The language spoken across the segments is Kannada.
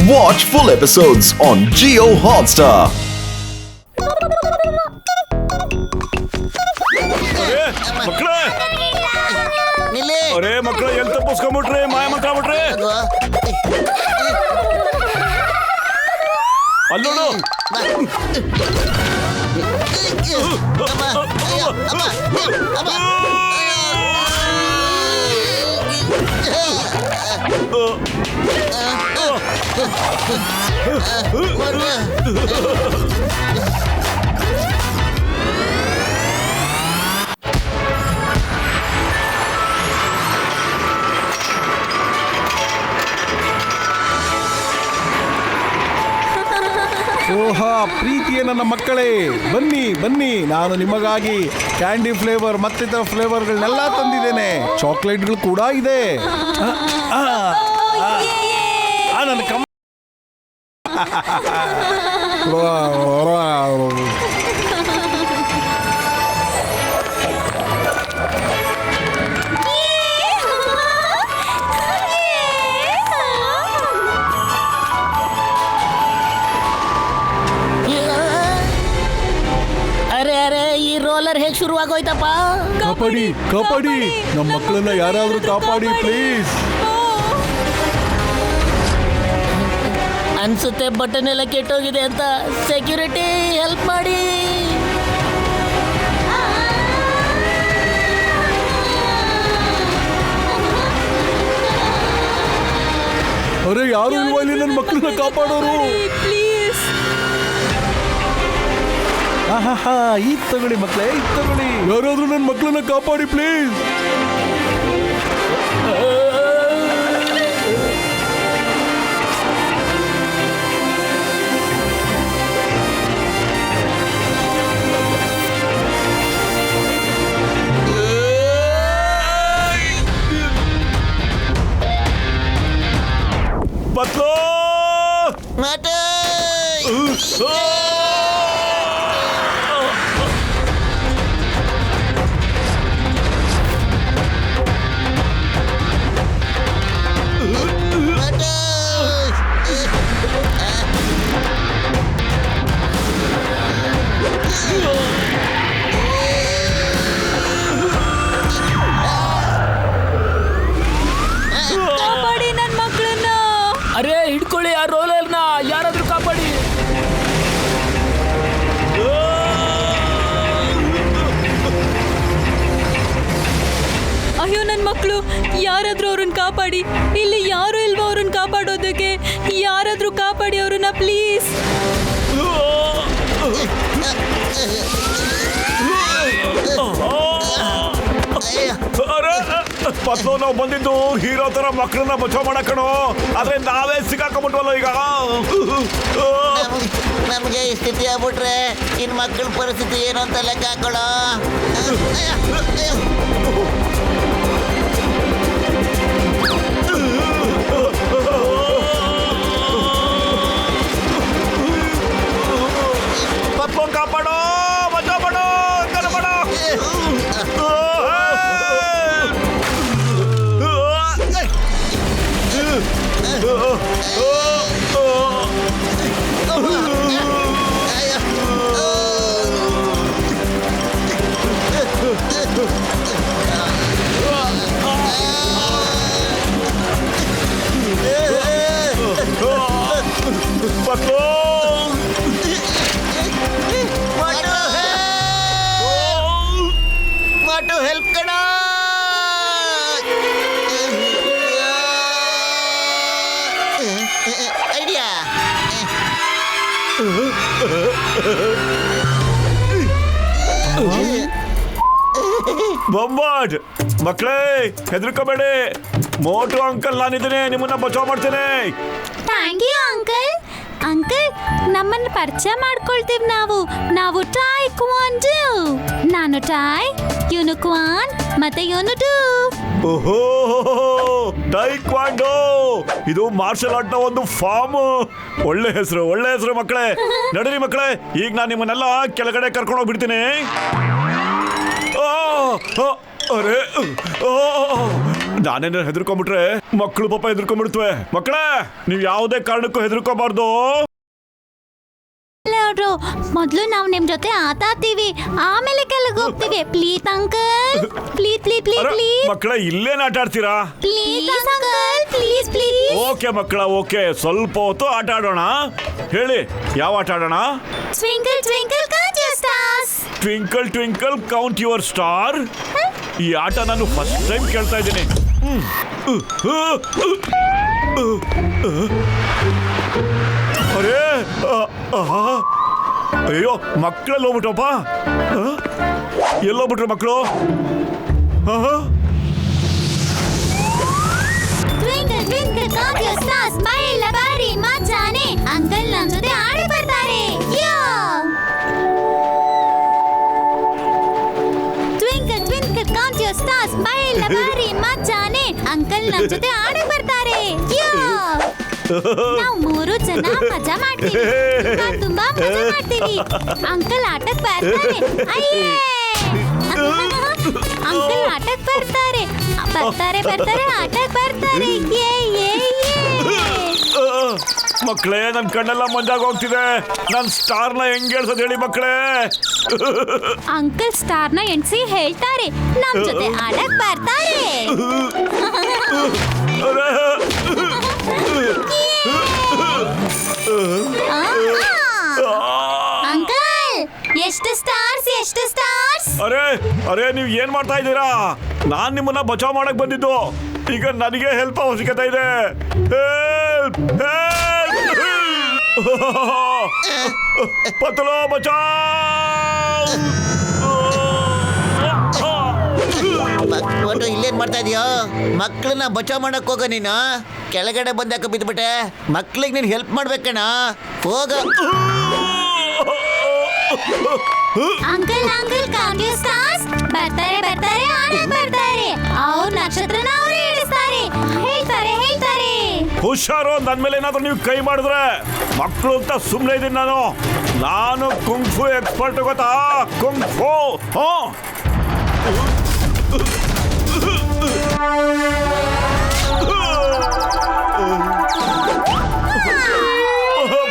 Watch full episodes on Jio Hotstar. ಮಕ್ಕಳೇ ಅರೇ ಮಕ್ಕಳು ಎಲ್ಲಿ ತಪ್ಪಿಸ್ಕೊಂಡ್ಬಿಟ್ರಿ ಮಾಯ ಮಂತ್ರ ಬಿಟ್ರಿ ಅಲ್ಲೋಡು ಓಹಾ ಪ್ರೀತಿಯ ನನ್ನ ಮಕ್ಕಳೇ, ಬನ್ನಿ ಬನ್ನಿ, ನಾನು ನಿಮಗಾಗಿ ಕ್ಯಾಂಡಿ ಫ್ಲೇವರ್ ಮತ್ತಿತರ ಫ್ಲೇವರ್ಗಳನ್ನೆಲ್ಲ ತಂದಿದ್ದೇನೆ. ಚಾಕ್ಲೇಟ್ಗಳು ಕೂಡ ಇದೆ. ನನ್ನ ಕಮ್ಮ ರೋಲರ್ ಹೇಗೆ ಶುರುವಾಗೋಯ್ತಪ್ಪ? ಕಾಪಾಡಿ ಕಾಪಾಡಿ ನಮ್ಮ ಮಕ್ಕಳನ್ನ ಯಾರಾದ್ರೂ ಕಾಪಾಡಿ ಪ್ಲೀಸ್. ಅನ್ಸುತ್ತೆ ಬಟನ್ ಎಲ್ಲ ಕೆಟ್ಟೋಗಿದೆ ಅಂತ. ಸೆಕ್ಯೂರಿಟಿ ಹೆಲ್ಪ್ ಮಾಡಿ. ಅರೆ ಯಾರು ಇಲ್ವಾ ಇಲ್ಲಿ ನನ್ನ ಮಕ್ಕಳನ್ನ ಕಾಪಾಡೋರು? ಈಗ ತಗೊಳ್ಳಿ ಮಕ್ಕಳೇ, ಈಗ ತಗೊಳ್ಳಿ. ಯಾರಾದ್ರೂ ನನ್ನ ಮಕ್ಕಳನ್ನ ಕಾಪಾಡಿ ಪ್ಲೀಸ್. ಬತ್ಲೋ ಕಾಪಾಡಿ ನನ್ನ ಮಕ್ಕಳನ್ನ. ಅರೇ ಹಿಡ್ಕೊಳ್ಳಿ ಆ ರೋಲರ್ನ, ಯಾರಾದ್ರೂ ಕಾಪಾಡಿ. ಅಯ್ಯೋ ನನ್ನ ಮಕ್ಕಳು, ಯಾರಾದ್ರೂ ಅವ್ರನ್ನ ಕಾಪಾಡಿ. ಇಲ್ಲಿ ಯಾರು ಇಲ್ವೋ ಅವ್ರನ್ನ ಕಾಪಾಡೋದಕ್ಕೆ. ಯಾರಾದ್ರೂ ಕಾಪಾಡಿ ಅವ್ರನ್ನ ಪ್ಲೀಸ್. ಪತ್ಲು ನಾವು ಬಂದಿದ್ದು ಹೀರೋ ತರ ಮಕ್ಕಳನ್ನ ಬಚಾವ್ ಮಾಡಕ್ಕಣೋ, ಆದ್ರೆ ನಾವೇ ಸಿಕ್ಕಾಕೊಂಡ್ಬಿಟ್ವಲ್ಲ ಈಗ. ನಮ್ಗೆ ಈ ಸ್ಥಿತಿ ಆಗ್ಬಿಟ್ರೆ ಇನ್ ಮಕ್ಕಳ ಪರಿಸ್ಥಿತಿ ಏನು ಅಂತ ಲೆಕ್ಕ ಹಾಕೊಳ್ಳೋ. ಪತ್ಲು ಕಾಪಾಡೋ, ಬಚಾವ್ ಮಾಡೋ, ಕರ್ಮಾಡೋ. ಪತ್ಲು ಮಾಟು ಹೆಲ್ಪ್ ಕಣ. ಐಡಿಯಾ ಬೊಂಬಾಟ್ ಮಕ್ಕಳೇ, ಹೆದರ್ಕೋಬೇಡಿ. ಮೋಟು ಅಂಕಲ್ ನಾನಿದ್ದೇನೆ, ನಿಮ್ಮನ್ನ ಬಚಾವ್ ಮಾಡ್ತೇನೆ. Thank you uncle. ಅಂಕಲ್, ನಮ್ಮನ್ನು ಪರಿಚಯ ಮಾಡ್ಕೊಳ್ತೀವಿ ನಾವು ಟಾಯ್ ಕ್ವಾಂಡು. ನಾನು ಟಾಯ್, ಇವನು ಕ್ವಾನ್, ಮತ್ತೆ ಇವನು ಡು. ಓಹೋ, ಟೈಕ್ವಾಂಡೋ, ಇದು ಮಾರ್ಷಲ್ ಆರ್ಟ್ ನ ಒಂದು ಫಾರ್ಮ್. ಒಳ್ಳೆ ಹೆಸರು ಮಕ್ಕಳೇ. ನಡೀರಿ ಮಕ್ಕಳೇ, ಈಗ ನಾನು ನಿಮ್ಮನ್ನೆಲ್ಲ ಕೆಳಗಡೆ ಕರ್ಕೊಂಡು ಹೋಗ್ಬಿಡ್ತೀನಿ. ಅರೆ ನಾನೇನ ಹೆದರ್ಕೊಂಡ್ಬಿಟ್ರೆ ಮಕ್ಕಳು ಪಾಪ ಹೆದರ್ಕೊಂಡ್ಬಿಡ್ತವೆ. ಮಕ್ಕಳೇ, ನೀವ್ ಯಾವುದೇ ಕಾರಣಕ್ಕೂ ಹೆದರ್ಕೋಬಾರ್ದು. ನೋಡ್ರು, ಮೊದ್ಲು ನಾವು ನಿಮ್ ಜೊತೆ ಆಟ ಆಡ್ತೀವಿ, ಆಮೇಲೆ ಕೆಳಗೆ ಹೋಗ್ತೀವಿ. Please uncle, please please please ಅರೆ, ಪ್ಲೀಸ್ ಮಕ್ಕಳೇ ಇಲ್ಲೇನ್ ಆಟ ಆಡ್ತೀರಾ? Please uncle, please please. Okay ಮಕ್ಕಳ, ಓಕೆ, ಸ್ವಲ್ಪ ಹೊತ್ತು ಆಟ ಆಡೋಣ. ಹೇಳಿ, ಯಾವ ಆಟ ಆಡೋಣ? Twinkle twinkle count your stars. Twinkle twinkle count your star. ಈ ಆಟ ನಾನು ಫಸ್ಟ್ ಟೈಮ್ ಕೇಳ್ತಾ ಇದ್ದೀನಿ. ಅರೇ, ಅಯ್ಯೋ, ಮಕ್ಕಳೆಲ್ಲ ಹೋಗ್ಬಿಟ್ಟಪ್ಪ. ಎಲ್ಲೋಗ್ಬಿಟ್ರು ಮಕ್ಕಳು? Twinkle twinkle count your stars, ಮೈಲ ಬಾರಿ ಮಜಾನೆ. ಅಂಕಲ್ ನಮ್ ಜೊತೆ ಆಡಿ ಬರ್ತಾರೆ. Twinkle twinkle count your stars, ಮೈಲ ಬಾರಿ ಮಜಾನೆ. ಅಂಕಲ್ ನಮ್ ಜೊತೆ ಆಡಿ ಬರ್ತಾರೆ. ನಾವು 3 ಜನ ಮಜಾ ಮಾಡ್ತೀವಿ, ತುಂಬಾ ಮಜಾ ಮಾಡ್ತೀವಿ. ಅಂಕಲ್ ಆಟಕ್ ಬರ್ತಾರೆ. ಅಯ್ಯೇ, ಅಂಕಲ್ ಆಟಕ್ ಬರ್ತಾರೆ, ಬರ್ತಾರೆ ಬರ್ತಾರೆ, ಆಟಕ್ ಬರ್ತಾರೆ. ಏ ಏ ಮಕ್ಕಳೇ, ನನ್ ಕಣ್ಣೆಲ್ಲ ಮಂಜಾಗ ಹೋಗ್ತಿದೆ. ನನ್ ಸ್ಟಾರ್ನ ಹೆಂಗ್ ಹೇಳ್ಸೋದು ಹೇಳಿ ಮಕ್ಕಳೇ. ಅಂಕಲ್ ಸ್ಟಾರ್ನ ಎಣ್ಸಿ ಹೇಳ್ತಾರೆ, ನಮ್ ಜೊತೆ ಆಡಕ್ ಬರ್ತಾರೆ. ಅಂಕಲ್, ಎಷ್ಟು ಸ್ಟಾರ್ಸ್, ಎಷ್ಟು ಸ್ಟಾರ್ಸ್? ಅರೆ ಅರೆ, ನೀವ್ ಏನ್ ಮಾಡ್ತಾ ಇದ್ದೀರಾ? ನಾನ್ ನಿಮ್ಮನ್ನ ಬಚಾವ್ ಮಾಡಕ್ ಬಂದಿದ್ದು. ಈಗ ನನಗೆ ಹೆಲ್ಪ್ ಅವಶ್ಯಕತೆ ಇದೆ. Help help! ಪತಲೋ ಬಚಾವ್! ಒಟ್ಟು ಇಲ್ಲೇನ್ ಮಾಡ್ತಾ ಇದೀಯೋ? ಮಕ್ಕಳನ್ನ ಬಚಾವ್ ಮಾಡಕ್ ಹೋಗ ನೀನು. ಕೆಳಗಡೆ ಬಂದಾಕ ಬಿದ್ಬಿಟ್ಟೆ. ಮಕ್ಳಿಗೆ ನೀನು ಹೆಲ್ಪ್ ಮಾಡ್ಬೇಕಣ್ಣ. ಹೋಗ. Uncle uncle count your stars. ಬರ್ತಾರೆ ಬರ್ತಾರೆ, ಆಡಕ್ ಬರ್ತಾರೆ. ಅವ್ರ ನಕ್ಷತ್ರನ ಅವ್ರು ಹೇಳಿಸ್ತಾರೆ, ಹೇಳ್ತಾರೆ ಹೇಳ್ತಾರೆ. ಹುಷಾರು, ನನ್ ಮೇಲೆ ಏನಾದ್ರೂ ನೀವು ಕೈ ಮಾಡಿದ್ರೆ ಮಕ್ಕಳು ಅಂತ ಸುಮ್ಮನೆ ಇದ್ದೀನಿ ನಾನು ಕುಂಗ್ಫು ಎಕ್ಸ್ಪರ್ಟ್, ಗೊತ್ತಾ? ಕುಂಗ್ಫು.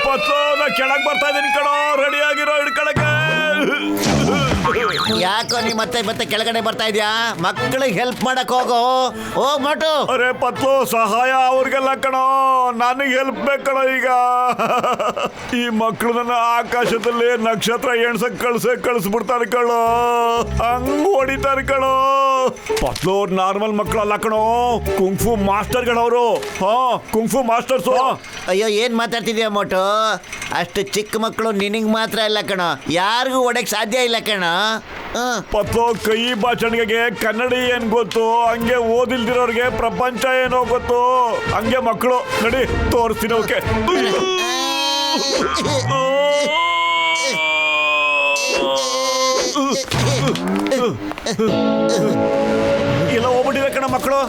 ಪತ್ಲು, ನಾ ಕೆಳಗ್ ಬರ್ತಾ ಇದ್ದೀನಿ ಕಣೋ. ರೆಡಿ ಆಗಿರೋ, ಹಿಡ್ಕೊಳಕ್ಕೆ. ಯಾಕೋ ನೀ ಮತ್ತೆ ಮತ್ತೆ ಕೆಳಗಡೆ ಬರ್ತಾ ಇದ್ಯಾ? ಮಕ್ಕಳಿಗೆ ಹೆಲ್ಪ್ ಮಾಡಕ್ ಹೋಗೋ. ಹೋಗ್ ಮಾಟು. ಅರೆ ಪತ್ಲು, ಸಹಾಯ ಅವ್ರಿಗೆಲ್ಲ ಕಣೋ, ನನಗೆ ಹೆಲ್ಪ್ ಬೇಕು ಕಣೋ. ಈಗ ಈ ಮಕ್ಕಳು ನನ್ನ ಆಕಾಶದಲ್ಲಿ ನಕ್ಷತ್ರ ಎಣ್ಸಕ್ ಕಳಿಸ್ಬಿಡ್ತಾರೆ ಕಣೋ. ಹಂಗ್ ಹೊಡಿತಾರೆ ಕಣೋ. ಪತ್ಲು ನಾರ್ಮಲ್ ಮಕ್ಕಳಲ್ಲ ಕಣೋ, ಕುಂಗ್ಫು ಮಾಸ್ಟರ್ಗಳವರು. ಕುಂಗ್ಫು ಮಾಸ್ಟರ್ಸು. ಅಯ್ಯೋ, ಏನ್ ಮಾತಾಡ್ತಿದ್ಯಾ ಮೋಟು? ಅಷ್ಟು ಚಿಕ್ಕ ಮಕ್ಕಳು ನಿನಗ್ ಮಾತ್ರ ಇಲ್ಲ ಕಣೋ, ಯಾರಿಗೂ ಹೊಡಕ್ ಸಾಧ್ಯ ಇಲ್ಲ ಕಣೋ. ಪತ್ಲು, ಕೈ ಭಾಷಣಿಗೆ ಕನ್ನಡಿ ಏನ್ ಗೊತ್ತು, ಹಂಗೆ ಓದಿಲ್ದಿರೋರ್ಗೆ ಪ್ರಪಂಚ ಏನೋ ಗೊತ್ತು. ಹಂಗೆ ಮಕ್ಕಳು ನಡಿ ತೋರಿಸ್ತೀನಿ. ಓಕೆ, ಎಲ್ಲ ಹೋಗ್ಬಿಟ್ಟಿದೆ ಕಣ ಮಕ್ಕಳು.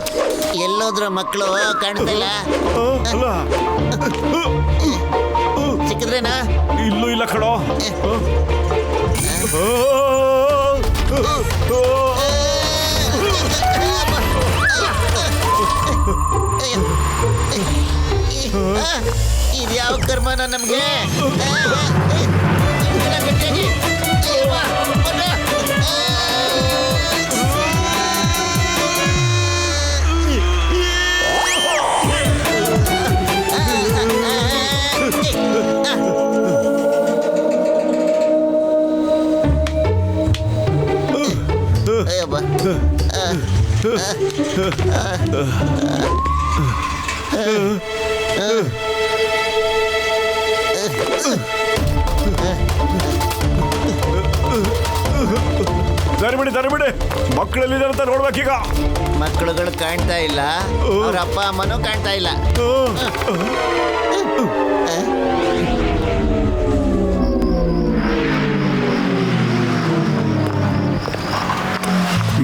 ಎಲ್ಲೋದ್ರ ಮಕ್ಕಳು ಕಾಣ್ತಿಲ್ಲ. ಅಲ್ಲ, ಸಿಕ್ಕಿದ್ರೇನಾ? ಇಲ್ಲೂ ಇಲ್ಲ ಕಣೋ. ಇದ್ಯಾವ ಕರ್ಮನ ನಮ್ಗೆ? ದರಿಬಿಡಿ, ಮಕ್ಕಳೆಲ್ಲಿದ್ದಾರೆ ಅಂತ ನೋಡ್ಬೇಕೀಗ. ಮಕ್ಕಳುಗಳು ಕಾಣ್ತಾ ಇಲ್ಲ, ಅವ್ರ ಅಪ್ಪ ಅಮ್ಮನೂ ಕಾಣ್ತಾ ಇಲ್ಲ.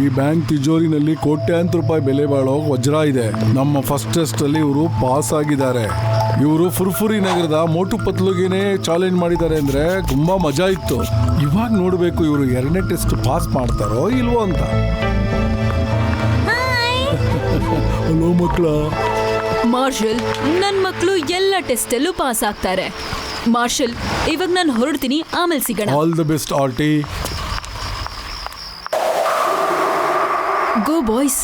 ಈ ಬ್ಯಾಂಕ್ ತಿಜೋರಿನಲ್ಲಿ ಕೋಟ್ಯಾಂತರ ರೂಪಾಯಿ ಬೆಲೆ ಬಾಳೋ ವಜ್ರ ಇದೆ. ನಮ್ಮ ಫಸ್ಟ್ ಟೆಸ್ಟ್ ಅಲ್ಲಿ ಇವರು ಪಾಸ್ ಆಗಿದ್ದಾರೆ. ಇವರು ಫುರ್ಫುರಿ ನಗರದ ಮೋಟು ಪತ್ಲುಗೇನೆ ಚಾಲೆಂಜ್ ಮಾಡಿದ್ದಾರೆ ಅಂದ್ರೆ ತುಂಬಾ ಮಜಾ ಇತ್ತು. ಇವಾಗ ನೋಡ್ಬೇಕು ಇವರು 2ನೇ ಟೆಸ್ಟ್ ಪಾಸ್ ಮಾಡ್ತಾರೋ ಇಲ್ವೋ ಅಂತ. ಹಲೋ ಮಕ್ಕಳ. ಮಾರ್ಷಲ್, ನನ್ನ ಮಕ್ಕಳು ಎಲ್ಲ ಟೆಸ್ಟಲ್ಲೂ ಪಾಸ್ ಆಗ್ತಾರೆ. ಮಾರ್ಷಲ್, ಇವಾಗ ನಾನು ಹೊರಡ್ತೀನಿ, ಆಮೇಲೆ ಸಿಗೋಣ. ಆಲ್ ದ ಬೆಸ್ಟ್ ಆರ್ಟಿ. Go boys.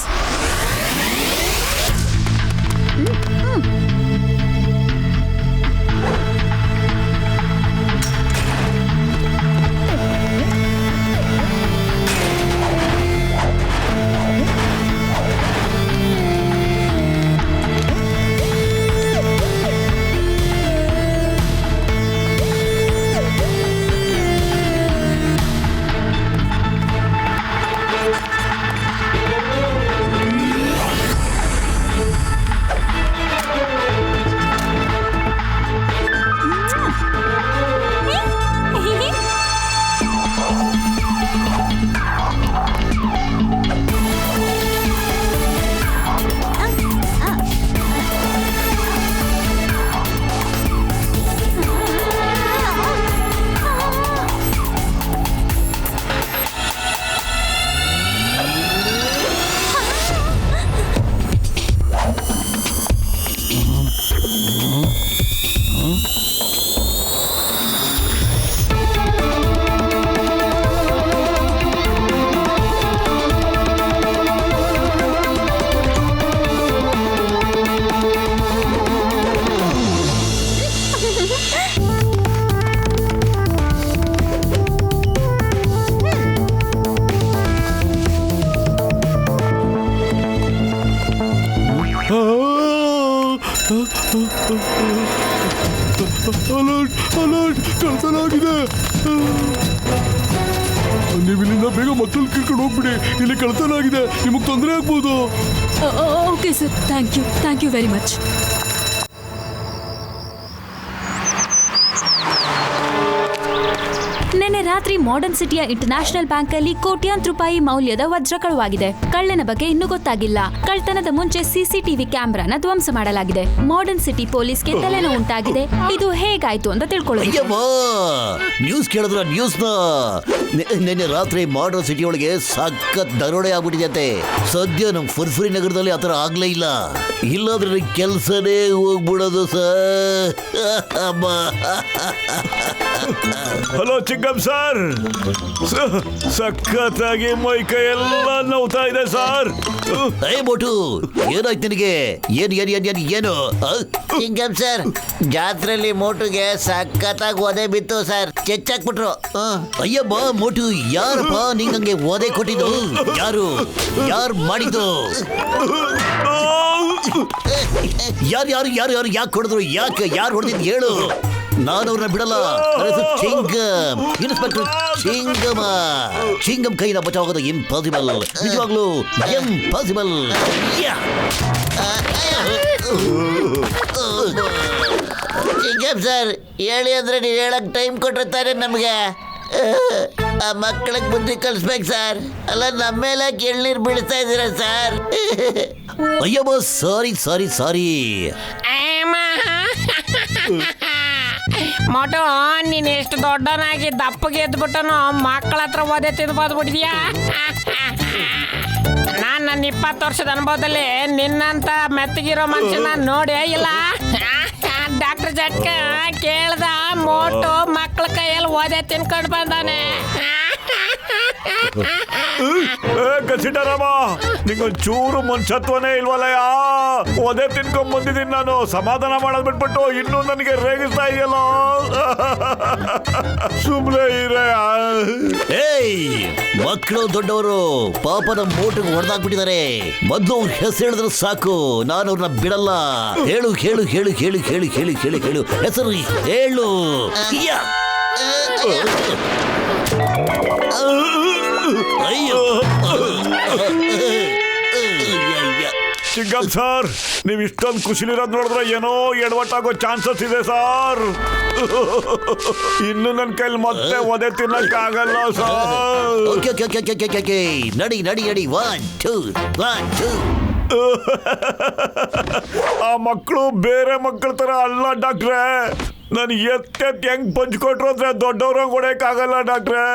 ಅಲರ್ಟ್ ಅಲರ್ಟ್, ಕಳ್ತನಾಗಿದೆ. ನೀವು ಇಲ್ಲಿಂದ ಬೇಗ ಮಕ್ಕಳು ಕರ್ಕೊಂಡು ಹೋಗ್ಬಿಡಿ. ಇಲ್ಲಿ ಕಳ್ತನಾಗಿದೆ, ನಿಮಗೆ ತೊಂದರೆ ಆಗ್ಬೋದು. Okay sir, thank you very much. ನಿನ್ನೆ ರಾತ್ರಿ ಮಾಡರ್ನ್ ಸಿಟಿಯ ಇಂಟರ್ನ್ಯಾಷನಲ್ ಬ್ಯಾಂಕ್ ಅಲ್ಲಿ ಕೋಟ್ಯಾಂತರ ರೂಪಾಯಿ ಮೌಲ್ಯದ ವಜ್ರ ಕಳುವಾಗಿದೆ. ಕಳ್ಳನ ಬಗ್ಗೆ ಇನ್ನೂ ಗೊತ್ತಾಗಿಲ್ಲ. ಕಳ್ತನದ ಮುಂಚೆ ಸಿಸಿಟಿವಿ ಕ್ಯಾಮೆರಾನ ಧ್ವಂಸ ಮಾಡಲಾಗಿದೆ. ಮಾಡರ್ನ್ ಸಿಟಿ ಪೊಲೀಸ್ಗೆ ತಲೆನೋವು ಉಂಟಾಗಿದೆ. ಇದು ಹೇಗಾಯ್ತು ಅಂತ ತಿಳ್ಕೊಳ್ಳೋದು. ನ್ಯೂಸ್ ಕೇಳಿದ್ರ ನ್ಯೂಸ್ನ ನಿನ್ನೆ ರಾತ್ರಿ ಮಾಡರ್ನ್ ಸಿಟಿ ಒಳಗೆ ಸಖತ್ ದರೋಡೆ ಆಗ್ಬಿಟ್ಟಿದೆ. ಸದ್ಯ ನಮ್ ಫುರ್ಫುರಿ ನಗರದಲ್ಲಿ ಆತರ ಆಗ್ಲೇ ಇಲ್ಲ. ಇಲ್ಲಾದ್ರೆ ಕೆಲ್ಸನೇ ಹೋಗ್ಬಿಡೋದು ಸರ್. ಹಲೋ ಚಿಕ್ಕಮ್ ಸರ್, ಸಖತ್ತಾಗಿ ಮೈ ಕೈ ಎಲ್ಲ ನೋವ್ತಾ ಇದೆ ಸರ್. ಬೋಟು, ಏನಾಯ್ತು ನಿನಗೆ? ಏನು ಚಿಂಗಮ್ ಸರ್, ಜಾತ್ರೆಯಲ್ಲಿ ಮೋಟುಗೆ ಸಖತ್ತಾಗಿ ಒದೆ ಬಿತ್ತು ಸರ್. ಚೆಚ್ಚಾಕ್ಬಿಟ್ರು. ಅಯ್ಯಬ್ಬ ಮೋಟು, ಯಾರಪ್ಪ ನಿಂಗಂಗೆ ಒದೆ ಕೊಟ್ಟಿದ್ದು? ಯಾರು ಮಾಡಿದ್ದು? ಯಾರು ಯಾಕೆ ಹೊಡೆದ್ರು? ಯಾರು ಹೊಡೆದಿದ್ದು ಹೇಳು. ನಾನು ಅವ್ರನ್ನ ಬಿಡಲ್ಲ. ಚಿಂಗಮ್, ಇನ್ಸ್ಪೆಕ್ಟರ್ ಚಿಂಗಮ. ಚಿಂಗಮ್ ಕೈನ ಬಚಾವಾಗೋದು ಇಂಪಾಸಿಬಲ್, ನಿಜವಾಗ್ಲೂ ಇಂಪಾಸಿಬಲ್. ಚಿಂಗಮ್ ಸರ್, ಹೇಳಿ ಅಂದ್ರೆ ನೀವು ಹೇಳಕ್ ಟೈಮ್ ಕೊಟ್ಟಿರ್ತಾರೆ ನಮಗೆ. ಆ ಮಕ್ಕಳಿಗೆ ಬುದ್ಧಿ ಕಲಿಸ್ಬೇಕು ಸರ್. ಅಲ್ಲ ನಮ್ಮ ಮೇಲೆ ಎಳ್ನೀರು ಬೀಳ್ತಾ ಇದ್ದೀರಾ ಸರ್. ಅಯ್ಯಬ್ಬ, ಸಾರಿ. ಮೋಟು, ನೀನು ಎಷ್ಟು ದೊಡ್ಡನಾಗಿ ದಪ್ಪಗೆ ಎದ್ಬಿಟ್ಟನು ಮಕ್ಕಳ ಹತ್ರ ಓದೇ ತಿಂದ್ಬೋದ್ಬಿಟ್ಟಿದ್ಯಾ? ನಾನು ನನ್ನ 20 ವರ್ಷದ ಅನುಭವದಲ್ಲಿ ನಿನ್ನಂತ ಮೆತ್ತಗಿರೋ ಮನುಷ್ಯನ ನೋಡೇ ಇಲ್ಲ. ಡಾಕ್ಟರ್ ಜಟ್ಕ ಕೇಳ್ದ, ಮೋಟು ಮಕ್ಕಳ ಕೈಯಲ್ಲಿ ಓದೇ ತಿನ್ಕೊಂಡು ಬಂದಾನೆ. ಕಸಿಟರಾಮ, ನಿಂಗೊಂದ್ ಚೂರು ಮನುಷ್ಯತ್ವನೇ ಇಲ್ವಲ್ಲಯ್ಯ. ಒದೆ ತಿನ್ಕೊಂಡ್ ಬಂದಿದ್ದೀನಿ ನಾನು. ಸಮಾಧಾನ ಮಾಡೋದ್ ಬಿಟ್ಬಿಟ್ಟು ಇನ್ನೂ ನನಗೆ ರೇಗಿಸ್ತಾ ಇದೆಯಲ್ಲ. ಸುಮ್ನೆ ಇರಯ್ಯ. ಮಕ್ಕಳು ದೊಡ್ಡವರು ಪಾಪದ ಮೋಟಿಗೆ ಹೊಡೆದಾಕ್ಬಿಟ್ಟಿದ್ದಾರೆ. ಮೊದ್ಲು ಅವ್ರ ಹೆಸರು ಹೇಳಿದ್ರೆ ಸಾಕು, ನಾನು ಅವ್ರನ್ನ ಬಿಡಲ್ಲ. ಹೇಳು ಹೆಸರು ಹೇಳು. ಅಯ್ಯೋ ಚಿಕ್ಕಮ್ ಸರ್, ನೀವು ಇಷ್ಟೊಂದು ಖುಷಿಲಿರೋದು ನೋಡಿದ್ರೆ ಏನೋ ಎಡವಟ್ಟಾಗೋ ಚಾನ್ಸಸ್ ಇದೆ ಸರ್. ಇನ್ನು ನನ್ನ ಕೈಲಿ ಮತ್ತೆ ಒದೆ ತಿನ್ನಕ್ಕಾಗಲ್ಲ ಸರ್. ನಡಿ 1 2 ಆ ಮಕ್ಕಳು ಬೇರೆ ಮಕ್ಕಳ ತರ ಅಲ್ಲ ಡಾಕ್ಟ್ರೆ. ನಾನು ಎತ್ತೆತ್ ಹೆಂಗ್ ಪಂಚ್ಕೊಟ್ರು ಅಂದ್ರೆ ದೊಡ್ಡವ್ರಂಗ್ ಹೊಡೆಯಕ್ಕಾಗಲ್ಲ ಡಾಕ್ಟ್ರೆ.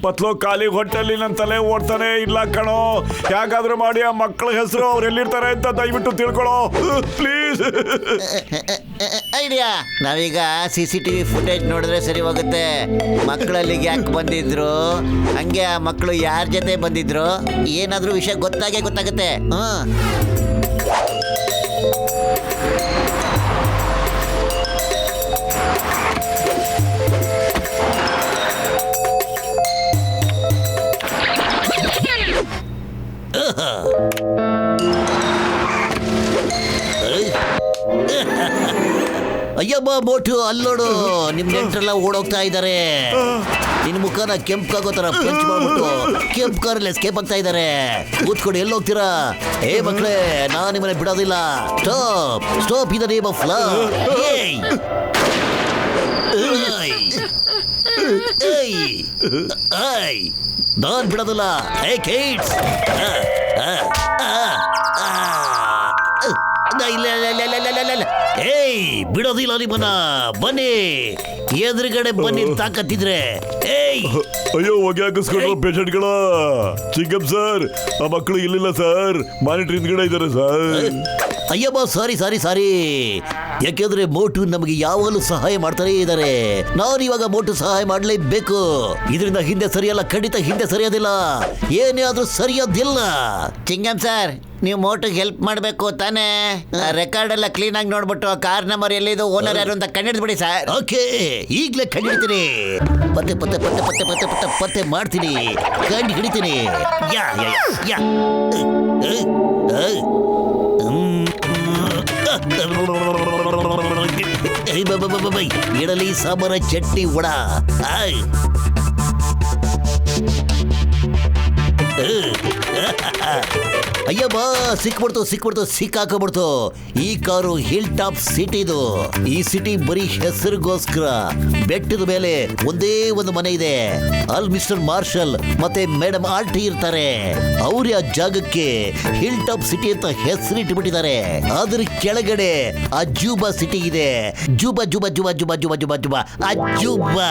ಪತ್ಲೋ ಖಾಲಿ ಹೊಟ್ಟೆಲ್ಲಿ ನನ್ನ ತಲೆ ಓಡ್ತಾನೆ ಇಲ್ಲ ಕಣೋ. ಹೇಗಾದ್ರೂ ಮಾಡಿ ಆ ಮಕ್ಕಳ ಹೆಸರು ಅವ್ರು ಎಲ್ಲಿರ್ತಾರೆ ಅಂತ ದಯವಿಟ್ಟು ತಿಳ್ಕೊಳ್ಳೋ ಪ್ಲೀಸ್. ಐಡಿಯಾ, ನಾವೀಗ CCTV ಫುಟೇಜ್ ನೋಡಿದ್ರೆ ಸರಿ ಹೋಗುತ್ತೆ. ಮಕ್ಕಳಲ್ಲಿಗೆ ಯಾಕೆ ಬಂದಿದ್ರು, ಹಂಗೆ ಆ ಮಕ್ಕಳು ಯಾರ ಜೊತೆ ಬಂದಿದ್ರು, ಏನಾದ್ರೂ ವಿಷಯ ಗೊತ್ತಾಗುತ್ತೆ. ಅಯ್ಯಬ್ಬ ಮೋಟು, ಅಲ್ಲೋಡು ನಿಮ್ ನೆಂಟ್ರೆಲ್ಲ ಓಡೋಗ್ತಾ ಇದ್ದಾರೆ. ನಿನ್ ಮುಖನ ಕೆಂಪಾಗೋ ತರ ಪಂಚ್ ಮಾಡ್ಬಿಟ್ಟು ಕೆಂಪ್ ಕಾರಲ್ಲಿ ಎಸ್ಕೇಪ್ ಆಗ್ತಾ ಇದ್ದಾರೆ. ಕೂತ್ಕೊಂಡು ಎಲ್ಲಿ ಹೋಗ್ತೀರಾ? ಏ ಮಕ್ಳೇ, ನಾನು ನಿಮ್ಮನ್ನ ಬಿಡೋದಿಲ್ಲ. Stop in the name of law. ನಾನ್ ಬಿಡೋದಿಲ್ಲ. ಹೇ ಕಿಡ್ಸ್, ಏಯ್ ಬಿಡೋದಿಲ್ಲ ನಿಮ್ಮನ್ನ. ಬನ್ನಿ ಎದುರುಗಡೆ ಬನ್ನಿ ತಾಕತ್ತಿದ್ರೆ. ಏಯ್ ಅಯ್ಯೋ, ಹೊಗೆ ಹಾಕಿಸ್ಕೊಂಡ್ರು ಪೇಷಂಟ್ಗಳ. ಚಿಂಗಮ್ ಸರ್, ಆ ಮಕ್ಕಳು ಇಲ್ಲಿಲ್ಲ ಸರ್, ಮಾನಿಟರ್ ಹಿಂದ್ಗಡೆ ಇದ್ದಾರೆ ಸರ್. ಅಯ್ಯಬ್ಬ ಸಾರಿ. ಯಾಕೆಂದ್ರೆ ಮೋಟು ನಮಗೆ ಯಾವಾಗಲೂ ಸಹಾಯ ಮಾಡ್ತಾನೆ ಇದ್ದಾರೆ. ನಾನು ಇವಾಗ ಮೋಟು ಸಹಾಯ ಮಾಡಲೇಬೇಕು. ಇದರಿಂದ ಹಿಂದೆ ಸರಿಯಲ್ಲ, ಖಂಡಿತ ಹಿಂದೆ ಸರಿಯೋದಿಲ್ಲ. ಏನೇ ಆದ್ರೂ ಸರಿಯೋದಿಲ್ಲ. ಚಿಂಗಮ್ ಸರ್, ನೀವು ಮೋಟಿಗೆ ಹೆಲ್ಪ್ ಮಾಡಬೇಕು ತಾನೇ? ರೆಕಾರ್ಡ್ ಎಲ್ಲ ಕ್ಲೀನ್ ಆಗಿ ನೋಡ್ಬಿಟ್ಟು ಕಾರ್ ನಂಬರ್ ಎಲ್ಲಿದು, ಓನರ್ ಯಾರು ಅಂತ ಕಂಡಿಡ್ಬಿಡಿ ಸರ್. ಓಕೆ, ಈಗಲೇ ಕಂಡಿಡ್ತೀನಿ. ಪತ್ತೆ ಮಾಡ್ತೀನಿ, ಕಂಡು ಹಿಡಿತೀನಿ. ಯಾ ಇಡಲಿ ಸಾಂಬಾರ ಚಟ್ನಿ ವಡ. ಅಯ್ಯಬ್ಬ ಸಿಕ್ಕಾಕೊಂಡ್ಬಿಡ್ತು. ಈ ಕಾರು ಹಿಲ್ ಟಾಪ್ ಸಿಟಿದು. ಈ ಸಿಟಿ ಬರೀ ಹೆಸರಿಗೋಸ್ಕರ. ಬೆಟ್ಟದ ಮೇಲೆ ಒಂದೇ ಒಂದು ಮನೆ ಇದೆ. ಅಲ್ಲಿ ಮಿಸ್ಟರ್ ಮಾರ್ಷಲ್ ಮತ್ತೆ ಮೇಡಮ್ ಆಲ್ಟಿ ಇರ್ತಾರೆ. ಅವ್ರ ಆ ಜಾಗಕ್ಕೆ ಹಿಲ್ ಟಾಪ್ ಸಿಟಿ ಅಂತ ಹೆಸರಿಟ್ಬಿಟ್ಟಿದ್ದಾರೆ. ಅದ್ರ ಕೆಳಗಡೆ ಅಜೂಬಾ ಸಿಟಿ ಇದೆ. ಜೂಬಾ ಅಜೂಬಾ.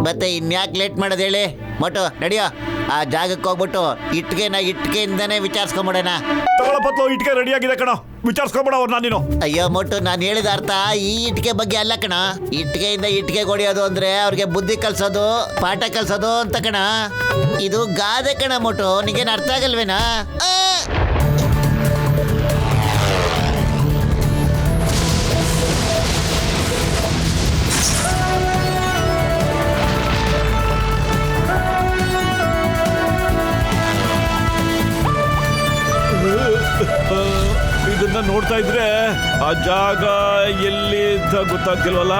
ಮತ್ತೆ ಇನ್ಯಾಕೆ ಲೇಟ್ ಮಾಡೋದು ಹೇಳಿ? ಮಟು ನಡಿಯೋ, ಆ ಜಾಗಕ್ಕೆ ಹೋಗ್ಬಿಟ್ಟು ಇಟ್ಕೆಯಿಂದಾನೆ ವಿಚಾರಿಸ್ಕೊಂಬಿಡೋಣ. ತಗೊಳಪತ್ಲು, ಇಟ್ಕೆ ರೆಡಿ ಆಗಿದೆ ಕಣ, ವಿಚಾರಿಸ್ಕೊಂಬಿಡ ಅವ್ರು. ನೀನು ಅಯ್ಯೋ ಮೊಟ್ಟು, ನಾನು ಹೇಳಿದ ಅರ್ಥ ಈ ಇಟ್ಕೆ ಬಗ್ಗೆ ಅಲ್ಲ ಕಣ. ಇಟ್ಕೆಯಿಂದ ಇಟ್ಕೆ ಹೊಡಿಯೋದು ಅಂದ್ರೆ ಅವ್ರಿಗೆ ಬುದ್ಧಿ ಕಲ್ಸೋದು, ಪಾಠ ಕಲ್ಸೋದು ಅಂತ ಕಣ. ಇದು ಗಾದೆ ಕಣ ಮೊಟ್ಟು, ನಿಗೇನು ಅರ್ಥ ಆಗಲ್ವೇನಾ? ಇದನ್ನ ನೋಡ್ತಾ ಇದ್ರೆ ಆ ಜಾಗ ಎಲ್ಲಿ ಅಂತ ಗೊತ್ತಾಗ್ತಿಲ್ವಲ್ಲ.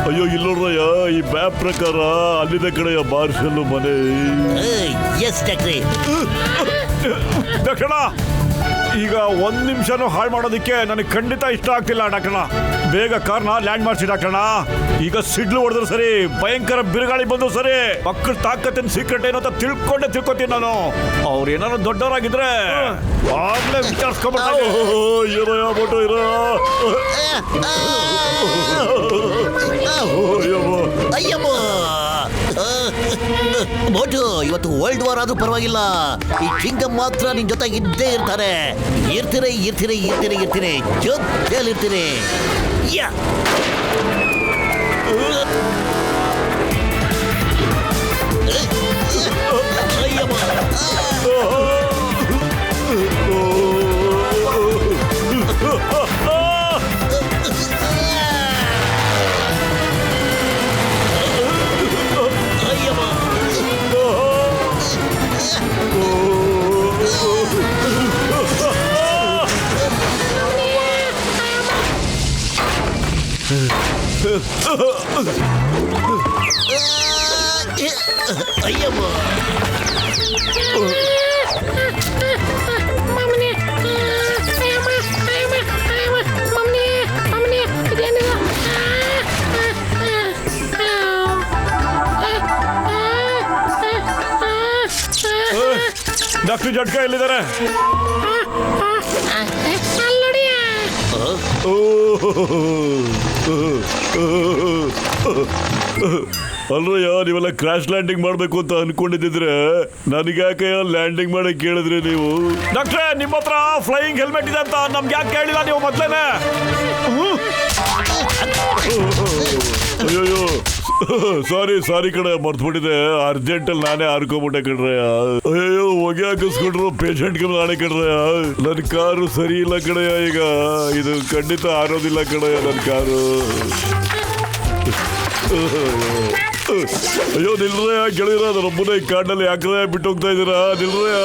ಅಯ್ಯೋ, ಇಲ್ಲೋಡ್ರಯ್ಯ, ಈ ಮ್ಯಾಪ್ ಪ್ರಕಾರ ಅಲ್ಲಿದೆ ಕಡೆಯ ಮಾರ್ಷಲ್ ಮನೆ. ಡಾಕ್ಟರ್, ಈಗ 1 ನಿಮಿಷನೂ ಹಾಳು ಮಾಡೋದಕ್ಕೆ ನನಗೆ ಖಂಡಿತ ಇಷ್ಟ ಆಗ್ತಿಲ್ಲ ಡಾಕ್ಟರ್. ಬೇಗ ಕಾರ್ನ ಲ್ಯಾಂಡ್ ಮಾಡಿಸಿ ಡಾಕ್ಟರ್. ಈಗ ಸಿಡ್ಲು ಹೊಡೆದ್ರು ಸರಿ, ಭಯಂಕರ ಬಿರುಗಾಳಿ ಬಂದು ಸರಿ, ಮಕ್ಕಳ ತಾಕತ್ತಿನ ಸೀಕ್ರೆಟ್ ಏನೋ ಅಂತ ತಿಳ್ಕೊತೀನಿ ನಾನು. ಅವ್ರು ಏನಾದ್ರು ದೊಡ್ಡವರಾಗಿದ್ರೆ ಆಗ್ಲೇ ವಿಚಾರಿಸ್ಕೊಂಡ್ಬಿಟ್ಟು ಇರೋ ಯಾಬಿಟ್ಟು ಇರೋ. ಅಯ್ಯಮ್ಮ ಮೋಟು, ಇವತ್ತು ವರ್ಲ್ಡ್ ವಾರ್ ಆದ್ರೂ ಪರವಾಗಿಲ್ಲ, ಈ ಕಿಂಗಮ್ ಮಾತ್ರ ನಿನ್ ಜೊತೆ ಇದ್ದೇ ಇರ್ತಾರೆ. ಇರ್ತೀರಿ ಜೊತೆಯಲ್ಲಿರ್ತೀರಿ. ಯಾ ಅಯ್ಯಮ್ಮ ಅಯ್ಯಮ್ಮ ಡಾಕ್ಟರ್ ಜಟ್ಕ ಎಲ್ಲಿದ್ದಾರೆ? ಅಲ್ರಯ್ಯ, ನೀವೆಲ್ಲ ಕ್ರಾಶ್ ಲ್ಯಾಂಡಿಂಗ್ ಮಾಡ್ಬೇಕು ಅಂತ ಅನ್ಕೊಂಡಿದ್ರೆ ನನಗೆ ಯಾಕೆ ಲ್ಯಾಂಡಿಂಗ್ ಮಾಡಕ್ ಕೇಳಿದ್ರಿ ನೀವು? ಡಾಕ್ಟ್ರೆ, ನಿಮ್ಮ ಹತ್ರ ಫ್ಲೈಯಿಂಗ್ ಹೆಲ್ಮೆಟ್ ಇದೆ ಅಂತ ನಮ್ಗೆ ಯಾಕೆ ಕೇಳಿಲ್ಲ ನೀವು ಮೊದ್ಲೇನೆ? ಅಯ್ಯೋ ಸಾರಿ ಕಡೆ ಮರ್ತ್ಬಿಟ್ಟಿದೆ. ಅರ್ಜೆಂಟಲ್ಲಿ ನಾನೇ ಹಾರ್ಕೊಂಬಿಟ್ಟೆ ಕಣ್ರಯ್ಯ. ಅಯ್ಯೋ ಹೊಗೆ ಹಾಕಿಸ್ಕೊಂಡ್ರು ಪೇಷಂಟ್ಗೆ ನಾಳೆ ಕಣ್ರಯ್ಯ. ನನ್ನ ಕಾರು ಸರಿ ಇಲ್ಲ ಕಡೆಯ. ಈಗ ಇದು ಖಂಡಿತ ಆರೋದಿಲ್ಲ ಕಡೆಯ ನನ್ನ ಕಾರು. ಅಯ್ಯೋ ನಿಲ್ರಯ್ಯ ಗೆಳೆಯರ, ನಮ್ಮನೆ ಈ ಕಾಡಿನಲ್ಲಿ ಯಾಕ್ರೆ ಬಿಟ್ಟು ಹೋಗ್ತಾ ಇದ್ದೀರಾ? ನಿಲ್ರಯ್ಯ.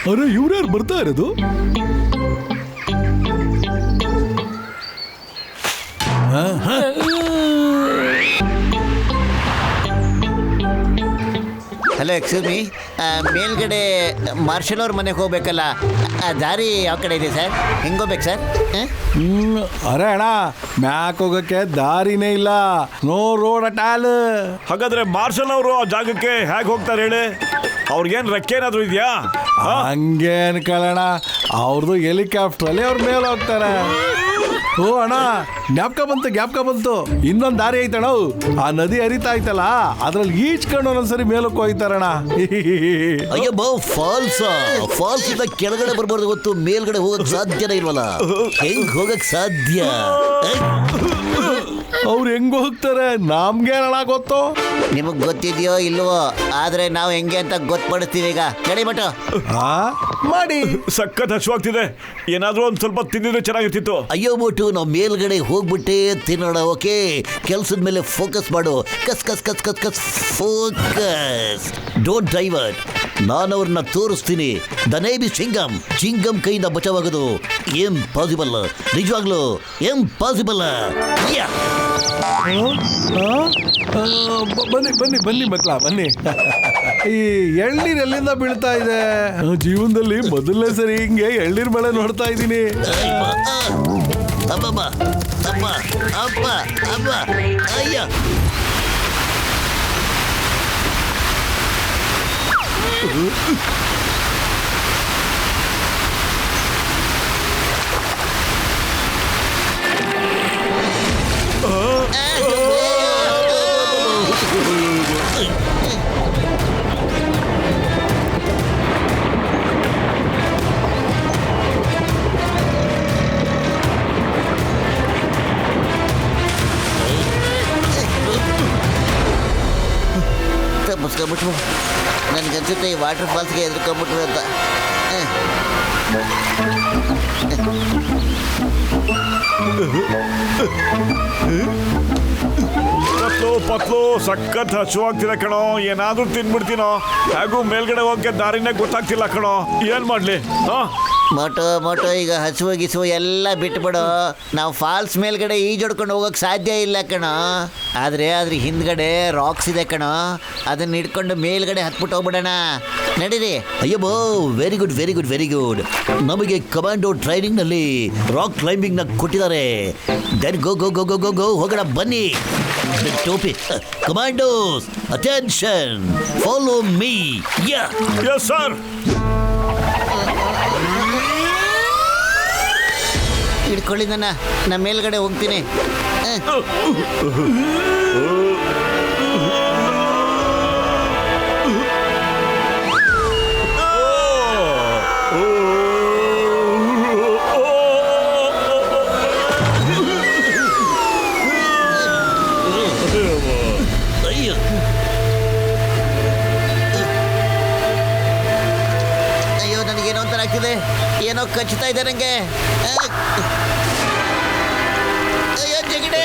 ಅರೆ, ಇವ್ರ್ಯಾರು ಬರ್ತಾ ಇರೋದು? ಹಲೋ, ಎಕ್ಸ್ಕ್ಯೂಸ್ ಮೀ, ಮೇಲ್ಗಡೆ ಮಾರ್ಷಲ್ ಅವ್ರ ಮನೆಗೆ ಹೋಗ್ಬೇಕಲ್ಲ, ಆ ದಾರಿ ಯಾವ ಕಡೆ ಇದೆ ಸರ್? ಹೆಂಗೆ ಹೋಗ್ಬೇಕು ಸರ್? ಅರೆ ಅಣ್ಣ, ಮ್ಯಾಕ್ ಹೋಗಕ್ಕೆ ದಾರಿನೇ ಇಲ್ಲ. No road at all. ಹಾಗಾದ್ರೆ ಮಾರ್ಷಲ್ ಅವರು ಆ ಜಾಗಕ್ಕೆ ಹೇಗೆ ಹೋಗ್ತಾರೆ ಹೇಳಿ? ಅವ್ರಿಗೇನು ರೆಕ್ಕೆ ಏನಾದ್ರು ಇದೆಯಾ? ಹಂಗೆ ಅನ್ಕೊಳ್ಳೋಣ, ಅವ್ರದ್ದು ಹೆಲಿಕಾಪ್ಟರ್ ಅಲ್ಲಿ ಅವ್ರ ಮೇಲೆ ಹೋಗ್ತಾರೆ. ಓ ಅಣ್ಣ, ಜ್ಞಾಪಕ ಬಂತು. ಇನ್ನೊಂದು ದಾರಿ ಐತಣ್ಣ, ಆ ನದಿ ಹರಿತಾ ಐತಲ್ಲ, ಅದ್ರಲ್ಲಿ ಈಚ್ಕೊಂಡು ಒಂದೊಂದ್ಸರಿ ಮೇಲಕ್ಕೆ ಹೋಯ್ತಾರಣ್ಣ. ಅಯ್ಯೋ ಫಾಲ್ಸ್ ಇಂದ ಕೆಳಗಡೆ ಬರ್ಬಾರ್ದು ಗೊತ್ತು, ಮೇಲ್ಗಡೆ ಹೋಗಕ್ ಸಾಧ್ಯನೇ ಇಲ್ವಲ್ಲ. ಹೆಂಗ್ ಹೋಗಕ್ ಸಾಧ್ಯ? ಅವ್ರು ಹೆಂಗ್ ಹೋಗ್ತಾರೆ ನಮ್ಗೆ ಅಣ್ಣ ಗೊತ್ತು. ನಿಮಗ್ ಗೊತ್ತಿದ್ಯೋ ಇಲ್ವೋ, ಆದ್ರೆ ನಾವು ಹೆಂಗೆ ಅಂತ ಗೊತ್ತುಪಡಿಸ್ತೀವಿ. ಈಗ ನಡಿ ಮಟ ಮಾಡಿ. ಸಖತ್ ಹಸುವಾಗ್ತಿದೆ, ಏನಾದ್ರೂ ಒಂದ್ ಸ್ವಲ್ಪ ತಿಂದಿದ್ರೆ ಚೆನ್ನಾಗಿರ್ತಿತ್ತು. ಅಯ್ಯೋ ಮೋಟು, ನಾವು ಮೇಲ್ಗಡೆ ಹೋಗ್ಬಿಟ್ಟೆ ತಿನ್ನೋಣ. ಓಕೆ, ಕೆಲ್ಸದ ಮೇಲೆ ಫೋಕಸ್ ಮಾಡು. ಕಸ್ ಕಸ್ ಕಸ್ ಕಸ್ ಕಸ್ ಫೋಕಸ್, ಡೋಂಟ್ ಡೈವರ್ಟ್. ನಾನು ಅವ್ರನ್ನ ತೋರಿಸ್ತೀನಿ. ದ ನೇಮ್ ಇಸ್ ಚಿಂಗಮ್ ಕೈಯಿಂದ ಬಚಾವಾಗೋದು ಇಂಪಾಸಿಬಲ್, ನಿಜವಾಗ್ಲು ಇಂಪಾಸಿಬಲ್. ಬನ್ನಿ ಮಕ್ಳ, ಬನ್ನಿ. ಈ ಎಳ್ನೀರ್ ಎಲ್ಲಿಂದ ಬೀಳ್ತಾ ಇದೆ? ಜೀವನದಲ್ಲಿ ಮೊದಲನೇ ಸರಿ ಹಿಂಗೆ ಎಳ್ನೀರ್ ಮಳೆ ನೋಡ್ತಾ ಇದ್ದೀನಿ. ಅಬ್ಬ ಅಬ್ಬ ಅಬ್ಬ ಅಬ್ಬ ಅಯ್ಯ. ತಪ್ಪಿಸ್ಕೊಂಬಿಟ್ರು. ನನ್ಗನ್ಸುತ್ತೆ ಈ ವಾಟರ್ ಫಾಲ್ಸ್ಗೆ ಎದ್ಕೊಂಬಿಟ್ರು ಅಂತ. ಪತ್ಲು ಸಖತ್ ಹಸುವಾಗ್ತಿದೆ ಕಣೋ. ಏನಾದ್ರೂ ತಿನ್ಬಿಡ್ತೀನೋ, ಹಾಗೂ ಮೇಲ್ಗಡೆ ಹೋಗಕ್ಕೆ ದಾರಿನೇ ಗೊತ್ತಾಗ್ತಿಲ್ಲ ಕಣೋ. ಏನ್ ಮಾಡ್ಲಿ? ಮೋಟೋ ಈಗ ಹಸುವು ಗಿಸುವು ಎಲ್ಲ ಬಿಟ್ಬಿಡು. ನಾವು ಫಾಲ್ಸ್ ಮೇಲ್ಗಡೆ ಈಜೊಡ್ಕೊಂಡು ಹೋಗಕ್ಕೆ ಸಾಧ್ಯ ಇಲ್ಲ ಕಣೋ. ಆದ್ರೆ ಅದ್ರ ಹಿಂದ್ಗಡೆ ರಾಕ್ಸ್ ಇದೆ ಕಣೋ, ಅದನ್ನ ಹಿಡ್ಕೊಂಡು ಮೇಲ್ಗಡೆ ಹತ್ಬಿಟ್ಟು ಹೋಗ್ಬಿಡೋಣ. ನಡೀರಿ. ಅಯ್ಯೋ ಬೋ, very good very good very good. ನಮಗೆ ಕಮಾಂಡೋ ಟ್ರೈನಿಂಗ್ ನಲ್ಲಿ ರಾಕ್ ಕ್ಲೈಂಬಿಂಗ್ ನ ಕೊಟ್ಟಿದ್ದಾರೆ. ದೆನ್ ಗೋ ಗೋ ಗೋ ಗೋ ಗೋ ಗೋ ಹೋಗೋಣ ಬನ್ನಿ. ಟೋಪಿ commandos attention, follow me. Yeah yes sir. ಹಿಡ್ಕೊಳ್ಳಿ ನಾ ಮೇಲ್ಗಡೆ ಹೋಗ್ತೀನಿ. ಅಯ್ಯೋ, ನನಗೇನೋ ಒಂಥರ ಆಗ್ತಿದೆ. ಏನೋ ಕಚ್ಚುತ್ತಾ ಇದೆ ನನಗೆ. ಅಯ್ಯೋ ಜಗಡೆ.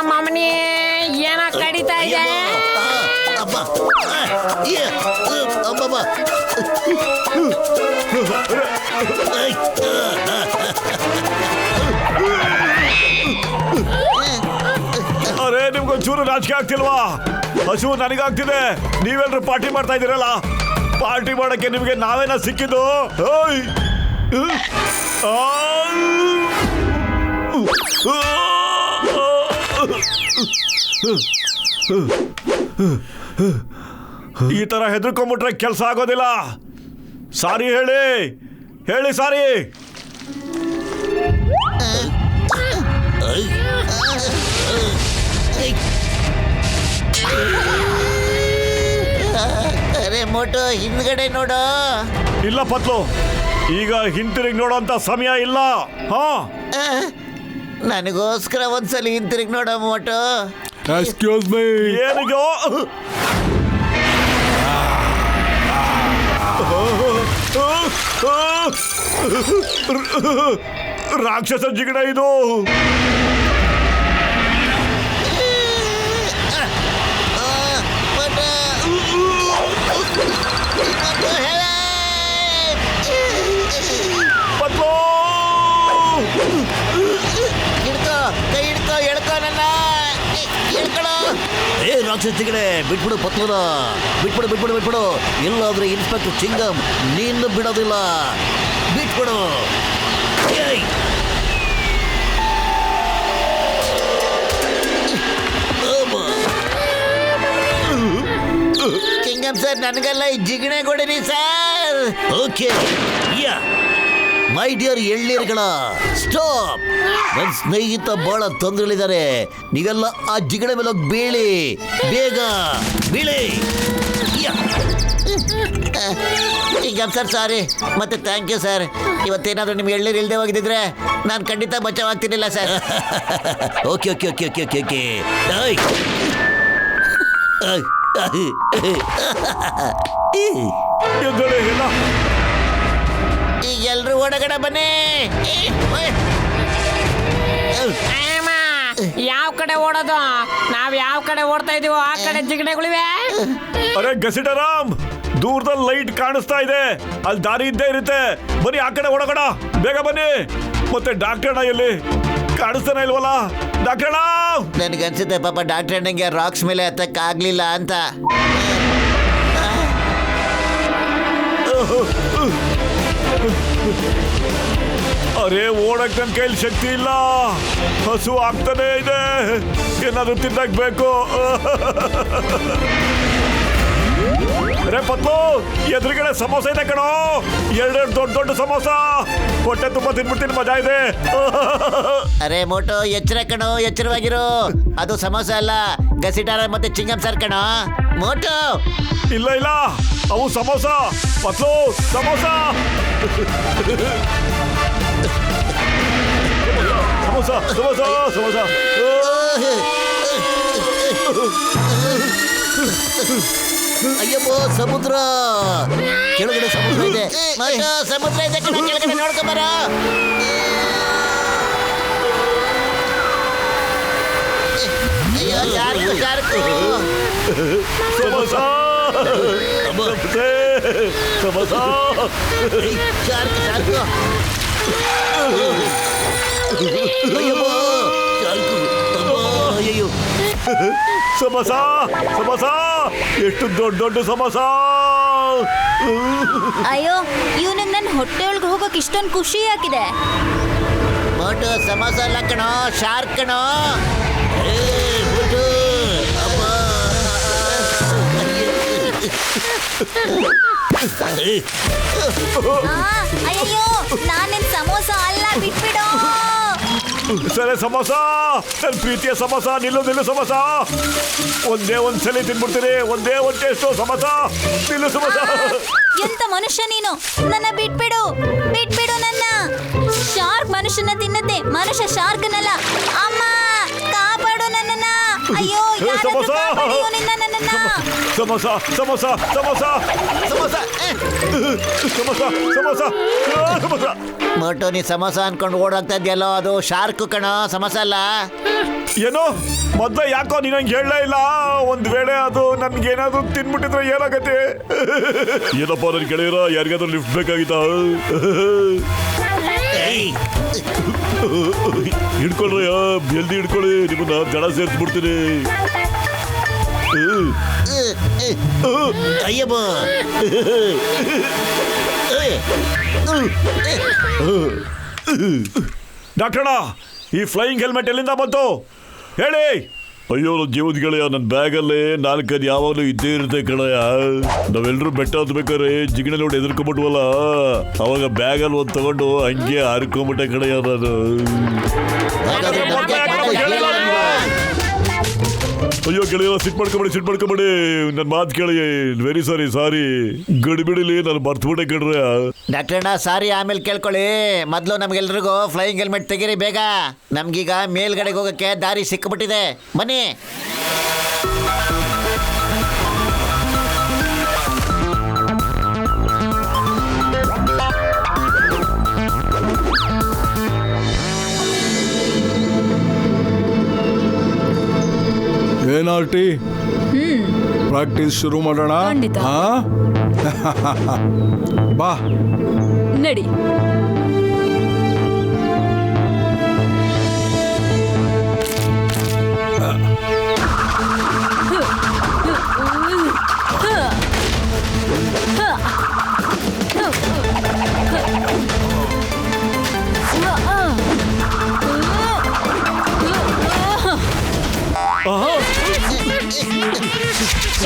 ಮಮ್ಮನಿ ಏನೋ ಕಡಿತಾ ಇದೆ. ಅಬ್ಬ ಅಬ್ಬಬ್ಬ. ಅರೆ, ನಿಮ್ಗೊಂಚೂರು ರಾಜಕೀಯ ಆಗ್ತಿಲ್ವಾ? ಹಸು ನನಗಾಗ್ತಿದೆ. ನೀವೆಲ್ಲರೂ ಪಾರ್ಟಿ ಮಾಡ್ತಾ ಇದ್ದೀರಲ್ಲ, ಪಾರ್ಟಿ ಮಾಡಕ್ಕೆ ನಿಮಗೆ ನಾವೇನ ಸಿಕ್ಕಿದ್ದು? ಓಯ್! ಈ ತರ ಹೆದರ್ಕೊಂಡ್ಬಿಟ್ರೆ ಕೆಲಸ ಆಗೋದಿಲ್ಲ. ಸಾರಿ ಹೇಳಿ ಸಾರಿ. ಅರೆ ಮೋಟು, ಹಿಂದ್ಗಡೆ ನೋಡು. ಇಲ್ಲ ಪತ್ಲು, ಈಗ ಹಿಂತಿರುಗಿ ನೋಡೋಂತ ಸಮಯ ಇಲ್ಲ. ಹಾ, ನನಗೋಸ್ಕರ ಒಂದ್ಸಲ ಹಿಂತಿರುಗಿ ನೋಡೋ ಮೋಟು. Excuse me. ಏನಿದು? ರಾಕ್ಷಸ ಜಿಗಣ ಇದು. ಪತ್ಲು, ಹಿಡ್ಕೋ, ಕೈ ಹಿಡ್ಕೋ, ಎಳ್ಕೋ ನನ್ನ. ಎಳ್ಕೊಳೋ. ರಾಕ್ಷಸಿಗಳೇ, ಬಿಟ್ಬಿಡು ಪತ್ಲುನ, ಬಿಟ್ಬಿಡು. ಇಲ್ಲಾದ್ರೆ ಇನ್ಸ್ಪೆಕ್ಟರ್ ಚಿಂಗಮ್ ನೀನು ಬಿಡೋದಿಲ್ಲ. ಬಿಟ್ಬಿಡು. ಚಿಂಗಮ್ ಸರ್, ನನಗೆಲ್ಲ ಈ ಜಿಗಣೆ ಕೊಡಿರಿ sir. Okay, yeah my dear ಎಳ್ನೀರುಗಳ ಸ್ಟಾಪ್. ನನ್ನ ಸ್ನೇಹಿತ ಬಹಳ ತೊಂದರೆಗಳಿದ್ದಾರೆ. ನೀವೆಲ್ಲ ಆ ಜಿಗಣೆ ಮೇಲೆ ಹೋಗಿ ಬೀಳಿ, ಬೇಗ ಬೀಳಿ. ಚಿಂಗಮ್ ಸರ್, ಸಾರಿ. ಮತ್ತೆ ಥ್ಯಾಂಕ್ ಯು ಸರ್. ಇವತ್ತೇನಾದ್ರೂ ನಿಮ್ಗೆ ಎಳ್ನೀರು ಇಲ್ಲದೆ ಹೋಗಿದ್ರೆ ನಾನು ಖಂಡಿತ ಬಚಾವಾಗ್ತಿರ್ಲಿಲ್ಲ sir. Okay okay okay okay okay okay. ಇಲ್ಲ, ಈಗ ಎಲ್ರು ಒಳಗಡೆ ಬನ್ನಿ. ಯಾವ ಕಡೆ ಓಡೋದು? ನಾವ್ ಯಾವ ಕಡೆ ಓಡ್ತಾ ಇದೀವೋ ಆ ಕಡೆ ಜಿಗಣೆಗಳಿವೆ. ಅರೆ ಗಸಿಟರಾಮ್, ದೂರದಲ್ಲಿ ಲೈಟ್ ಕಾಣಿಸ್ತಾ ಇದೆ, ಅಲ್ಲಿ ದಾರಿ ಇದ್ದೇ ಇರುತ್ತೆ. ಬನ್ನಿ ಆ ಕಡೆ ಓಡೋಣ, ಬೇಗ ಬನ್ನಿ. ಮತ್ತೆ ಡಾಕ್ಟರ್ ಅಣ್ಣ ಎಲ್ಲಿ? ಕಾಣಿಸ್ತಾನೆ ಇಲ್ವಲ್ಲ ಡಾಕ್ಟರ್ ಅಣ್ಣ? ನನಗನ್ಸುತ್ತೆ ಪಾಪ ಡಾಕ್ಟರ್ ಅಣ್ಣಂಗೆ ರಾಕ್ಸ್ ಮೇಲೆ ಹತ್ತಕ್ಕೆ ಆಗ್ಲಿಲ್ಲ ಅಂತ. ಅರೆ, ಓಡಕ್ ನನ್ನ ಕೈಲಿ ಶಕ್ತಿ ಇಲ್ಲ. ಹಸು ಆಗ್ತಾನೆ ಇದೆ. ಏನಾದ್ರು ತಿನ್ನಬೇಕು. ಅರೆ ಪತ್ಲು, ಎದುರುಗಡೆ ಸಮೋಸ ಇದೆ ಕಣೋ. ಎರಡೆರಡು ದೊಡ್ಡ ಸಮೋಸ. ಹೊಟ್ಟೆ ತುಂಬಾ ತಿನ್ಬಿಡ್ತೀನಿ, ಮಜಾ ಇದೆ. ಅರೆ ಮೋಟು, ಎಚ್ಚರ ಕಣೋ, ಎಚ್ಚರವಾಗಿರು. ಅದು ಸಮೋಸ ಅಲ್ಲ, ಗಸಿಟಾರ ಮತ್ತೆ ಚಿಂಗಮ್ ಸರ್ ಕಣೋ. ಮೋಟು, ಇಲ್ಲ, ಅವು ಸಮೋಸ. ಪತ್ಲು, ಸಮೋಸ. ಸಮೋಸ. ಅಯ್ಯಪ್ಪೋ, ಸಮುದ್ರ ಕೆಳಗಡೆ ಸಮುದ್ರ ಇದೆ. ಮೋಟು, ಸಮುದ್ರ ಇದೆ ಕಣೋ, ಕೆಳಗಡೆ ನೋಡ್ಕೊಂಬರ. ಅಯ್ಯೋ, ಜಾರ್ಕು. ಸಮೋಸ. ಜಾರ್ಕು. ಅಯ್ಯಪ್ಪೋ, ಚಾಲ್ಕು. ಅಯ್ಯೋ, ಸಮೋಸ. ಎಷ್ಟು ದೊಡ್ಡ ಸಮೋಸ. ಅಯ್ಯೋ, ಇವನಿಗೆ ನನ್ನ ಹೊಟ್ಟೆ ಒಳಗೆ ಹೋಗೋಕೆ ಇಷ್ಟೊಂದು ಖುಷಿ ಯಾಕಿದೆ? ಮೋಟು, ಸಮೋಸ ಅಲ್ಲ ಕಣೋ, ಶಾರ್ಕ್ ಕಣೋ. ಬಿಟ್ಟು ಅಯ್ಯೋ ನಾನಿನ್ ಸಮೋಸ ಅಲ್ಲ, ಬಿಟ್ಬಿಡು. ಸರಿ ಸಮೋಸ, ನನ್ನ ಪ್ರೀತಿಯ ಸಮೋಸ, ನಿಲ್ಲು ಸಮೋಸ. ಒಂದೇ ಒಂದ್ಸಲಿ ತಿನ್ಬಿಡ್ತೀನಿ, ಒಂದೇ ಒಂದ್ ಟೇಸ್ಟು ಸಮೋಸ. ನಿಲ್ಲು ಸಮೋಸ. ಎಂತ ಮನುಷ್ಯ ನೀನು, ನನ್ನ ಬಿಟ್ಬಿಡು, ಬಿಟ್ಬಿಡು ನನ್ನ. ಶಾರ್ಕ್ ಮನುಷ್ಯನ ತಿನ್ನತ್ತೆ, ಮನುಷ್ಯ ಶಾರ್ಕ್ನಲ್ಲ. ಅಮ್ಮ ಕಾಪಾಡು ನನ್ನನ್ನ. ಅಯ್ಯೋ ಸಮೋಸ ನನ್ನನ್ನ. ಸಮೋಸ ಸಮೋಸ ಸಮೋಸ ಸಮೋಸ ಸಮೋಸ ಸಮೋಸ ಸಮೋಸ. ಮೋಟು, ನೀ ಸಮೋಸ ಅನ್ಕೊಂಡು ಓಡಾಗ್ತಾ ಇದೆಯಲ್ಲೋ, ಅದು ಶಾರ್ಕ್ ಕಣ, ಸಮೋಸ ಅಲ್ಲ. ಏನೋ ಮೊದ್ಲ ಯಾಕೋ ನೀನು ಹಂಗೆ ಹೇಳಲೇ ಇಲ್ಲ. ಒಂದ್ ವೇಳೆ ಅದು ನನ್ಗೇನಾದ್ರು ತಿನ್ಬಿಟ್ಟಿದ್ರೆ ಏನಾಗತ್ತೆ? ಏನಪ್ಪ ನನ್ ಗೆಳೆಯರ, ಯಾರಿಗಾದ್ರೂ ಲಿಫ್ಟ್ ಬೇಕಾಗಿತ್ತ? ಹಿಡ್ಕೊಳ್ರಯ್ಯ, ಜಲ್ದಿ ಹಿಡ್ಕೊಳ್ಳಿ, ನಿಮ್ಮನ್ನ ದಡ ಸೇರ್ಸ್ಬಿಡ್ತೀನಿ. ಅಯ್ಯಬ್ಬ, ಡಾಕ್ಟರ್ಣ, ಈ ಫ್ಲೈಯಿಂಗ್ ಹೆಲ್ಮೆಟ್ ಎಲ್ಲಿಂದ ಬಂತು ಹೇಳಿ? ಅಯ್ಯೋ ಜೀವದ ಗೆಳೆಯ, ನನ್ನ ಬ್ಯಾಗಲ್ಲೇ 4 ಯಾವಾಗಲೂ ಇದ್ದೇ ಇರುತ್ತೆ ಕಣಯ್ಯ. ನಾವೆಲ್ಲರೂ ಬೆಟ್ಟ ಹತ್ಬೇಕಾರೆ ಜಿಗಣೆ ನೋಡಿ ಎದುರ್ಕೊಂಬಿಟ್ವಲ್ಲ, ಅವಾಗ ಬ್ಯಾಗಲ್ಲಿ ಒಂದು ತಗೊಂಡು ಹಂಗೆ ಹಾರ್ಕೊಂಬಿಟ್ಟೆ ಕಣಯ್ಯ ನಾನು. ಅಯ್ಯೋ ಗೆಳೆಯ, ಸಿಟ್ ಮಾಡ್ಕೊಬೇಡಿ, ನನ್ನ ಮಾತು ಕೇಳಿ. ವೆರಿ ಸಾರಿ, ಗಡಿಬಿಡಿಲಿ ನಾನು ಮರ್ತುಬಿಟ್ಟೆ ಕಣ್ರೆ. ಡಾಕ್ಟರ್ನ ಸಾರಿ, ಆಮೇಲೆ ಕೇಳ್ಕೊಳ್ಳಿ. ಮೊದಲು ನಮ್ಗೆಲ್ರಿಗೂ ಫ್ಲೈಯಿಂಗ್ ಹೆಲ್ಮೆಟ್ ತೆಗೀರಿ ಬೇಗ. ನಮ್ಗೀಗ ಮೇಲ್ಗಡೆಗೆ ಹೋಗಕ್ಕೆ ದಾರಿ ಸಿಕ್ಕಿಬಿಟ್ಟಿದೆ, ಬನ್ನಿ. ಏನಾರ್ಟಿ, ಪ್ರಾಕ್ಟೀಸ್ ಶುರು ಮಾಡೋಣ. ಖಂಡಿತ. ಬಾ ನಡಿ.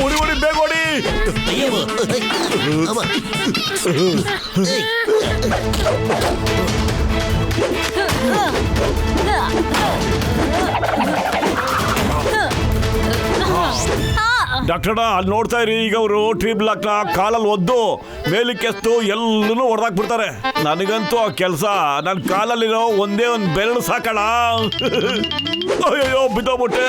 ಓಡಿ ಬೇಗ ಓಡಿ. ಡಾಕ್ಟರ್ನ ಅಲ್ಲಿ ನೋಡ್ತಾ ಇರಿ, ಈಗ ಅವರು ಟ್ರೀ ಬ್ಲಾಕ್ನ ಕಾಲಲ್ಲಿ ಒದ್ದು ಮೇಲಕ್ಕೆ ಎತ್ತು ಎಲ್ಲೂ ಹೊಡೆದಾಕ್ಬಿಡ್ತಾರೆ. ನನಗಂತೂ ಆ ಕೆಲಸ, ನನ್ನ ಕಾಲಲ್ಲಿರೋ ಒಂದೇ ಒಂದು ಬೆರಳು ಸಾಕಣ. ಅಯ್ಯೋ ಬಿದ್ದೋಗ್ಬಿಟ್ಟೆ.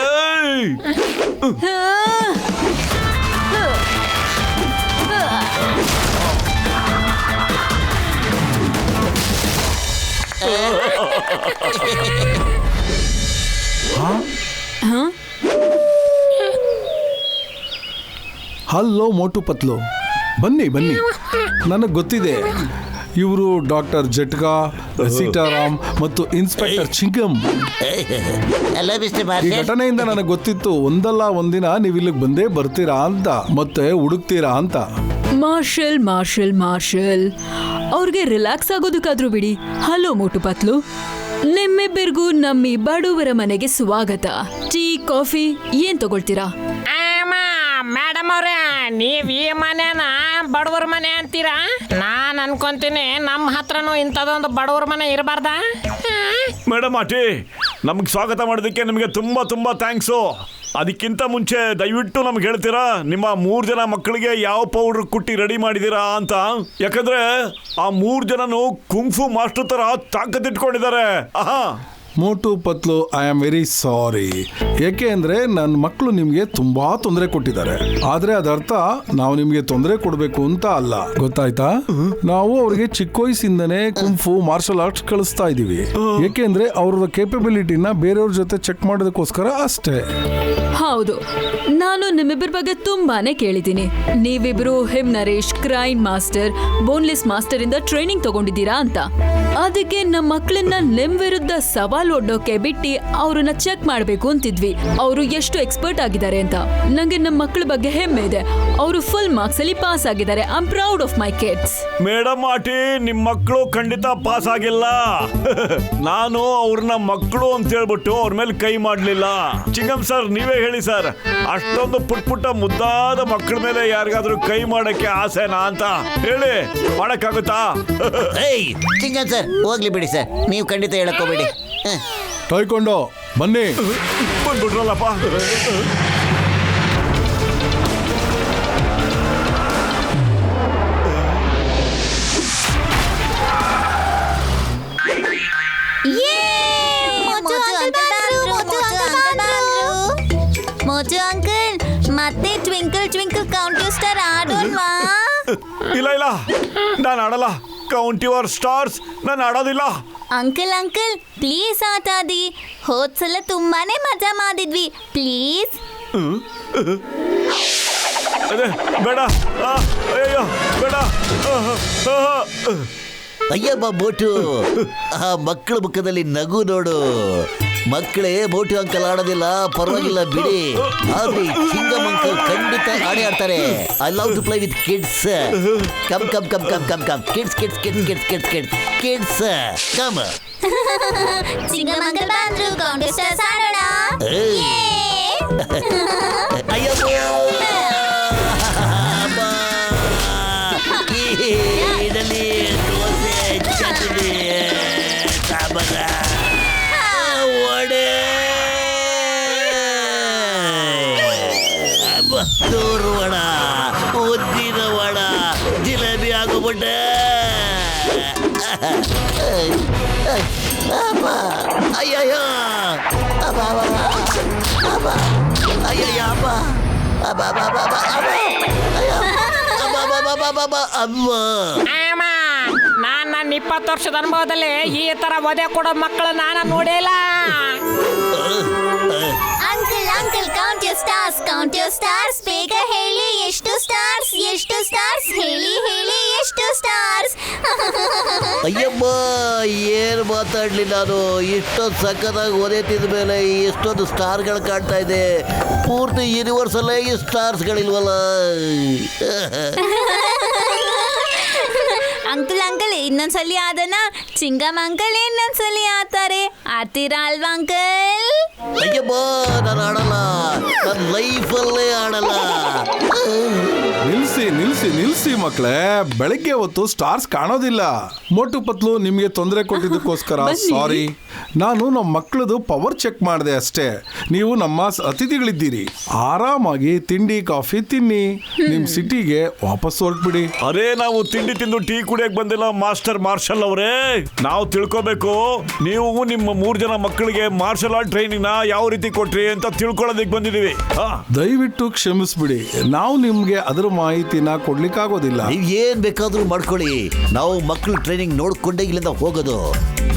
ಹಲೋ ಮೋಟು ಪತ್ಲು, ಬನ್ನಿ. ನನಗೆ ಗೊತ್ತಿದೆ, ಇವರು ಡಾಕ್ಟರ್ ಜಟ್ಕಾ, ಸೀತಾರಾಮ್ ಮತ್ತು ಇನ್ಸ್ಪೆಕ್ಟರ್ ಚಿಂಗಮ್. ಈ ಘಟನೆಯಿಂದ ನನಗೆ ಗೊತ್ತಿತ್ತು, ಒಂದಲ್ಲ ಒಂದಿನ ನೀವು ಇಲ್ಲಿಗೆ ಬಂದೇ ಬರ್ತೀರಾ ಅಂತ, ಮತ್ತೆ ಹುಡುಕ್ತೀರಾ ಅಂತ. ಮಾರ್ಷಲ್ ಅವ್ರಿಗೆ ರಿಲ್ಯಾಕ್ಸ್ ಆಗೋದಕ್ಕಾದ್ರೂ ಬಿಡಿ. ಹಲೋ ಮೋಟು ಪತ್ಲು, ನಿಮ್ಮಿಬ್ಬರಿಗೂ ನಮ್ಮಿ ಬಡವರ ಮನೆಗೆ ಸ್ವಾಗತ. ಟೀ, ಕಾಫಿ ಏನ್ ತಗೊಳ್ತೀರಾ? ಮೇಡಮ್ ಅವ್ರೆ, ನೀವ್ ಈ ಮನೆನ ಬಡವ್ರ ಮನೆ ಅಂತೀರಾ? ನಾನ್ ಅನ್ಕೊಂತೀನಿ ನಮ್ಮ ಹತ್ರನೂ ಇಂಥದೊಂದು ಬಡವ್ರ ಮನೆ ಇರಬಾರ್ದಾ? ಮೇಡಮ್ ಆಟಿ, ನಮ್ಗೆ ಸ್ವಾಗತ ಮಾಡೋದಕ್ಕೆ ನಿಮಗೆ ತುಂಬಾ ಥ್ಯಾಂಕ್ಸು. ಅದಕ್ಕಿಂತ ಮುಂಚೆ ದಯವಿಟ್ಟು ನಮ್ಗೆ ಹೇಳ್ತೀರಾ, ನಿಮ್ಮ 3 ಜನ ಮಕ್ಕಳಿಗೆ ಯಾವ ಪೌಡ್ರ್ ಕುಟ್ಟಿ ರೆಡಿ ಮಾಡಿದ್ದೀರಾ ಅಂತ? ಯಾಕಂದ್ರೆ ಆ 3 ಜನನು ಕುಂಫು ಮಾಸ್ಟರ್ ತರ ತಾಕತ್ತಿಟ್ಕೊಂಡಿದ್ದಾರೆ. ಮೋಟು ಪತ್ಲು, ಐ ಆಮ್ ವೆರಿ ಸಾರಿ. ಏಕೆ ಅಂದ್ರೆ ನನ್ನ ಮಕ್ಕಳು ನಿಮ್ಗೆ ತುಂಬಾ ತೊಂದರೆ ಕೊಟ್ಟಿದ್ದಾರೆ. ಆದ್ರೆ ಅದರ್ಥ ನಾವು ನಿಮ್ಗೆ ತೊಂದರೆ ಕೊಡ್ಬೇಕು ಅಂತ ಅಲ್ಲ, ಗೊತ್ತಾಯ್ತಾ? ನಾವು ಅವ್ರಿಗೆ ಚಿಕ್ಕ ವಯಸ್ಸಿಂದನೇ ಕುಂಫು ಮಾರ್ಷಲ್ ಆರ್ಟ್ಸ್ ಕಳಿಸ್ತಾ ಇದೀವಿ. ಏಕೆಂದ್ರೆ ಅವ್ರ ಕೇಪಬಿಲಿಟಿನ ಬೇರೆಯವ್ರ ಜೊತೆ ಚೆಕ್ ಮಾಡೋದಕ್ಕೋಸ್ಕರ ಅಷ್ಟೇ. ಹೌದು, ನಾನು ನಿಮ್ಮಿಬ್ಬರ ಬಗ್ಗೆ ತುಂಬಾನೇ ಕೇಳಿದ್ದೀನಿ. ನೀವಿಬ್ರು him Naresh, crane master, boneless master ಇಂದ ಟ್ರೈನಿಂಗ್ ತಗೊಂಡಿದ್ದೀರಾ ಅಂತ. ಅದಕ್ಕೆ ನಮ್ಮ ಮಕ್ಕಳನ್ನ ನಿಮ್ ವಿರುದ್ಧ ಸವಾಲ್ ಬಾಲ್ ಒಡ್ಡೋಕೆ ಬಿಟ್ಟು ಅವ್ರನ್ನ ಚೆಕ್ ಮಾಡ್ಬೇಕು ಅಂತಿದ್ವಿ. ಅವರು ಎಷ್ಟು ಎಕ್ಸ್ಪರ್ಟ್ ಆಗಿದ್ದಾರೆ ಅಂತ. ನಂಗೆ ನಮ್ಮ ಮಕ್ಕಳ ಬಗ್ಗೆ ಹೆಮ್ಮೆ ಇದೆ. ಅವರು ಫುಲ್ ಮಾರ್ಕ್ಸ್ ಅಲ್ಲಿ ಪಾಸ್ ಆಗಿದ್ದಾರೆ. I am proud of my kids. Madam ಆಟಿ, ನಿಮ್ ಮಕ್ಕಳು ಖಂಡಿತ ಪಾಸ್ ಆಗಿಲ್ಲ. ನಾನು ಅವ್ರನ್ನ ಮಕ್ಕಳು ಅಂತ ಹೇಳ್ಬಿಟ್ಟು ಅವ್ರ ಮೇಲೆ ಕೈ ಮಾಡ್ಲಿಲ್ಲ. ಚಿಂಗಂ ಸರ್, ನೀವೇ ಹೇಳಿ ಸರ್, ಅಷ್ಟೊಂದು ಪುಟ್ಟ ಮುದ್ದಾದ ಮಕ್ಕಳ ಮೇಲೆ ಯಾರಿಗಾದ್ರೂ ಕೈ ಮಾಡಕ್ಕೆ ಆಸೆನಾ ಅಂತ ಹೇಳಿ? ಮಾಡಕ್ಕಾಗುತ್ತಾ? ಏಯ್ ಚಿಂಗನ್ ಸರ್, ಹೋಗ್ಲಿ ಬಿಡಿ ಸರ್, ನೀವು ಖಂಡಿತ ಹೇಳಕ್ ಹೋಗ್ಬೇಡಿ. ಟೈಕೊಂಡು ಬನ್ನಿ. ಬಂದ್ಬಿಟ್ರಲ್ಲಪ್ಪ. ಮೋಟು ಅಂಕಲ್, ಮತ್ತೆ twinkle twinkle count your star ಆಡೋಣ್ವಾ? ಇಲ್ಲ, ನಾನು ಆಡಲ್ಲ. ಕೌಂಟ್ ಯುವರ್ ಸ್ಟಾರ್ಸ್ ನಾನು ಆಡೋದಿಲ್ಲ. ಅಂಕಲ್ ಅಂಕಲ್ ಪ್ಲೀಸ್ ಆಟ ಆಡಿ. ಹೋದ್ಸಲ ತುಂಬಾನೇ ಮಜಾ ಮಾಡಿದ್ವಿ, ಪ್ಲೀಸ್. ಅದೇ ಬೇಡ. ಅಯ್ಯೋ ಬೇಡ. ಅಯ್ಯಬ್ಬ ಮೋಟು, ಆ ಮಕ್ಕಳ ಮುಖದಲ್ಲಿ ನಗು ನೋಡು. ಮಕ್ಕಳೇ, ಮೋಟು ಅಂಕಲ್ ಆಡೋದಿಲ್ಲ, ಪರವಾಗಿಲ್ಲ ಬಿಡಿ. ಆದ್ರೆ ಚಿಂಗಮ್ ಅಂಕಲ್ ಖಂಡಿತ ಆಡೇ ಆಡ್ತಾರೆ. I love to play with kids. Come come come come come come kids kids kids kids kids kids kids come. ಚಿಂಗಮ್ ಅಂಕಲ್ ಬಂದ್ರು, ಕೌಂಟ್ ಯುವರ್ ಸ್ಟಾರ್ಸ್ ಆಡೋಣ. ಅಯ್ಯಬ್ಬ ಇಡಲಿ, ದೋಸೆ, ಚಟ್ನಿ, ಸಾಂಬಾರ, ವಡೆ, ದೂರು ವಡ, ಉದ್ದಿನ ವಡ, ಜಿಲೇಬಿ ಆಗೋಬಿಟ್ಟೆ. ಅಯ್ಯಯ್ಯೋ ಅಬ್ಬ ಅಯ್ಯಯ್ಯ ಅಬ್ಬ ಅಬ್ಬ ಅಬ್ಬ ಅಬ್ಬ ಅಮ್ಮ. ನಾನ್ ನನ್ನ 20 ವರ್ಷದ ಅನುಭವದಲ್ಲಿ ಈ ತರ ಒದೆ ಕೊಡೋ ಮಕ್ಕಳು ನಾನು ನೋಡಿಲ್ಲ. Uncle uncle count your stars, count your stars. ಬೇಗ ಹೇಳಿ, ಎಷ್ಟು ಸ್ಟಾರ್ಸ್, ಎಷ್ಟು ಸ್ಟಾರ್ಸ್, ಹೇಳಿ ಹೇಳಿ, ಎಷ್ಟು ಸ್ಟಾರ್ಸ್. ಅಯ್ಯಮ್ಮ, ಏನು ಮಾತಾಡ್ಲಿ ನಾನು. ಇಷ್ಟೊಂದು ಸಕ್ಕತ್ತಾಗಿ ಒದೆ ತಿಂದ ಮೇಲೆ ಎಷ್ಟೊಂದು ಸ್ಟಾರ್ಗಳು ಕಾಣ್ತಾ ಇದೆ. ಪೂರ್ತಿ ಯೂನಿವರ್ಸ್ ಅಲ್ಲೇ ಈ ಸ್ಟಾರ್ಸ್ಗಳಿಲ್ವಲ್ಲ. ಅಂಕಲ್ ಅಂಕಲ್ ಇನ್ನೊಂದ್ಸಲಿ ಆದನ. ಚಿಂಗಮ್ ಅಂಕಲ್ ಇನ್ನೊಂದ್ಸಲಿ ಆಡ್ತಾರೆ. ಆಡ್ತೀರಾ ಅಲ್ವಾ ಅಂಕಲ್? ಅಯ್ಯಮ್ಮ, ನಾನು ಆಡಲ್ಲ. ನನ್ನ ಲೈಫಲ್ಲೇ ಆಡಲ್ಲ. ನಿಲ್ಸಿ ಮಕ್ಕಳೇ. ಬೆಳಗ್ಗೆ ಹೊತ್ತು ಸ್ಟಾರ್ಸ್ ಕಾಣೋದಿಲ್ಲ. ಮೋಟು ಪತ್ಲು ನಿಮ್ಗೆ ತೊಂದರೆ ಕೊಟ್ಟಿದ್ದಕ್ಕೋಸ್ಕರ ಸಾರಿ. ನಾನು ನಮ್ಮ ಮಕ್ಕಳದು ಪವರ್ ಚೆಕ್ ಮಾಡಿದೆ ಅಷ್ಟೇ. ನೀವು ನಮ್ಮ ಅತಿಥಿಗಳಿದ್ದೀರಿ. ಆರಾಮಾಗಿ ತಿಂಡಿ ಕಾಫಿ ತಿನ್ನಿ. ನಿಮ್ ಸಿಟಿಗೆ ವಾಪಸ್ ಹೊರಟ್ಬಿಡಿ. ಅರೇ, ನಾವು ತಿಂಡಿ ತಿಂದು ಟೀ ಕುಡಿಯಕ್ ಬಂದಿಲ್ಲ ಮಾಸ್ಟರ್ ಮಾರ್ಷಲ್ ಅವರೇ. ನಾವು ತಿಳ್ಕೋಬೇಕು, ನೀವು ನಿಮ್ಮ 3 ಜನ ಮಕ್ಕಳಿಗೆ ಮಾರ್ಷಲ್ ಆರ್ಟ್ ಟ್ರೈನಿಂಗ್ ನ ಯಾವ ರೀತಿ ಕೊಟ್ರಿ ಅಂತ ತಿಳ್ಕೊಳ್ಳೋದಕ್ಕೆ ಬಂದಿದೀವಿ. ದಯವಿಟ್ಟು ಕ್ಷಮಿಸ್ಬಿಡಿ, ನಾವು ನಿಮ್ಗೆ ಅದರ ಮಾಹಿತಿನ ಕೊಡ್ಲಿಕ್ಕಾಗೋದಿಲ್ಲ. ನೀವ್ ಏನ್ ಬೇಕಾದ್ರೂ ಮಾಡ್ಕೊಳ್ಳಿ. ನಾವು ಮಕ್ಕಳು ಟ್ರೈನಿಂಗ್ ನೋಡ್ಕೊಂಡೇ ಇಲ್ಲಿಂದ ಹೋಗೋದು.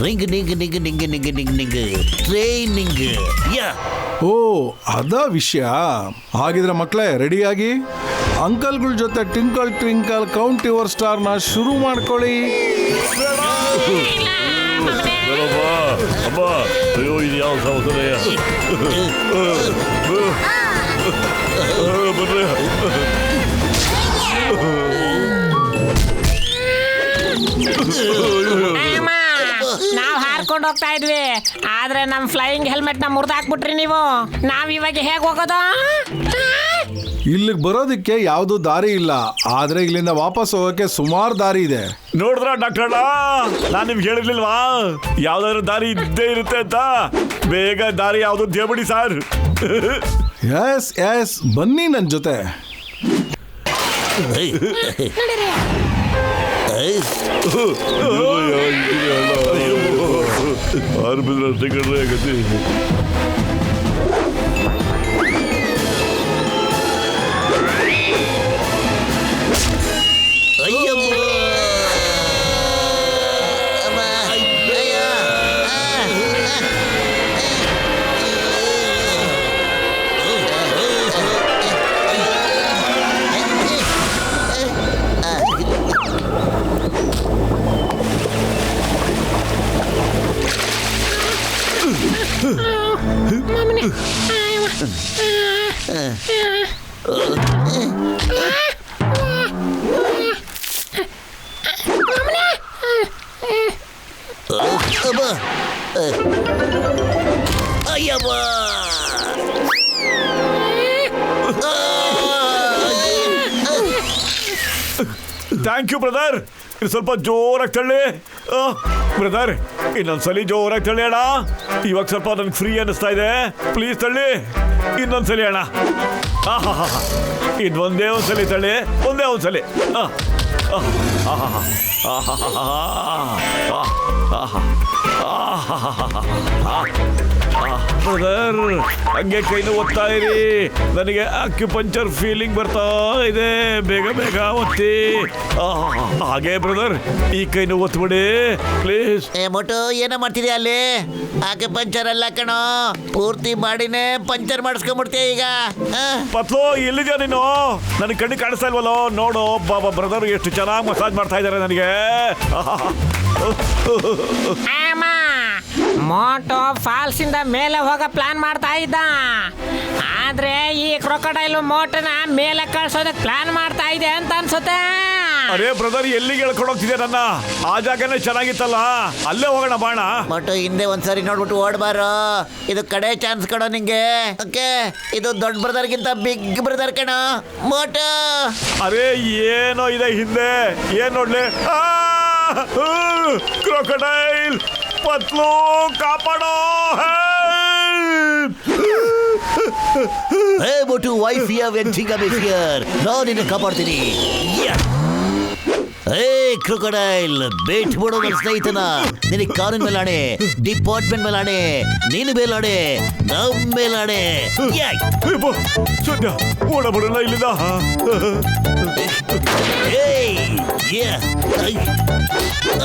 ರಿಂಗ್ ನಿಂಗ್ ನಿಂಗ್ ನಿಂಗ್ ನಿಂಗ್ ನಿಂಗ್ ನಿಂಗ್ ಟ್ರೈನಿಂಗ್. ಓ, ಅದ ವಿಷಯ. ಹಾಗಿದ್ರೆ ಮಕ್ಕಳೇ ರೆಡಿಯಾಗಿ ಅಂಕಲ್ಗಳ ಜೊತೆ twinkle twinkle count your star ನ ಶುರು ಮಾಡ್ಕೊಳ್ಳಿ. ಅಬ್ಬ, ಅಯ್ಯೋ, ಇದು ಯಾವ ಸೌಕರ್ಯ. ಬರ್ರಿ. ನಾವ್ ಹಾರ್ಕೊಂಡು ಹೋಗ್ತಾ ಇದ್ವಿ, ಆದ್ರೆ ನಮ್ ಫ್ಲೈಯಿಂಗ್ ಹೆಲ್ಮೆಟ್ ನ ಮುರಿದಾಕ್ಬಿಟ್ರಿ ನೀವು. ನಾವ್ ಇವಾಗ ಹೇಗ್ ಹೋಗೋದು? ಇಲ್ಲಿಗೆ ಬರೋದಕ್ಕೆ ಯಾವ್ದು ದಾರಿ ಇಲ್ಲ, ಆದ್ರೆ ಇಲ್ಲಿಂದ ವಾಪಸ್ ಹೋಗಕ್ಕೆ ಸುಮಾರು ದಾರಿ ಇದೆ. ನೋಡಿದ್ರ ಡಾಕ್ಟರ್, ನಾನ್ ನಿಮ್ಗೆ ಹೇಳಿರ್ಲಿಲ್ವಾ ಯಾವ್ದಾದ್ರು ದಾರಿ ಇದ್ದೇ ಇರುತ್ತೆ ಅಂತ? ಬೇಗ ದಾರಿ ಯಾವ್ದು ದೇವಬಿಡಿ ಸರ್. ಎಸ್ ಬನ್ನಿ ನನ್ನ ಜೊತೆ. ಅಯ್ಯವ್ವ ಥ್ಯಾಂಕ್ ಯು ಬ್ರದರ್. ಇದು ಸ್ವಲ್ಪ ಜೋರಾಗಿ ತಳ್ಳಿ ಬ್ರದರ್. ಇನ್ನೊಂದ್ಸಲಿ ಜೋರಾಗಿ ತಳ್ಳಿ ಅಣ್ಣ. ಇವಾಗ ಸ್ವಲ್ಪ ನನ್ಗೆ ಫ್ರೀ ಅನ್ನಿಸ್ತಾ ಇದೆ. ಪ್ಲೀಸ್ ತಳ್ಳಿ ಇನ್ನೊಂದ್ಸಲಿ ಅಣ್ಣ. ಇನ್ನೊಂದೇ ಒಂದ್ಸಲಿ ತಳ್ಳಿ, ಒಂದೇ ಒಂದ್ಸಲಿ. ಬ್ರದರ್, ಹಂಗೆ ಕೈನ ಒತ್ತಾ ಇರಿ. ನನಗೆ ಅಕ್ಯುಪಂಚರ್ ಫೀಲಿಂಗ್ ಬರ್ತಾ ಇದೆ. ಬೇಗ ಬೇಗ ಒತ್ತಿ. ಹಾಗೆ ಬ್ರದರ್, ಈ ಕೈನ ಒತ್ಬಿಡಿ ಪ್ಲೀಸ್. ಮೋಟು ಏನೋ ಮಾಡ್ತಿದ್ಯಾ ಅಲ್ಲಿ? ಆಕೆ ಪಂಚರ್ ಅಲ್ಲ ಕಣೋ, ಪೂರ್ತಿ ಮಾಡಿನೇ ಪಂಚರ್ ಮಾಡಿಸ್ಕೊಂಡ್ಬಿಡ್ತೀಯ ಈಗ. ಪತ್ಲು, ಎಲ್ಲಿದ್ಯಾ ನೀನು? ನನಗೆ ಕಣ್ಣು ಕಾಣಿಸ್ತಾ ಇಲ್ವಲ್ಲೋ? ನೋಡು ಬಾಬಾ ಬ್ರದರ್ ಎಷ್ಟು ಚೆನ್ನಾಗಿ ಮಸಾಜ್ ಮಾಡ್ತಾ ಇದ್ದಾರೆ ನನಗೆ. ಮೋಟೋ ಫಾಲ್ಸ್ ಇಂದ ಮೇಲೆ ಹೋಗೋ ಪ್ಲಾನ್ ಮಾಡ್ತಾ ಇದ್ದ. ಆದ್ರೆ ಈ ಕ್ರೊಕೊಡೈಲ್ ಮೋಟನ ಮೇಲೆ ಕಳ್ಸೋದಕ್ಕೆ ಪ್ಲಾನ್ ಮಾಡ್ತಾ ಇದೆ ಅಂತ ಅನ್ಸುತ್ತೆ. ಅರೇ ಬ್ರದರ್, ಎಲ್ಲಿಗೆ ಹೇಳ್ಕೊಂಡು ಹೋಗ್ತಿದ್ಯಾ ನನ್ನ? ಆ ಜಾಗನೇ ಚೆನ್ನಾಗಿತ್ತಲ್ಲ, ಅಲ್ಲೇ ಹೋಗೋಣ ಬಾಣ. ಮೋಟು ಹಿಂದೆ ಒಂದ್ಸರಿ ನೋಡ್ಬಿಟ್ಟು ಓಡ್ಬಾರೋ. ಇದು ಕಡೆ ಚಾನ್ಸ್ ಕಣೋ ನಿಂಗೆ. ಓಕೆ, ಇದು ದೊಡ್ಡ ಬ್ರದರ್ಗಿಂತ ಬಿಗ್ ಬ್ರದರ್ ಕಣೋ ಮೋಟು. ಅರೇ ಏನೋ ಇದೆ ಹಿಂದೆ, ಏನ್ ನೋಡ್ಲಿ? ಕ್ರೊಕೊಡೈಲ್, ಪತ್ಲು ಕಾಪಾಡೋ. ಹೇ ಮೋಟು, ವೈಫ್ ಹಿಯರ್, ನಾನು ನಿನ್ನ ಕಾಪಾಡ್ತೀನಿ. ಹೇ ಕ್ರೊಕೊಡೈಲ್, ಬೇಟ್ ಬಿಡೋ ನನ್ನ ಸ್ನೇಹಿತನ. ನಿನಗೆ ಕಾನೂನ್ ಮೇಲಾಣೆ, ಡಿಪಾರ್ಟ್ಮೆಂಟ್ ಮೇಲಾಣೆ, ನೀನು ಮೇಲಾಣೆ, ನಮ್ಮ ಮೇಲಾಣೆ. ಸದ್ಯ ಓಡಬಿಡಲ್ಲ ಇಲ್ಲಿಂದ.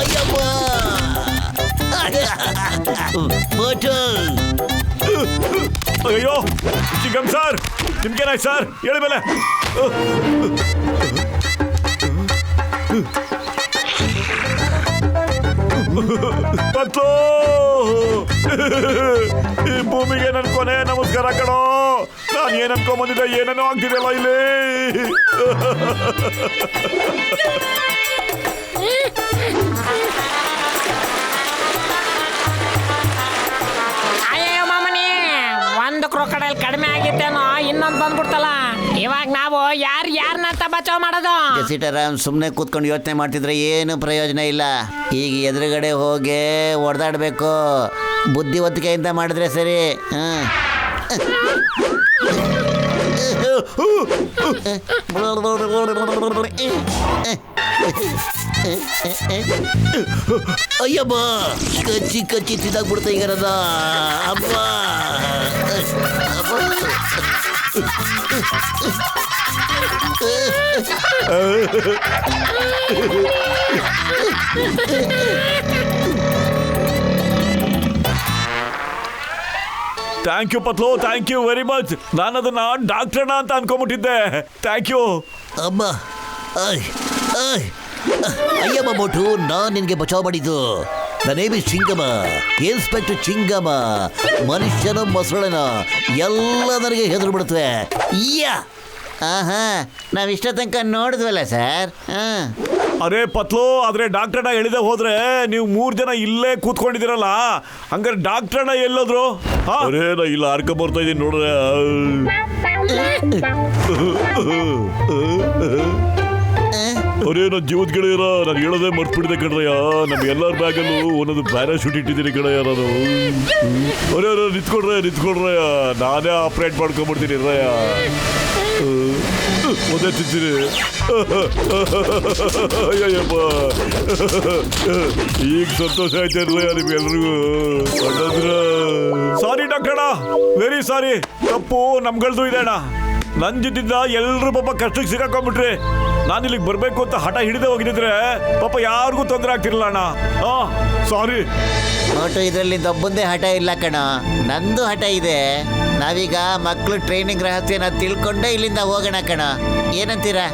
ಅಯ್ಯಪ್ಪ ಮೋಟು. ಅಯ್ಯೋ ಚಿಕ್ಕಂ ಸರ್, ನಿಮ್ಗೇನಾಯ್ತು ಸರ್? ಹೇಳಿ ಮೇಲೆ. ಪತ್ಲು, ಈ ಭೂಮಿಗೆ ನನ್ ಕೊನೆ ನಮಸ್ಕಾರ ಕಣೋ. ನಾನು ಏನ್ ಅನ್ಕೊಂಬಂದಿದ್ದೆ, ಏನೇನೋ ಆಗ್ತಿದೆಯಲ್ಲ ಇಲ್ಲಿ. ಅಯ್ಯೋ ಮಾಮನಿ, ಒಂದು ಕ್ರೊಕೊಡೈಲ್ ಕಡಿಮೆ ಆಗಿತ್ತೇನೋ, ಇನ್ನೊಂದು ಬಂದ್ಬಿಡ್ತಲ್ಲ. ಇವಾಗ ನಾವು ಯಾರನ್ನಂತ ಬಚಾವ್ ಮಾಡೋದು? ಜಸಿಟರಾಮ್, ಸುಮ್ಮನೆ ಕೂತ್ಕೊಂಡು ಯೋಚನೆ ಮಾಡ್ತಿದ್ರೆ ಏನು ಪ್ರಯೋಜನ ಇಲ್ಲ. ಈಗ ಎದುರುಗಡೆ ಹೋಗಿ ಹೊಡೆದಾಡ್ಬೇಕು. ಬುದ್ಧಿವಂತಿಕೆಯಿಂದ ಮಾಡಿದ್ರೆ ಸರಿ. ಅಯ್ಯಮ್ಮ, ಕಚ್ಚಿ ಕಚ್ಚಿ ತಿಂದಾಗ್ಬಿಡ್ತಾ ಈಗ ನನ್ನ. ಅಮ್ಮ thank you Patlu, thank you very much. ನಾನು ಅದನ್ನ ಡಾಕ್ಟರ್ನ ಅಂತ ಅನ್ಕೊಂಬಿಟ್ಟಿದ್ದೆ. Thank you. ಅಮ್ಮ, ಅಯ್ಯಮ್ಮ ಮೋಟು, ನಾನು ನಿನಗೆ ಬಚಾವ್ ಮಾಡಿದ್ದು. The name is Chingam, inspector Chingam. ಮನುಷ್ಯನ ಮೊಸಳೆನ ಎಲ್ಲ ನನಗೆ ಹೆದರು ಬಿಡುತ್ತವೆ. ನಾವಿಷ್ಟ ತನಕ ನೋಡಿದ್ವಲ್ಲ ಸರ್. ಅರೇ ಪತ್ಲು, ಆದ್ರೆ ಡಾಕ್ಟರ್ನ ಎಳಿದೆ ಹೋದ್ರೆ ನೀವು 3 ಜನ ಇಲ್ಲೇ ಕೂತ್ಕೊಂಡಿದ್ದೀರಲ್ಲ, ಹಂಗಾರೆ ಡಾಕ್ಟರ್ನ ಎಲ್ಲೋದ್ರು? ಅರೇ ನಾ ಇಲ್ಲ ಅರ್ಕ ಬರ್ತಾ ಇದೀನಿ ನೋಡ್ರೆ. ಅರೇ ನನ್ನ ಜೀವದ ಗೆಳೆಯರ, ನಾನು ಹೇಳೋದೇ ಮರ್ತ್ಬಿಟ್ಟಿದೆ ಕಣ್ರಯ್ಯ. ನಮ್ ಎಲ್ಲರ ಬ್ಯಾಗಲ್ಲೂ ಒಂದೊಂದು ಪ್ಯಾರಾಶೂಟ್ ಇಟ್ಟಿದ್ದೀನಿ ಕಣಯ್ಯ ನಾನು. ಅರೇ ನಿಂತ್ಕೊಡ್ರಯ್ಯ, ನಾನೇ ಆಪ್ರೇಟ್ ಮಾಡ್ಕೊಂಡ್ಬಿಡ್ತೀನಿ ರಯ್ಯ. ಒದೇ ತಿಂತೀನಿ. ಅಯ್ಯಪ್ಪ, ಈಗ ಸಂತೋಷ ಆಯ್ತಾರಯ್ಯ ನಿಮ್ಗೆಲ್ರಿಗೂ. Sorry doctor, very sorry. ತಪ್ಪು ನಮ್ಗಳ್ದು ಇದೆ ಅಣ್ಣ. ನನ್ ಜೊತೆಯಿಂದ ಎಲ್ರು ಪಾಪ ಕಷ್ಟಕ್ಕೆ ಸಿಗಾಕೊಂಡ್ಬಿಟ್ರಿ. ನಾನು ಇಲ್ಲಿಗೆ ಬರ್ಬೇಕು ಅಂತ ಹಠ ಹಿಡಿದೇ ಹೋಗಿದ್ರೆ ಪಾಪ ಯಾರಿಗೂ ತೊಂದರೆ ಆಗ್ತಿರಲ್ಲ ಅಣ್ಣ. ಸಾರಿ. ನೋಟು, ಇದರಲ್ಲಿ ಒಬ್ಬಂದೇ ಹಠ ಇಲ್ಲ ಕಣ, ನಂದು ಹಠ ಇದೆ. ನಾವೀಗ ಮಕ್ಕಳು ಟ್ರೈನಿಂಗ್ ರಹಸ್ಯನ ತಿಳ್ಕೊಂಡೇ ಇಲ್ಲಿಂದ ಹೋಗೋಣ ಕಣ. ಏನಂತೀರಾ?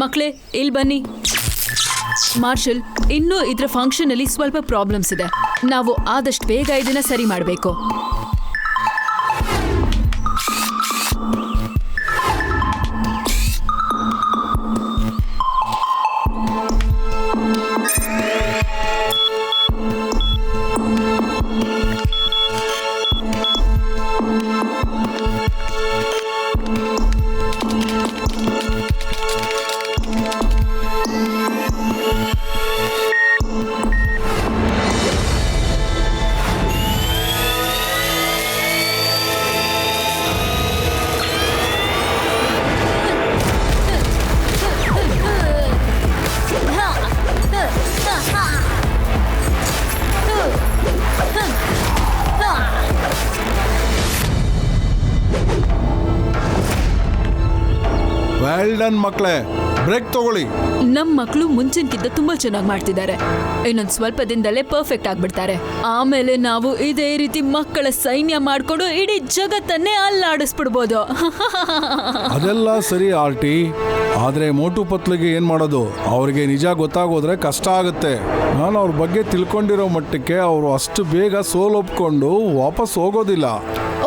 ಮಕ್ಕಳೇ ಇಲ್ಲಿ ಬನ್ನಿ. ಮಾರ್ಷಲ್, ಇನ್ನೂ ಇದ್ರ ಫಂಕ್ಷನ್ ಅಲ್ಲಿ ಸ್ವಲ್ಪ ಪ್ರಾಬ್ಲಮ್ಸ್ ಇದೆ. ನಾವು ಆದಷ್ಟು ಬೇಗ ಇದನ್ನ ಸರಿ ಮಾಡಬೇಕು. ವೆಲ್ ಡನ್ ಮಕ್ಕಳೇ, ಬ್ರೇಕ್ ತಗೊಳ್ಳಿ. ನಮ್ ಮಕ್ಕಳು ಮುಂಚಿನಕ್ಕಿಂತ ತುಂಬಾ ಚೆನ್ನಾಗಿ ಮಾಡ್ತಿದ್ದಾರೆ. ಇನ್ನೊಂದ್ ಸ್ವಲ್ಪ ದಿನದಲ್ಲೇ ಪರ್ಫೆಕ್ಟ್ ಆಗ್ಬಿಡ್ತಾರೆ. ಆಮೇಲೆ ನಾವು ಇದೇ ರೀತಿ ಮಕ್ಕಳ ಸೈನ್ಯ ಮಾಡ್ಕೊಂಡು ಇಡೀ ಜಗತ್ತನ್ನೇ ಅಲ್ಲಾಡಿಸ್ಬಿಡ್ಬೋದು. ಅದೆಲ್ಲ ಸರಿ ಆರ್ಟಿ, ಆದ್ರೆ ಮೋಟು ಪತ್ಲಿಗೆ ಏನ್ ಮಾಡೋದು? ಅವ್ರಿಗೆ ನಿಜ ಗೊತ್ತಾಗೋದ್ರೆ ಕಷ್ಟ ಆಗುತ್ತೆ. ನಾನು ಅವ್ರ ಬಗ್ಗೆ ತಿಳ್ಕೊಂಡಿರೋ ಮಟ್ಟಕ್ಕೆ ಅವರು ಅಷ್ಟು ಬೇಗ ಸೋಲೊಪ್ಕೊಂಡು ವಾಪಸ್ ಹೋಗೋದಿಲ್ಲ.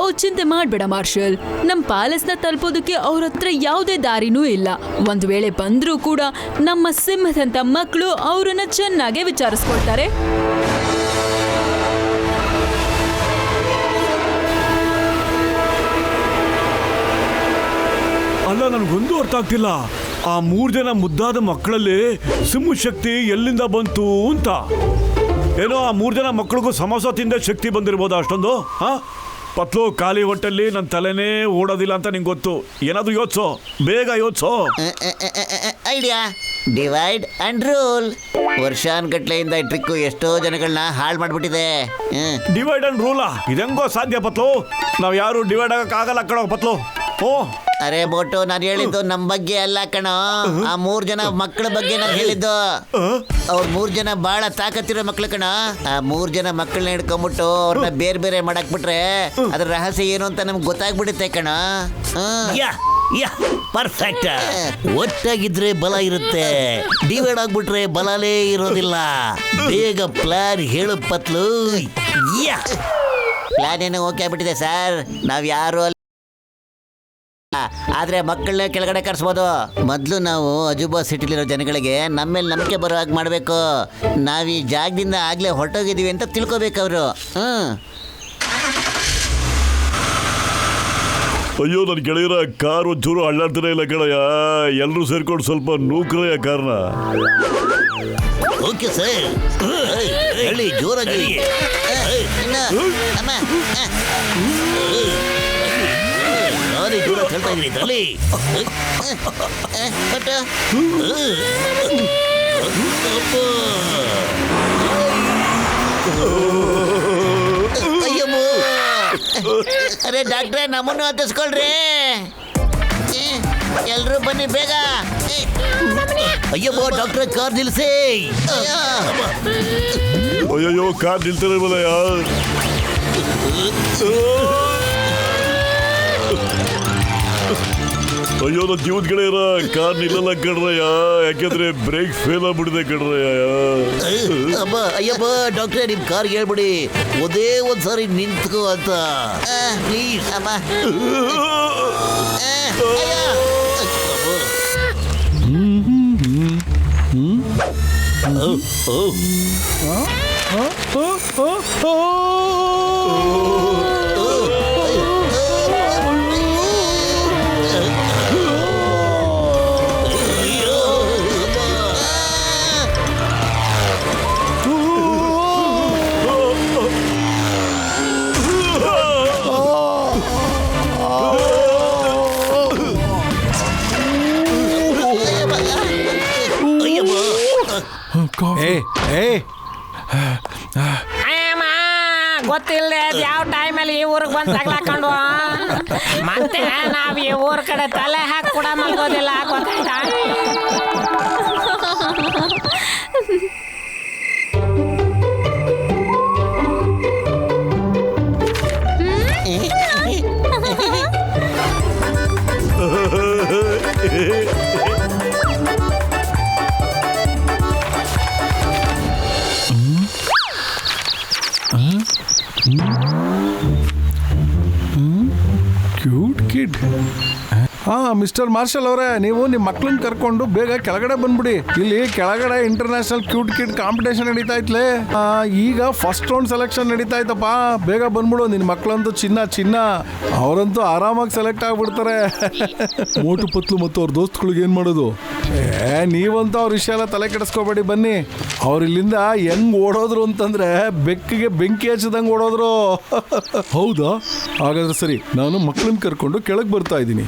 ಓ, ಚಿಂತೆ ಮಾಡ್ಬೇಡ ಮಾರ್ಷಲ್. ನಮ್ ಪ್ಯಾಲೇಸ್ನ ತಲುಪೋದಕ್ಕೆ ಅವ್ರ ಹತ್ರ ಯಾವುದೇ ದಾರಿನೂ ಇಲ್ಲ. ಒಂದ್ ವೇಳೆ ಬಂದ್ರೂ ಕೂಡ ನಮ್ಮ ಸಿಂಹದಂತ ಮಕ್ಕಳು ಅವ್ರನ್ನ ಚೆನ್ನಾಗಿ ವಿಚಾರಿಸ್ಕೊಳ್ತಾರೆ. ಅಲ್ಲ, ನನ್ಗೊಂದು ಅರ್ಥ ಆಗ್ತಿಲ್ಲ. ಆ 3 ಜನ ಮುದ್ದಾದ ಮಕ್ಕಳಲ್ಲಿ ಸಿಂಹ ಶಕ್ತಿ ಎಲ್ಲಿಂದ ಬಂತು ಅಂತ. ಏನೋ ಆ 3 ಜನ ಮಕ್ಕಳಿಗೂ ಸಮೋಸ ತಿಂದ ಶಕ್ತಿ ಬಂದಿರ್ಬೋದಾ ಅಷ್ಟೊಂದು? ಹಾ ಪತ್ಲು, ಖಾಲಿ ಹೊಟ್ಟೆಲ್ಲಿ ನನ್ನ ತಲೆನೇ ಓಡೋದಿಲ್ಲ ಅಂತ ನಿಂಗೆ ಗೊತ್ತು. ಏನಾದ್ರು ಯೋಚಿಸೋ, ಬೇಗ ಯೋಚಿಸೋ. Idea, divide and rule. ವರ್ಷಾನ್ಗಟ್ಲೆಯಿಂದ ಈ ಟ್ರಿಕ್ಕು ಎಷ್ಟೋ ಜನಗಳನ್ನ ಹಾಳು ಮಾಡ್ಬಿಟ್ಟಿದೆ. Divide and ರೂಲಾ? ಇದೆಂಗೋ ಸಾಧ್ಯ ಪತ್ಲು? ನಾವು ಯಾರು ಡಿವೈಡ್ ಆಗಕ್ಕಾಗಲ್ಲ ಕಣೋ ಪತ್ಲು. ಓ ಅರೆ ಬೋಟು, ನಾನು ಹೇಳಿದ್ದು ನಮ್ಮ ಬಗ್ಗೆ ಅಲ್ಲ ಕಣೋ, ಆ 3 ಜನ ಮಕ್ಕಳ ಬಗ್ಗೆ ನಾನು ಹೇಳಿದ್ದು. ಅವ್ರ 3 ಜನ ಬಹಳ ತಾಕತ್ತಿರೋ ಮಕ್ಳು ಕಣ. ಆ 3 ಜನ ಮಕ್ಕಳನ್ನ ಹಿಡ್ಕೊಂಡ್ಬಿಟ್ಟು ಅವ್ರನ್ನ ಬೇರೆ ಬೇರೆ ಮಾಡಾಕ್ಬಿಟ್ರೆ ಅದ್ರ ರಹಸ್ಯ ಏನು ಅಂತ ನಮ್ಗೆ ಗೊತ್ತಾಗ್ಬಿಡುತ್ತೆ ಕಣ. ಪರ್ಫೆಕ್ಟ್. ಒಟ್ಟಾಗಿದ್ರೆ ಬಲ ಇರುತ್ತೆ, ಡಿವೈಡ್ ಆಗ್ಬಿಟ್ರೆ ಬಲನೇ ಇರೋದಿಲ್ಲ. ಬೇಗ ಪ್ಲಾನ್ ಹೇಳು ಪತ್ಲು. ಪ್ಲಾನ್ ಏನೋ ಓಕೆ ಆಗ್ಬಿಟ್ಟಿದೆ ಸರ್. ನಾವ್ ಯಾರು ಆದ್ರೆ ಮಕ್ಕಳನ್ನ ಕೆಳಗಡೆ ಕರ್ಸ್ಬೋದು. ಮೊದಲು ನಾವು ಅಜುಬಾ ಸಿಟಿಲಿರೋ ಜನಗಳಿಗೆ ನಮ್ಮ ಮೇಲೆ ನಂಬಿಕೆ ಬರೋ ಹಾಗೆ ಮಾಡಬೇಕು. ನಾವು ಈ ಜಾಗದಿಂದ ಆಗ್ಲೇ ಹೊರಟೋಗಿದೀವಿ ಅಂತ ತಿಳ್ಕೊಬೇಕು ಅವರು. ಅಯ್ಯೋ, ನನ್ನ ಗೆಳೆಯರ ಕಾರ್ ಒಂಚೂರು ಅಳ್ಳಾಡ್ತಾನೆ ಇಲ್ಲ ಕಣಯ್ಯ. ಎಲ್ಲರೂ ಸೇರ್ಕೊಂಡು ಸ್ವಲ್ಪ ನೂಕ್ರಯ್ಯ ಕಾರ್ನ. ಓಕೆ ಸರ್, ಹೇಳಿ ಜೋರಾಗಿ. ನಾನೇ ಜೋರ ಹೇಳ್ತಾ ಇದ್ದೀನಿ ತಲೆ. ಅಯ್ಯಮ್ಮೋ, ಅರೆ ಡಾಕ್ಟ್ರೆ, ನಮ್ಮನ್ನು ಹತ್ತಿಸ್ಕೊಳ್ರಿ. ಎಲ್ರು ಬನ್ನಿ ಬೇಗ. ಅಯ್ಯಮ್ಮ, ಡಾಕ್ಟ್ರೆ ಕಾರ್ ನಿಲ್ಸಿ. ಅಯ್ಯೋ, ಕಾರ್ ನಿಲ್ತಾರೆ ಬಲಯ್ಯ. ಅಯ್ಯೋ, ನನ್ನ ಜೀವದ ಗೆಳೆಯರ ಕಾರ್ ನಿಲ್ಲಲ್ಲ ಕಣ್ರಯ್ಯ. ಯಾಕೆಂದ್ರೆ ಬ್ರೇಕ್ ಫೇಲ್ ಆಗ್ಬಿಟ್ಟಿದೆ ಕಣ್ರಯ್ಯ. ಅಮ್ಮ, ಅಯ್ಯಮ್ಮ ಡಾಕ್ಟ್ರೆ, ನಿಮ್ ಕಾರ್ ಹೇಳ್ಬಿಡಿ, ಒಂದೇ ಒಂದ್ಸಾರಿ ನಿಂತ್ಕೋ ಅಂತ ಪ್ಲೀಸ್. ಅಮ್ಮ, ಗೊತ್ತಿಲ್ಲದೆ ಯಾವ ಟೈಮಲ್ಲಿ ಈ ಊರಿಗೆ ಬಂದು ತಗ್ಲಾಕೊಂಡು ಮತ್ತೆ ನಾವು ಈ ಊರ ಕಡೆ ತಲೆ ಹಾಕಿ ಕೂಡ ಮಲ್ಗೋದಿಲ್ಲ. ಗೊತ್ತಾಯ್ತಾ? ಗುಡ್. ಹಾ ಮಿಸ್ಟರ್ ಮಾರ್ಷಲ್ ಅವರೇ, ನೀವು ನಿಮ್ಮ ಮಕ್ಳನ್ನ ಕರ್ಕೊಂಡು ಬೇಗ ಕೆಳಗಡೆ ಬಂದ್ಬಿಡಿ. ಇಲ್ಲಿ ಕೆಳಗಡೆ ಇಂಟರ್ನ್ಯಾಷನಲ್ ಕ್ಯೂಟ್ ಕಿಡ್ ಕಾಂಪಿಟೇಷನ್ ನಡೀತಾ ಇತ್ಲೆ. ಈಗ ಫಸ್ಟ್ ರೌಂಡ್ ಸೆಲೆಕ್ಷನ್ ನಡೀತಾ ಇತ್ತಪ್ಪ. ಬೇಗ ಬಂದ್ಬಿಡು. ನಿನ್ನ ಮಕ್ಳಂತೂ ಚಿನ್ನ ಅವರಂತೂ ಆರಾಮಾಗಿ ಸೆಲೆಕ್ಟ್ ಆಗ್ಬಿಡ್ತಾರೆ. ಮೋಟು ಪತ್ಲು ಮತ್ತು ಅವ್ರ ದೋಸ್ತುಗಳಿಗೆ ಏನ್ ಮಾಡೋದು? ನೀವಂತೂ ಅವ್ರ ವಿಷಯ ಎಲ್ಲ ತಲೆ ಕೆಡಿಸ್ಕೋಬೇಡಿ. ಬನ್ನಿ. ಅವ್ರು ಇಲ್ಲಿಂದ ಹೆಂಗ್ ಓಡೋದ್ರು ಅಂತಂದ್ರೆ ಬೆಕ್ಕಿಗೆ ಬೆಂಕಿ ಹಚ್ಚದಂಗೆ ಓಡೋದ್ರು. ಹೌದಾ? ಹಾಗಾದ್ರೆ ಸರಿ, ನಾನು ಮಕ್ಳನ್ನ ಕರ್ಕೊಂಡು ಕೆಳಗೆ ಬರ್ತಾ ಇದ್ದೀನಿ.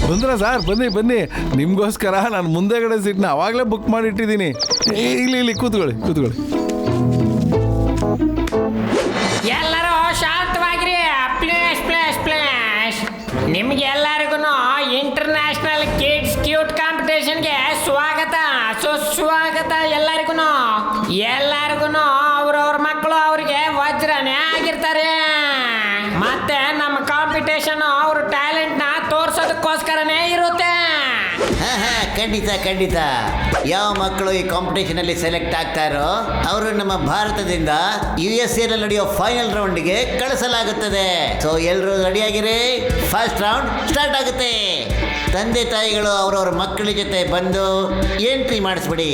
ಬಂದ್ರ ಸರ್? ಬನ್ನಿ. ನಿಮ್ಗೋಸ್ಕರ ನಾನು ಮುಂದೆಗಡೆ ಸೀಟ್ನ ಅವಾಗಲೇ ಬುಕ್ ಮಾಡಿಟ್ಟಿದ್ದೀನಿ. ಇಲ್ಲಿ ಕೂತ್ಕೊಳ್ಳಿ. ಎಲ್ಲರೂ ಶಾಂತವಾಗಿರಿ. ಪ್ಲೇಸ್ ನಿಮ್ಗೆ ಎಲ್ಲರಿಗೂ ಇಂಟರ್ನ್ಯಾಷನಲ್ ಕಿಡ್ಸ್ ಕ್ಯೂಟ್ ಕಾಂಪಿಟೇಷನ್ಗೆ ಸ್ವಾಗತ, ಸುಸ್ವಾಗತ. ಎಲ್ಲರಿಗೂ ಅವ್ರವ್ರ ಮಕ್ಕಳು ಅವ್ರಿಗೆ ವಜ್ರನೇ ಆಗಿರ್ತಾರೆ. ಮತ್ತೆ ನಮ್ಮ ಕಾಂಪಿಟೇಷನ್ ಅವ್ರ ಟ್ಯಾಲೆಂಟ್ ನ ತೋರ್ಸೋದಕ್ಕೋಸ್ಕರನೇ ಇರುತ್ತೆ. ಖಂಡಿತ. ಯಾವ ಮಕ್ಕಳು ಈ ಕಾಂಪಿಟೇಷನ್ ಅಲ್ಲಿ ಸೆಲೆಕ್ಟ್ ಆಗ್ತಾರೋ ಅವರು ನಮ್ಮ ಭಾರತದಿಂದ USA ನಲ್ಲಿ ನಡೆಯೋ ಫೈನಲ್ ರೌಂಡ್ಗೆ ಕಳಿಸಲಾಗುತ್ತದೆ. ಸೊ ಎಲ್ಲರೂ ರೆಡಿಯಾಗಿರಿ. ಫಸ್ಟ್ ರೌಂಡ್ ಸ್ಟಾರ್ಟ್ ಆಗುತ್ತೆ. ತಂದೆ ತಾಯಿಗಳು ಅವರವ್ರ ಮಕ್ಕಳ ಜೊತೆ ಬಂದು ಎಂಟ್ರಿ ಮಾಡಿಸ್ಬಿಡಿ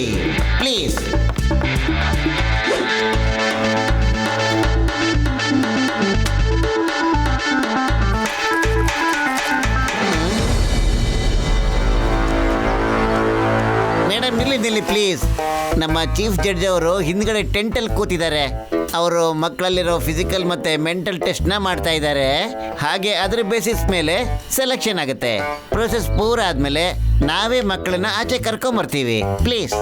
ಪ್ಲೀಸ್. ಮೇಡಮ್ ನಿಲ್ಲಿ ಪ್ಲೀಸ್. ನಮ್ಮ ಚೀಫ್ ಜಡ್ಜ್ ಅವರು ಹಿಂದ್ಗಡೆ ಟೆಂಟಲ್ಲಿ ಕೂತಿದ್ದಾರೆ. ಅವರು ಮಕ್ಕಳಲ್ಲಿರೋ ಫಿಸಿಕಲ್ ಮತ್ತೆ ಮೆಂಟಲ್ ಟೆಸ್ಟ್ನ ಮಾಡ್ತಾ ಇದ್ದಾರೆ. ಹಾಗೆ ಅದರ ಬೇಸಿಸ್ ಮೇಲೆ ಸೆಲೆಕ್ಷನ್ ಆಗುತ್ತೆ. ಪ್ರೊಸೆಸ್ ಪೂರ ಆದಮೇಲೆ ನಾವೇ ಮಕ್ಕಳನ್ನ ಆಚೆ ಕರ್ಕೊಂಬರ್ತೀವಿ ಪ್ಲೀಸ್.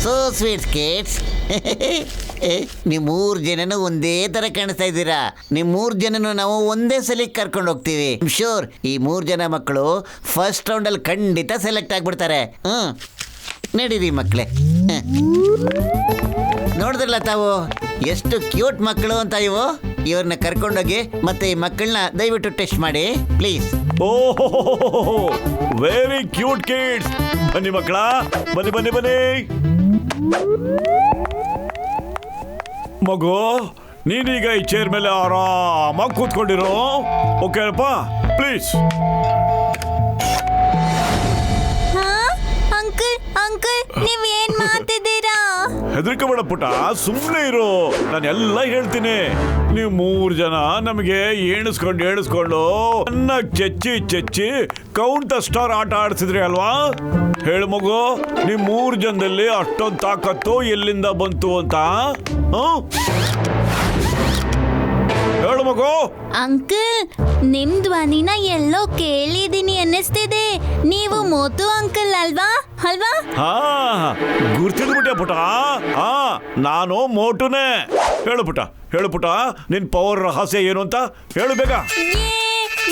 So sweet kids. ನೀವು 3 ಜನನು ಒಂದೇ ತರ ಕಾಣಿಸ್ತಾ ಇದ್ದೀರಾ. ನೀವು 3 ಜನನು ನಾವು ಒಂದೇ ಸಲ ಕರ್ಕೊಂಡು ಹೋಗ್ತೀವಿ. ಶೋರ್ ಈ 3 ಜನ ಮಕ್ಕಳು ಫಸ್ಟ್ ರೌಂಡಲ್ಲಿ ಖಂಡಿತ ಸೆಲೆಕ್ಟ್ ಆಗ್ಬಿಡ್ತಾರೆ. ನಡೀರಿ ಮಕ್ಕಳೇ. ನೋಡಿದ್ರಲ್ಲ ತಾವು ಎಷ್ಟು ಕ್ಯೂಟ್ ಮಕ್ಕಳು ಅಂತ. ಇವ್ರನ್ನ ಕರ್ಕೊಂಡೋಗಿ ಮತ್ತೆ ಈ ಮಕ್ಕಳನ್ನ ದಯವಿಟ್ಟು ಟೆಸ್ಟ್ ಮಾಡಿ ಪ್ಲೀಸ್. ಓಹೋ, ವೆರಿ ಕ್ಯೂಟ್ ಕಿಡ್ಸ್. ಬನ್ನಿ ಮಕ್ಕಳ, ಬನ್ನಿ. ಮಗು, ನೀನೀಗ ಈ ಚೇರ್ ಮೇಲೆ ಆರಾಮಾಗಿ ಕೂತ್ಕೊಂಡಿರೋ. ಓಕೆನಪ್ಪ? ಪ್ಲೀಸ್. ಅಂಕಲ್ ನೀವ್ ಏನ್ ಮಾಡ್ತಿದ್ದೀರಾ? ಹೆದರ್ಕೋಬೇಡ ಪುಟ, ಸುಮ್ಮನೆ ಇರು. ನಾನು ಎಲ್ಲ ಹೇಳ್ತೀನಿ. ನೀವು 3 ಜನ ನಮಗೆ ಎಣಿಸ್ಕೊಂಡು ಚೆನ್ನಾಗಿ ಚೆಚ್ಚಿ ಕೌಂಟ್ ದ ಸ್ಟಾರ್ ಆಟ ಆಡಿಸಿದ್ರಿ ಅಲ್ವಾ? ಹೇಳು ಮಗು, ನೀವು 3 ಜನದಲ್ಲಿ ಅಷ್ಟೊಂದು ತಾಕತ್ತು ಎಲ್ಲಿಂದ ಬಂತು ಅಂತ? ಹೇಳು ಮಗು. ಅಂಕಲ್, ನಿಮ್ ಧ್ವನಿನ ಎಲ್ಲೋ ಕೇಳಿದೀನಿ ಅನ್ನಿಸ್ತಿದೆ. ನೀವು ಮೋತು ಅಂಕಲ್ ಅಲ್ವಾ? ಗುರ್ತಿಡ್ಬಿಟ್ಟೆ ಪುಟ. ನಾನು ಮೋಟುನೇ. ಹೇಳು ಪುಟ, ನಿನ್ ಪವರ್ ರಹಸ್ಯ ಏನು ಅಂತ ಹೇಳು ಬೇಗ.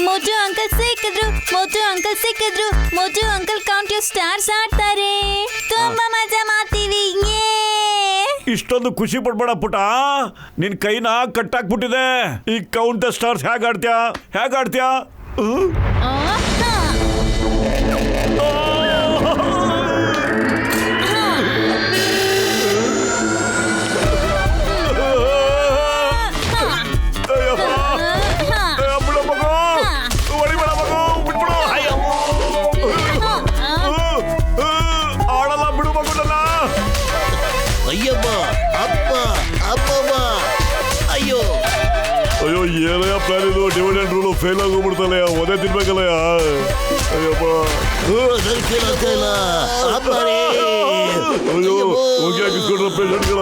ಮೋಟು ಅಂಕಲ್ ಸಿಕ್ಕಿದ್ರು. ಮೋಟು ಅಂಕಲ್ ಕೌಂಟ್ ಯು ಸ್ಟಾರ್ಸ್ ಆಡ್ತಾರೆ. ತುಂಬಾ ಮಜಾ ಮಾಡ್ತೀವಿ. ಇಷ್ಟೊಂದು ಖುಷಿ ಪಡ್ಬೇಡ ಪುಟ. ನಿನ್ ಕೈನ ಕಟ್ಟಾಕ್ಬಿಟ್ಟಿದೆ. ಈ ಕೌಂಟ್ ದ ಸ್ಟಾರ್ಸ್ ಹೇಗ್ ಆಡ್ತೀಯಾ? ಆಡಲ್ಲ ಬಿಡು ಮಗುನ. ಅಯ್ಯಮ್ಮ, ಅಪ್ಪ, ಅಯ್ಯೋ ಏನಯ್ಯ ಪ್ಲಾನ್ ಇದು? ಡಿವಿಡೆಂಡ್ ರೂಲ್ ಫೇಲ್ ಆಗೋಗ್ಬಿಡ್ತಲ್ಲ. ಒದೆ ತಿನ್ಬೇಕಲ್ಲ. ಅಯ್ಯಪ್ಪ, ಅಯ್ಯೋ ಹೋಗಿ ಹಾಕಿಸ್ಕೊಂಡ್ರ ಪೇಷಂಟ್ಗಳ.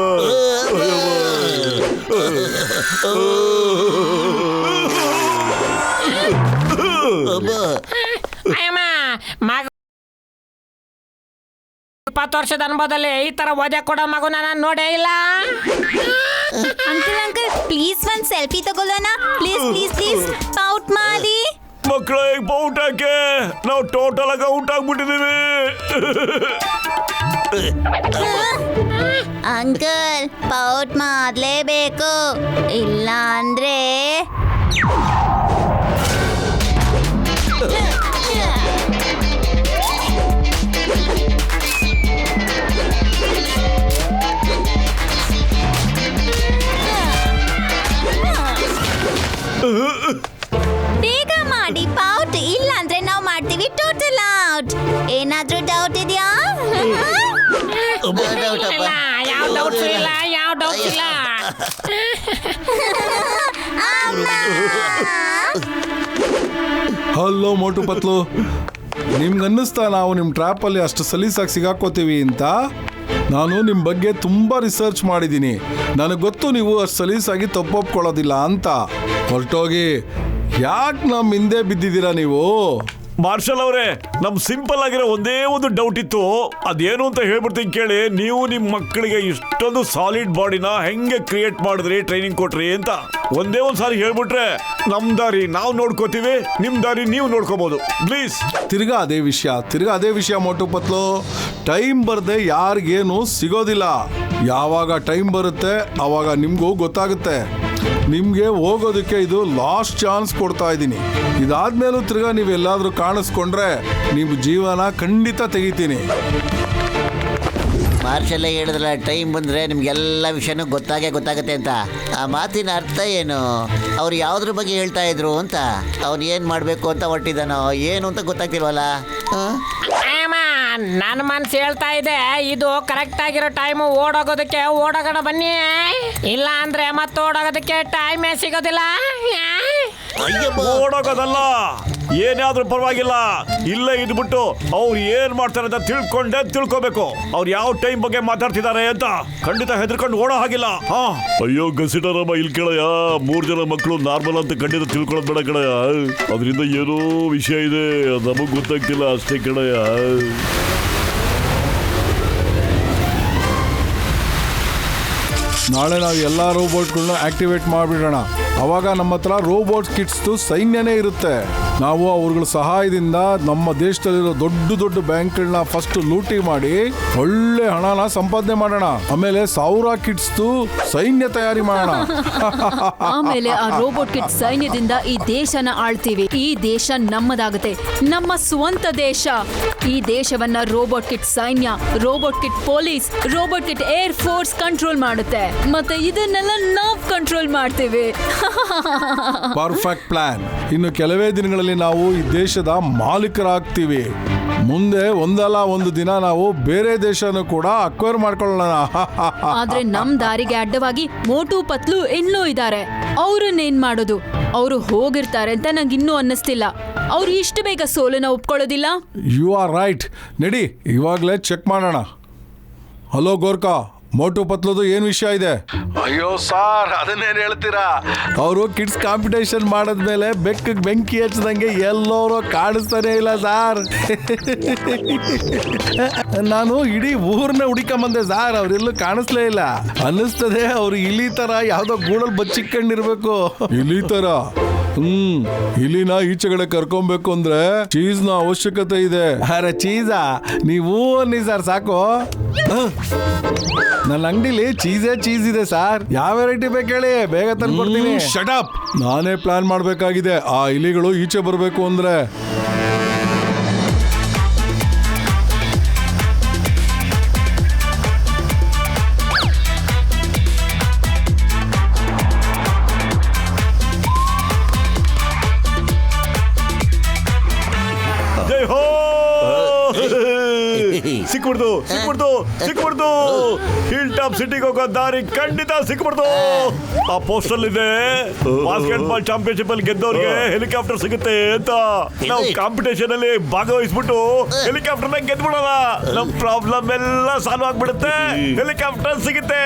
20 ವರ್ಷದ ಅನುಭವದಲ್ಲಿ ಈ ತರ ಓದೆ ಕೊಡೋ ಮಗು ನಾನು ನೋಡೇ ಇಲ್ಲ. ಅಂಕಲ್ ಅಂಕಲ್ ಪ್ಲೀಸ್ ಒಂದ್ ಸೆಲ್ಫಿ ತಗೊಳ್ಳೋಣ ಪ್ಲೀಸ್ ಪ್ಲೀಸ್ ಪ್ಲೀಸ್ ಪೌಟ್ ಮಾಡಿ. ಮಕ್ಕಳ ಔಟ್ ಹಾಕೆ ನಾವು ಟೋಟಲ್ ಆಗಿ ಔಟ್ ಆಗ್ಬಿಟ್ಟಿದೀವಿ. ಅಂಕಲ್ ಪೌಟ್ ಮಾಡ್ಲೇಬೇಕು, ಇಲ್ಲ ಅಂದ್ರೆ ಬೇಗ ಮಾಡಿ ಪೌಟ್, ಇಲ್ಲ ಅಂದ್ರೆ ನಾವು ಮಾಡ್ತೀವಿ ಟೋಟಲ್ ಔಟ್. ಏನಾದ್ರೂ ಡೌಟ್ ಇದೆಯಾ? ಇಲ್ಲ, ಯಾವ ಡೌಟ್ಸ್ ಇಲ್ಲ, ಯಾವ ಡೌಟ್ಸ್ ಇಲ್ಲ. ಹಲೋ ಮೋಟು ಪತ್ಲು, ನಿಮ್ಗೆ ಅನ್ನಿಸ್ತಾ ನಾವು ನಿಮ್ಮ ಟ್ರ್ಯಾಪಲ್ಲಿ ಅಷ್ಟು ಸಲೀಸಾಗಿ ಸಿಗಾಕೋತೀವಿ ಅಂತ? ನಾನು ನಿಮ್ಮ ಬಗ್ಗೆ ತುಂಬ ರಿಸರ್ಚ್ ಮಾಡಿದ್ದೀನಿ. ನನಗೆ ಗೊತ್ತು ನೀವು ಅಷ್ಟು ಸಲೀಸಾಗಿ ತಪ್ಪೊಪ್ಕೊಳ್ಳೋದಿಲ್ಲ ಅಂತ. ಹೊರಟೋಗಿ, ಯಾಕೆ ನಮ್ಮ ಹಿಂದೆ ಬಿದ್ದಿದ್ದೀರಾ ನೀವು? ಮಾರ್ಷಲ್ ಅವರೇ, ನಮ್ ಸಿಂಪಲ್ ಆಗಿರೋ ಒಂದೇ ಒಂದು ಡೌಟ್ ಇತ್ತು, ಅದೇನು ಅಂತ ಹೇಳ್ಬಿಡ್ತೀನಿ ಕೇಳಿ. ನೀವು ನಿಮ್ ಮಕ್ಕಳಿಗೆ ಇಷ್ಟೊಂದು ಸಾಲಿಡ್ ಬಾಡಿನ ಹೆಂಗೆ ಕ್ರಿಯೇಟ್ ಮಾಡಿದ್ರಿ, ಟ್ರೈನಿಂಗ್ ಕೊಟ್ರಿ ಅಂತ ಒಂದೇ ಒಂದ್ ಸಾರಿ ಹೇಳ್ಬಿಟ್ರೆ ನಮ್ ದಾರಿ ನಾವು ನೋಡ್ಕೋತೀವಿ, ನಿಮ್ ದಾರಿ ನೀವು ನೋಡ್ಕೋಬಹುದು. ಪ್ಲೀಸ್. ತಿರ್ಗಾ ಅದೇ ವಿಷಯ ಮೋಟು ಪತ್ಲು. ಟೈಮ್ ಬರದೆ ಯಾರಿಗೇನು ಸಿಗೋದಿಲ್ಲ. ಯಾವಾಗ ಟೈಮ್ ಬರುತ್ತೆ ಆವಾಗ ನಿಮಗೂ ಗೊತ್ತಾಗುತ್ತೆ. ನಿಮಗೆ ಹೋಗೋದಕ್ಕೆ ಇದು ಲಾಸ್ಟ್ ಚಾನ್ಸ್ ಕೊಡ್ತಾ ಇದ್ದೀನಿ. ಇದಾದ್ಮೇಲೂ ತಿರ್ಗಾ ನೀವೆಲ್ಲಾದ್ರೂ ಕಾಣಿಸ್ಕೊಂಡ್ರೆ ನಿಮ್ಮ ಜೀವನ ಖಂಡಿತ ತೆಗಿತೀನಿ. ಮಾರ್ಷಲ್ಲೇ ಹೇಳಿದ್ರಲ್ಲ, ಟೈಮ್ ಬಂದರೆ ನಿಮಗೆಲ್ಲ ವಿಷಯನೂ ಗೊತ್ತಾಗುತ್ತೆ ಅಂತ. ಆ ಮಾತಿನ ಅರ್ಥ ಏನು? ಅವ್ರು ಯಾವುದ್ರ ಬಗ್ಗೆ ಹೇಳ್ತಾ ಇದ್ರು ಅಂತ, ಅವ್ನು ಏನು ಮಾಡಬೇಕು ಅಂತ ಹೊಟ್ಟಿದ್ದಾನೋ ಏನು ಅಂತ ಗೊತ್ತಾಗ್ತಿಲ್ವಲ್ಲ. ನನ್ನ ಮನ್ಸು ಹೇಳ್ತಾ ಇದೆ, ಇದು ಕರೆಕ್ಟ್ ಆಗಿರೋ ಟೈಮು ಓಡೋಗೋದಕ್ಕೆ ಓಡೋಗೋಣ ಬನ್ನಿ, ಇಲ್ಲ ಅಂದ್ರೆ ಮತ್ತೆ ಓಡೋಗೋದಕ್ಕೆ ಟೈಮೇ ಸಿಗೋದಿಲ್ಲ. ಓಡೋಗೋದಲ್ಲ, ಏನಾದ್ರೂ ಪರವಾಗಿಲ್ಲ, ಇಲ್ಲೇ ಇದ್ಬಿಟ್ಟು ಅವ್ರು ಏನ್ ಮಾಡ್ತಾರೆ ಅಂತ ತಿಳ್ಕೋಬೇಕು. ಅವ್ರು ಯಾವ ಟೈಮ್ ಬಗ್ಗೆ ಮಾತಾಡ್ತಿದ್ದಾರೆ ಅಂತ ಖಂಡಿತ ಹೆದರ್ಕೊಂಡು ಓಡೋ ಹಾಗಿಲ್ಲ. ಅಯ್ಯೋ ಗಸಿಟರಮ್ಮ, ಇಲ್ಲಿ ಕೇಳಯ್ಯ, 3 ಜನ ಮಕ್ಕಳು ನಾರ್ಮಲ್ ಅಂತ ಖಂಡಿತ ತಿಳ್ಕೊಳ್ಳೋದು ಬೇಡ ಕಣಯ್ಯ. ಅದರಿಂದ ಏನೋ ವಿಷಯ ಇದೆ, ನಮಗ್ ಗೊತ್ತಾಗ್ತಿಲ್ಲ ಅಷ್ಟೇ ಕಣಯ್ಯ. ನಾಳೆ ನಾವು ಎಲ್ಲ ರೋಬೋಟ್ಗಳನ್ನ ಆಕ್ಟಿವೇಟ್ ಮಾಡಿಬಿಡೋಣ. ಅವಾಗ ನಮ್ಮ ಹತ್ರ ರೋಬೋಟ್ ಕಿಟ್ಸ್ದು ಸೈನ್ಯನೇ ಇರುತ್ತೆ. ನಾವು ಅವ್ರಗಳ ಸಹಾಯದಿಂದ ನಮ್ಮ ದೇಶದಲ್ಲಿರೋ ದೊಡ್ಡ ಬ್ಯಾಂಕ್ಗಳನ್ನ ಫಸ್ಟ್ ಲೂಟಿ ಮಾಡಿ ಒಳ್ಳೆ ಹಣನ ಸಂಪಾದನೆ ಮಾಡೋಣ. ಆಮೇಲೆ 1000 ಕಿಟ್ಸ್ದು ಸೈನ್ಯ ತಯಾರಿ ಮಾಡೋಣ. ಆಮೇಲೆ ಆ ರೋಬೋಟ್ ಕಿಟ್ ಸೈನ್ಯದಿಂದ ಈ ದೇಶನ ಆಳ್ತೀವಿ. ಈ ದೇಶ ನಮ್ಮದಾಗುತ್ತೆ, ನಮ್ಮ ಸ್ವಂತ ದೇಶ. ಈ ದೇಶವನ್ನ ರೋಬೋಟ್ ಕಿಟ್ ಸೈನ್ಯ, robot kit police, robot kit air force control ಮಾಡುತ್ತೆ. ಮತ್ತೆ ಇದನ್ನೆಲ್ಲ ನಾವು ಕಂಟ್ರೋಲ್ ಮಾಡ್ತೀವಿ. Perfect plan. ಇನ್ನು ಕೆಲವೇ ದಿನಗಳಲ್ಲಿ ನಾವು ಈ ದೇಶದ ಮಾಲೀಕರಾಗ್ತೀವಿ. ಮುಂದೆ ಒಂದಲ್ಲ ಒಂದು ದಿನ ನಾವು ಬೇರೆ ದೇಶನೂ ಕೂಡ ಅಕ್ವೈರ್ ಮಾಡ್ಕೊಳ್ಳೋಣ. ಆದ್ರೆ ನಮ್ ದಾರಿಗೆ ಅಡ್ಡವಾಗಿ ಮೋಟು ಪತ್ಲು ಇನ್ನೂ ಇದ್ದಾರೆ. ಅವ್ರನ್ನೇನ್ ಮಾಡೋದು? ಅವರು ಹೋಗಿರ್ತಾರೆ ಅಂತ ನಂಗೆ ಇನ್ನೂ ಅನ್ನಿಸ್ತಿಲ್ಲ. ಅವ್ರು ಇಷ್ಟು ಬೇಗ ಸೋಲನ್ನ ಒಪ್ಕೊಳ್ಳೋದಿಲ್ಲ. You are right. ನಡಿ, ಇವಾಗಲೇ ಚೆಕ್ ಮಾಡೋಣ. ಹಲೋ ಗೋರ್ಕಾ, ಮೋಟು ಪತ್ಲದು ಏನ್ ವಿಷಯ ಇದೆ? ಅಯ್ಯೋ ಸಾರ್, ಅದನ್ನೇನು ಹೇಳ್ತೀರಾ? ಅವರು ಕಿಡ್ಸ್ ಕಾಂಪಿಟೇಷನ್ ಮಾಡಿದ್ಮೇಲೆ ಬೆಕ್ಕಗೆ ಬೆಂಕಿ ಹಚ್ಚದಂಗೆ ಎಲ್ಲರೂ ಕಾಣಿಸ್ತಾನೆ ಇಲ್ಲ ಸಾರ್. ನಾನು ಇಡೀ ಊರ್ನ ಹುಡಿಕೊಂಬಂದೆ ಸಾರ್, ಅವ್ರೆಲ್ಲೂ ಕಾಣಿಸ್ಲೇ ಇಲ್ಲ. ಅನ್ನಿಸ್ತದೆ ಅವ್ರು ಇಲಿ ತರ ಯಾವ್ದೋ ಗೂಡಲ್ಲಿ ಬಚ್ಚಿಕೊಂಡಿರ್ಬೇಕು. ಇಲಿ ತರ? ಇಲಿನ ಈಚೆಗಡೆ ಕರ್ಕೊಬೇಕು ಅಂದ್ರೆ ಚೀಸ್ ನ ಅವಶ್ಯಕತೆ ಇದೆ. ಅರೆ ಚೀಸಾ? ನೀವು ಅನ್ನಿ ಸರ್ ಸಾಕು. ನನ್ನ ಅಂಗಡಿಲಿ ಚೀಸ್ ಇದೆ ಸರ್. ಯಾವ ವೆರೈಟಿ ಬೇಕು ಹೇಳಿ, ಬೇಗ ತಂದ್ಕೊಡ್ತೀನಿ. Shut up. ನಾನೇ ಪ್ಲಾನ್ ಮಾಡ್ಬೇಕಾಗಿದೆ ಆ ಇಲಿಗಳು ಈಚೆ ಬರಬೇಕು ಅಂದ್ರೆ. ಸಿಕ್ಬಿಡ್ತು. ಹಿಲ್ ಟಾಪ್ ಸಿಟಿಗೆ ಹೋಗೋ ದಾರಿ ಖಂಡಿತ ಸಿಕ್ಬಿಡ್ತು. ಆ ಪೋಸ್ಟಲ್ ಇದೆ, ಬಾಸ್ಕೆಟ್ ಬಾಲ್ ಚಾಂಪಿಯನ್ಶಿಪ್ ಅಲ್ಲಿ ಗೆದ್ದವ್ರಿಗೆ ಹೆಲಿಕಾಪ್ಟರ್ ಸಿಗುತ್ತೆ ಅಂತ. ನಾವು ಕಾಂಪಿಟೇಷನ್ ಅಲ್ಲಿ ಭಾಗವಹಿಸ್ಬಿಟ್ಟು ಹೆಲಿಕಾಪ್ಟರ್ ನ ಗೆದ್ಬಿಡೋಣ. ನಮ್ ಪ್ರಾಬ್ಲಮ್ ಎಲ್ಲ ಸಾಲ್ವ್ ಆಗ್ಬಿಡುತ್ತೆ, ಹೆಲಿಕಾಪ್ಟರ್ ಸಿಗುತ್ತೆ.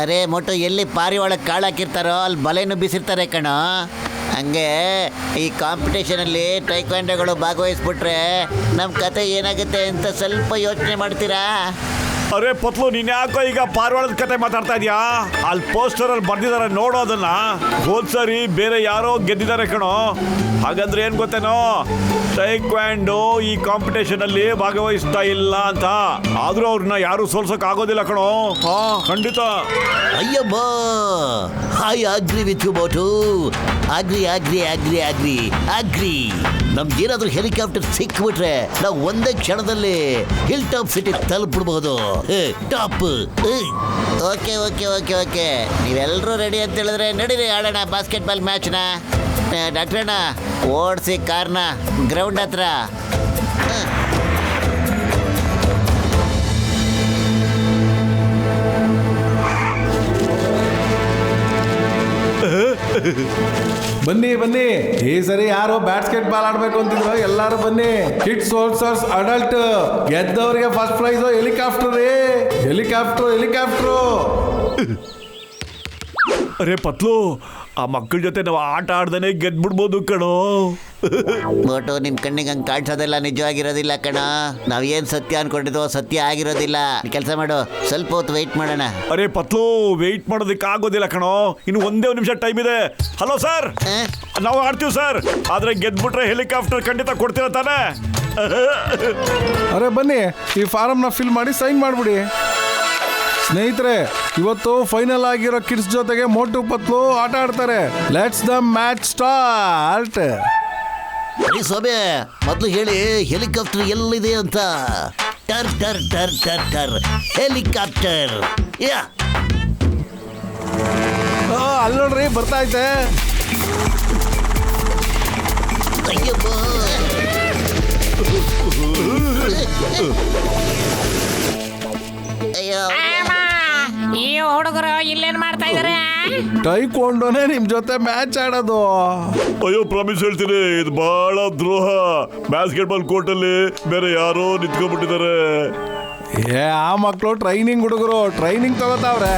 ಅರೆ ಮೋಟು, ಎಲ್ಲಿ ಪಾರಿ ಒಳಗೆ ಕಾಳಾಕಿರ್ತಾರೋ ಅಲ್ಲಿ ಬಲೆನು ಬೀಸಿರ್ತಾರೆ ಕಣ. ಹಂಗೆ ಈ ಕಾಂಪಿಟೇಷನಲ್ಲಿ ಟೈಕ್ವಾಂಡೋಗಳು ಭಾಗವಹಿಸ್ಬಿಟ್ರೆ ನಮ್ಮ ಕತೆ ಏನಾಗುತ್ತೆ ಅಂತ ಸ್ವಲ್ಪ ಯೋಚನೆ ಮಾಡ್ತೀರಾ? ಅರೆ ಪತ್ಲು, ನೀನ್ ಯಾಕೋ ಈಗ ಪಾರಿವಾಳದ ಕತೆ ಮಾತಾಡ್ತಾ ಇದೀಯಾ? ಅಲ್ಲಿ ಪೋಸ್ಟರ್ ಅಲ್ಲಿ ಬರ್ದಿದ್ದಾರೆ, ನೋಡೋದನ್ನ. ಹೋದ್ಸರಿ ಬೇರೆ ಯಾರೋ ಗೆದ್ದಿದ್ದಾರೆ ಕಣೋ. ಹಾಗಂದ್ರೆ ಏನ್ ಗೊತ್ತೇನೋ, ಟೈಕ್ವಾಂಡೋ ಈ ಕಾಂಪಿಟೇಷನ್ ಅಲ್ಲಿ ಭಾಗವಹಿಸ್ತಾ ಇಲ್ಲ ಅಂತ. ಆದ್ರೂ ಅವ್ರನ್ನ ಯಾರು ಸೋಲ್ಸಕ್ ಆಗೋದಿಲ್ಲ ಕಣೋ. ಹಾ, ಖಂಡಿತ. ಅಯ್ಯಮ್ಮ, I agree with you Motu. Agree. ನಮ್ಗೇನಾದ್ರೂ ಹೆಲಿಕಾಪ್ಟರ್ ಸಿಕ್ಬಿಟ್ರೆ ನಾವು ಒಂದೇ ಕ್ಷಣದಲ್ಲಿ ಹಿಲ್ ಟಾಪ್ ಸಿಟಿ ತಲುಪಿಡ್ಬಹುದು. ಟಾಪ್. ಓಕೆ ನೀವೆಲ್ಲರೂ ರೆಡಿ ಅಂತ ಹೇಳಿದ್ರೆ ನಡೀರಿ, ಆಡೋಣ ಬಾಸ್ಕೆಟ್ಬಾಲ್ ಮ್ಯಾಚ್ನ. ಡಾಕ್ಟ್ರಣ್ಣ, ಓಡಿಸಿ ಕಾರ್ನ ಗ್ರೌಂಡ್ ಹತ್ರ. ಬನ್ನಿ, ಈ ಸರಿ ಯಾರು ಬ್ಯಾಸ್ಕೆಟ್ ಬಾಲ್ ಆಡ್ಬೇಕು ಅಂತಿದ್ರು, ಎಲ್ಲಾರು ಬನ್ನಿ. Kids versus adult. ಗೆದ್ದವರಿಗೆ ಫಸ್ಟ್ ಪ್ರೈಸ್ ಹೆಲಿಕಾಪ್ಟರ್. ಅರೆ ಪತ್ಲು, ಆ ಮಕ್ಕಳ ಜೊತೆ ನಾವು ಆಟ ಆಡ್ದೇನೆ ಗೆದ್ಬಿಡ್ಬೋದು ಕಣೋ. ಮೋಟು, ನಿಮ್ ಕಣ್ಣಿಗೆ ಹಂಗೆ ಕಾಣಿಸೋದೆಲ್ಲ ನಿಜವಾಗಿರೋದಿಲ್ಲ ಕಣ. ನಾವೇನ್ ಸತ್ಯ ಅನ್ಕೊಂಡಿದ್ವೋ ಸತ್ಯ ಆಗಿರೋದಿಲ್ಲ. ಕೆಲಸ ಮಾಡು, ಸ್ವಲ್ಪ ಹೊತ್ತು ವೆಯ್ಟ್ ಮಾಡೋಣ. ಅರೆ ಪತ್ಲು, ವೆಯ್ಟ್ ಮಾಡೋದಕ್ಕೆ ಆಗೋದಿಲ್ಲ ಕಣೋ. ಇನ್ನು ಒಂದೇ ಒಂದು ನಿಮಿಷ ಟೈಮ್ ಇದೆ. ಹಲೋ ಸರ್, ನಾವು ಆಡ್ತೀವಿ ಸರ್. ಆದ್ರೆ ಗೆದ್ಬಿಟ್ರೆ ಹೆಲಿಕಾಪ್ಟರ್ ಖಂಡಿತ ಕೊಡ್ತೀರ ತಾನೆ? ಅರೆ ಬನ್ನಿ, ಈ ಫಾರಮ್ನ ಫಿಲ್ ಮಾಡಿ ಸೈನ್ ಮಾಡ್ಬಿಡಿ. ಸ್ನೇಹಿತರೆ, ಇವತ್ತು ಫೈನಲ್ ಆಗಿರೋ ಕಿಡ್ಸ್ ಜೊತೆಗೆ ಮೋಟು ಪತ್ಲು ಆಟ ಆಡ್ತಾರೆ. Let's the match start. ಸ್ವಾಮಿ, ಮೊದಲು ಹೇಳಿ ಹೆಲಿಕಾಪ್ಟರ್ ಎಲ್ಲಿದೆ ಅಂತ. ಟರ್ ಹೆಲಿಕಾಪ್ಟರ್. ಅಲ್ಲಿ ನೋಡ್ರಿ, ಬರ್ತಾ ಐತೆ. ಅಯ್ಯಪ್ಪ, ಅಯ್ಯೋ, ಈ ಹುಡುಗರು ಇಲ್ಲೇನ್ ಮಾಡ್ತಾ ಇದಾರೆ? ಟೈಕ್ವಾಂಡೋನೇ ನಿಮ್ ಜೊತೆ ಮ್ಯಾಚ್ ಆಡೋದು. ಅಯ್ಯೋ, ಪ್ರಾಮಿಸ್ ಹೇಳ್ತೀನಿ, ಇದು ಬಹಳ ದ್ರೋಹ. ಬಾಸ್ಕೆಟ್ ಬಾಲ್ ಕೋರ್ಟ್ ಅಲ್ಲಿ ಬೇರೆ ಯಾರೋ ನಿಂತ್ಕೊಂಡ್ಬಿಟ್ಟಿದ್ದಾರೆ. ಆ ಮಕ್ಕಳು ಟ್ರೈನಿಂಗ್ ಹುಡುಗರು, ಟ್ರೈನಿಂಗ್ ತಗೋತಾವ್ರೆ.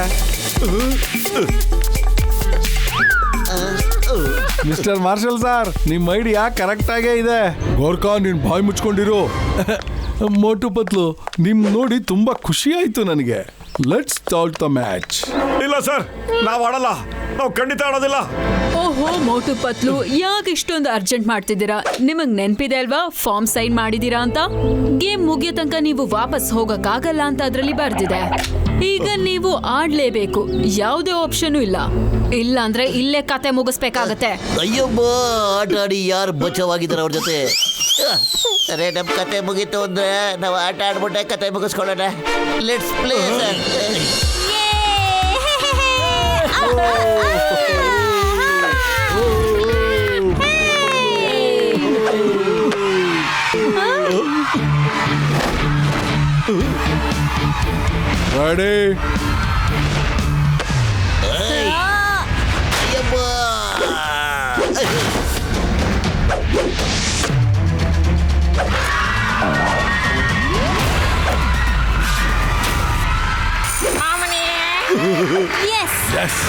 ಮಿಸ್ಟರ್ ಮಾರ್ಷಲ್ ಸರ್, ನಿಮ್ ಐಡಿಯಾ ಕರೆಕ್ಟ್ ಆಗೇ ಇದೆ. ಗೋರ್ಖಾ, ನೀನ್ ಬಾಯಿ ಮುಚ್ಕೊಂಡಿರು. ಮೋಟು ಪತ್ಲು, ನಿಮ್ ನೋಡಿ ತುಂಬಾ ಖುಷಿ ಆಯ್ತು ನನಗೆ. Let's start the match. ಇಲ್ಲ ಸರ್, ನಾವು ಆಡಲ್ಲ. ನಾವು ಖಂಡಿತ ಆಡೋದಿಲ್ಲ. ಓಹೋ ಮೋಟು ಪತ್ಲು, ಯಾಕೆ ಇಷ್ಟೊಂದು ಅರ್ಜೆಂಟ್ ಮಾಡ್ತಿದ್ದೀರಾ? ನಿಮಗ್ ನೆನ್ಪಿದೆ ಅಲ್ವಾ ಫಾರ್ಮ್ ಸೈನ್ ಮಾಡಿದೀರಾ ಅಂತ? ಗೇಮ್ ಮುಗಿಯೋ ತನಕ ನೀವು ವಾಪಸ್ ಹೋಗಕ್ಕಾಗಲ್ಲ ಅಂತ ಅದ್ರಲ್ಲಿ ಬರ್ದಿದೆ. ಈಗ ನೀವು ಆಡ್ಲೇಬೇಕು, ಯಾವುದೇ ಆಪ್ಷನ್ ಇಲ್ಲ ಅಂದ್ರೆ ಇಲ್ಲೇ ಕತೆ ಮುಗಿಸ್ಬೇಕಾಗತ್ತೆ. ಅಯ್ಯಬ್ಬ, ಆಟ ಆಡಿ ಯಾರು ಬಚಾವಾಗಿದ್ದಾರೆ ಅವ್ರ ಜೊತೆ. ಅರೆ, ನಮ್ ಕತೆ ಮುಗೀತು ಅಂದ್ರೆ ನಾವು ಆಟ ಆಡ್ಬಿಟ್ಟೆ ಕತೆ ಮುಗಿಸ್ಕೊಳ್ಳೋಣ. Let's play sir. ರೆಡಿ? ಅಯ್ಯಬ್ಬ, ಎಸ್.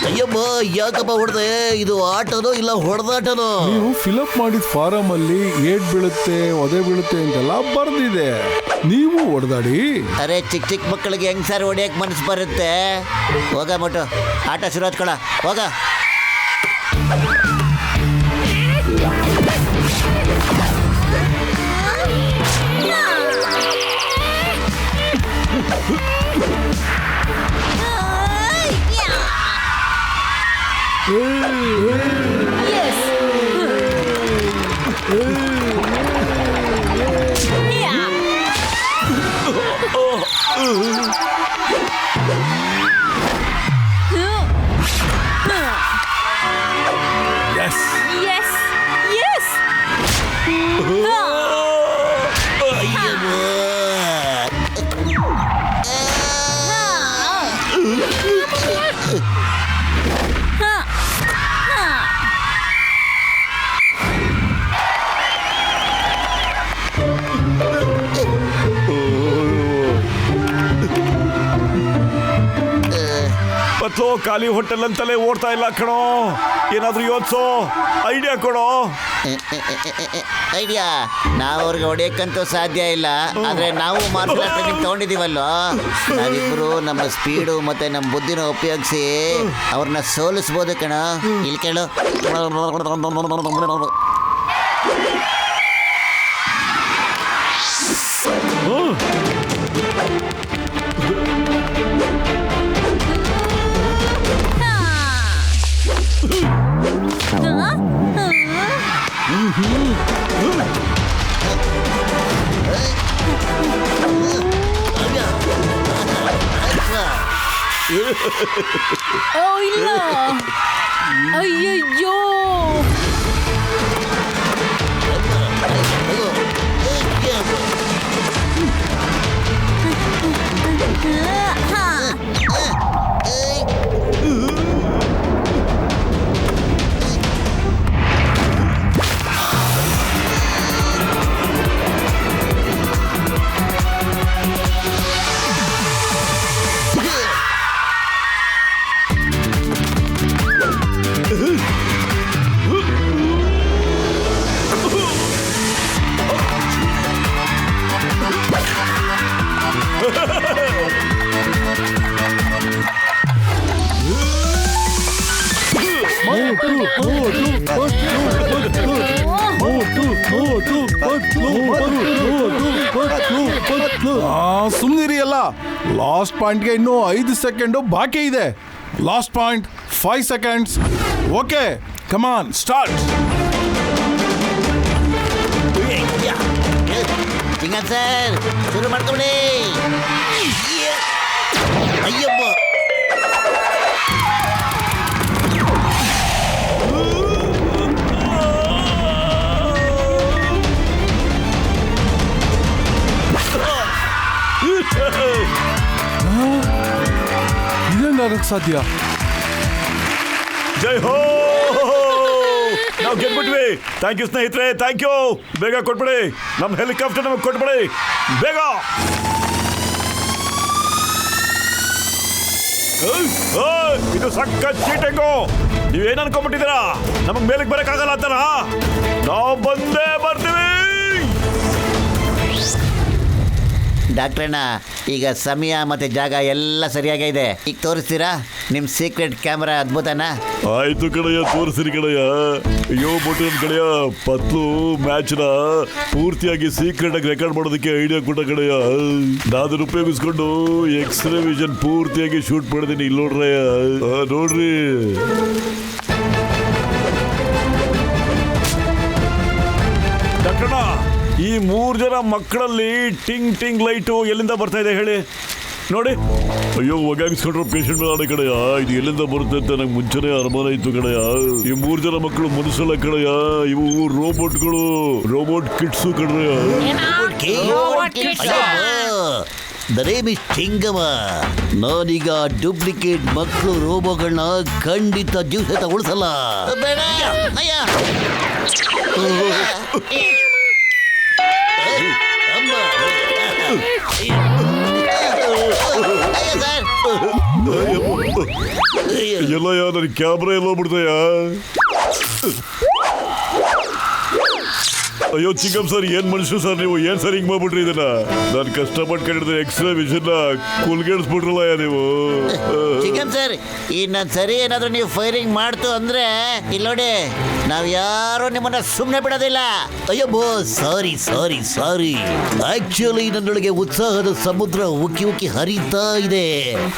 ಅಯ್ಯಮ್ಮ, ಯಾಕಪ್ಪ ಹೊಡೆದೆ? ಇದು ಆಟನೋ ಇಲ್ಲ ಹೊಡೆದಾಟನೋ? ನೀವು ಫಿಲಪ್ ಮಾಡಿದ ಫಾರಮ್ ಅಲ್ಲಿ ಏಟ್ ಬೀಳುತ್ತೆ, ಒದೆ ಬೀಳುತ್ತೆ ಅಂತೆಲ್ಲ ಬರ್ದಿದೆ. ನೀವು ಹೊಡೆದಾಡಿ. ಅರೆ, ಚಿಕ್ಕ ಮಕ್ಕಳಿಗೆ ಹೆಂಗ್ ಸರ್ ಹೊಡಿಯಕ್ ಮನಸ್ಸು ಬರುತ್ತೆ? ಹೋಗ ಮೋಟು, ಆಟ ಶುರು ಹಚ್ಕೊಳ, ಹೋಗ. ಪತ್ಲು ಖಾಲಿ ಹೋಟೆಲ್ ಅಂತಲೇ ಓಡ್ತಾ ಇಲ್ಲ ಕಣೋ. ಏನಾದ್ರೂ ಯೋಚಿಸೋ, ಐಡಿಯಾ ಕೊಡೋ. ಐಡಿಯಾ ನಾವು ಅವ್ರಿಗೆ ಹೊಡೆಯಕ್ಕಂತೂ ಸಾಧ್ಯ ಇಲ್ಲ. ಆದ್ರೆ ನಾವು ಮಾರ್ಷಲ್ ಆರ್ಟ್ ಟ್ರೈನಿಂಗ್ ತಗೊಂಡಿದೀವಲ್ವ, ನಾವಿಬ್ರು ನಮ್ಮ ಸ್ಪೀಡು ಮತ್ತೆ ನಮ್ಮ ಬುದ್ಧಿನ ಉಪಯೋಗಿಸಿ ಅವ್ರನ್ನ ಸೋಲಿಸ್ಬೋದು ಕಣ. ಇಲ್ಲಿ ಕೇಳು. ಓ ಇಲ್ಲ, ಅಯ್ಯಯ್ಯೋ. ಸುಮ್ನಿರಿ ಅಲ್ಲ. ಲಾಸ್ಟ್ ಪಾಯಿಂಟ್ಗೆ ಇನ್ನೂ 5 ಸೆಕೆಂಡು ಬಾಕಿ ಇದೆ. Last point 5 seconds. ಓಕೆ, ಕಮಾನ್ ಸ್ಟಾರ್ಟ್. ಚಿಂಗನ್ ಸರ್, ಶುರು ಮಾಡ್ಕೊಂಡಿ. ಅಯ್ಯಪ್ಪ, ಇದೇನಾಗಕ್ಕೆ ಸಾಧ್ಯ? ಜೈ ಹೋ, ನಾವು ಗೆದ್ಬಿಟ್ವಿ. ಥ್ಯಾಂಕ್ ಯು ಸ್ನೇಹಿತರೆ, ಥ್ಯಾಂಕ್ ಯು. ಬೇಗ ಕೊಟ್ಬಿಡಿ, ನಮ್ಮ ಹೆಲಿಕಾಪ್ಟರ್ ನಮಗೆ ಕೊಟ್ಬಿಡಿ ಬೇಗ. ಇದು ಸಕ್ಕ ಚೀಟಿಂಗು. ನೀವೇನು ಅನ್ಕೊಂಡ್ಬಿಟ್ಟಿದ್ದೀರಾ? ನಮಗೆ ಮೇಲಕ್ಕೆ ಬರೋಕ್ಕಾಗಲ್ಲ ಅಂತಾರ? ನಾವು ಬಂದೇ ಬರ್ತೀವಿ. ಡಾಕ್ಟ್ರಣ್ಣ, ಈಗ ಸಮಯ ಮತ್ತೆ ಜಾಗ ಎಲ್ಲ ಸರಿಯಾಗಿದೆ. ಈಗ ತೋರಿಸ್ತೀರಾ ನಿಮ್ಮ ಸೀಕ್ರೆಟ್ ಕ್ಯಾಮ್ರಾ ಅದ್ಭುತನ? ಆಯ್ತು ಕಡೆಯ, ತೋರಿಸಿರಿ ಕಡೆಯ. ಅಯ್ಯೋ ಬೋಟನ್ ಕಡೆಯ, ಪತ್ಲು ಮ್ಯಾಚ್ನ ಪೂರ್ತಿಯಾಗಿ ಸೀಕ್ರೆಟ್ ಆಗಿ ರೆಕಾರ್ಡ್ ಮಾಡೋದಕ್ಕೆ ಐಡಿಯಾ ಕೊಟ್ಟ ಕಡೆಯ. ನಾನು ಉಪಯೋಗಿಸ್ಕೊಂಡು ಎಕ್ಸ್ರೇ ವಿಷನ್ ಪೂರ್ತಿಯಾಗಿ ಶೂಟ್ ಮಾಡಿದ್ದೀನಿ. ಇಲ್ಲಿ ನೋಡ್ರಯ್ಯ, ನೋಡ್ರಿ. ಡಾಕ್ಟರ್ನ, ಈ 3 ಜನ ಮಕ್ಕಳಲ್ಲಿ ಟಿಂಗ್ ಟಿಂಗ್ ಲೈಟು ಎಲ್ಲಿಂದ ಬರ್ತಾ ಇದೆ ಹೇಳಿ ನೋಡಿ. ಅಯ್ಯೋ, ಒಗಾಗಿಸ್ಕೊಂಡ್ರು ಪೇಷಂಟ್ ಮೇಲೆ ಕಡೆಯ. ಇದು ಎಲ್ಲಿಂದ ಬರುತ್ತೆ ಅಂತ ನಂಗೆ ಮುಂಚೆನೇ ಅನುಮಾನ ಇತ್ತು ಕಡೆಯ. ಈ 3 ಜನ ಮಕ್ಕಳು ಮನುಷ್ಯಲ್ಲ ಕಡೆಯ, ಇವು ರೋಬೋಟ್ಗಳು, ರೋಬೋಟ್ ಕಿಟ್ಸು ಕಡೆಯ. The name is Chingam. ನಾನೀಗ ಡೂಪ್ಲಿಕೇಟ್ ಮಕ್ಕಳು ರೋಬೋಗಳನ್ನ ಖಂಡಿತ ಜೀವ ಉಳಿಸಲ್ಲ. ಬೇಡ ಅಯ್ಯ. ಎಲ್ಲಯ್ಯ, ನನ್ನ ಕ್ಯಾಮ್ರಾ ಎಲ್ಲ ಬಿಡ್ತಯ್ಯ. ಅಯ್ಯೋ ಚಿಕ್ಕಮ್ ಸರ್, ಏನ್ ಮನುಷ್ಯರು ಸರ್ ನೀವು? ಏನ್ ಸರ್ ಹಿಂಗ್ ಮಾಡ್ಬಿಟ್ರಿ ಇದನ್ನ? ನಾನು ಕಷ್ಟಪಟ್ಟು ಕಂಡಿದ್ದೆ ಎಕ್ಸ್ರೇ ವಿಷನ್ ಕುಲ್ಗೇಡಿಸ್ಬಿಟ್ರಲ್ಲ ನೀವು. ಚಿಕ್ಕಮ್ ಸರ್, ಈ ನಾನು ಸರಿ ಏನಾದ್ರೂ ನೀವು ಫೈರಿಂಗ್ ಮಾಡ್ತು ಅಂದ್ರೆ ಇಲ್ಲಿ ನೋಡಿ, ನಾವ್ ಯಾರು ನಿಮ್ಮನ್ನ ಸುಮ್ಮನೆ ಬಿಡೋದಿಲ್ಲ. ಅಯ್ಯಬ್ಬೋ, ಸಾರಿ ಸಾರಿ ಸಾರಿ. ಆಕ್ಚುಲಿ ನನ್ನೊಳಗೆ ಉತ್ಸಾಹದ ಸಮುದ್ರ ಉಕ್ಕಿ ಉಕ್ಕಿ ಹರಿತಾ ಇದೆ.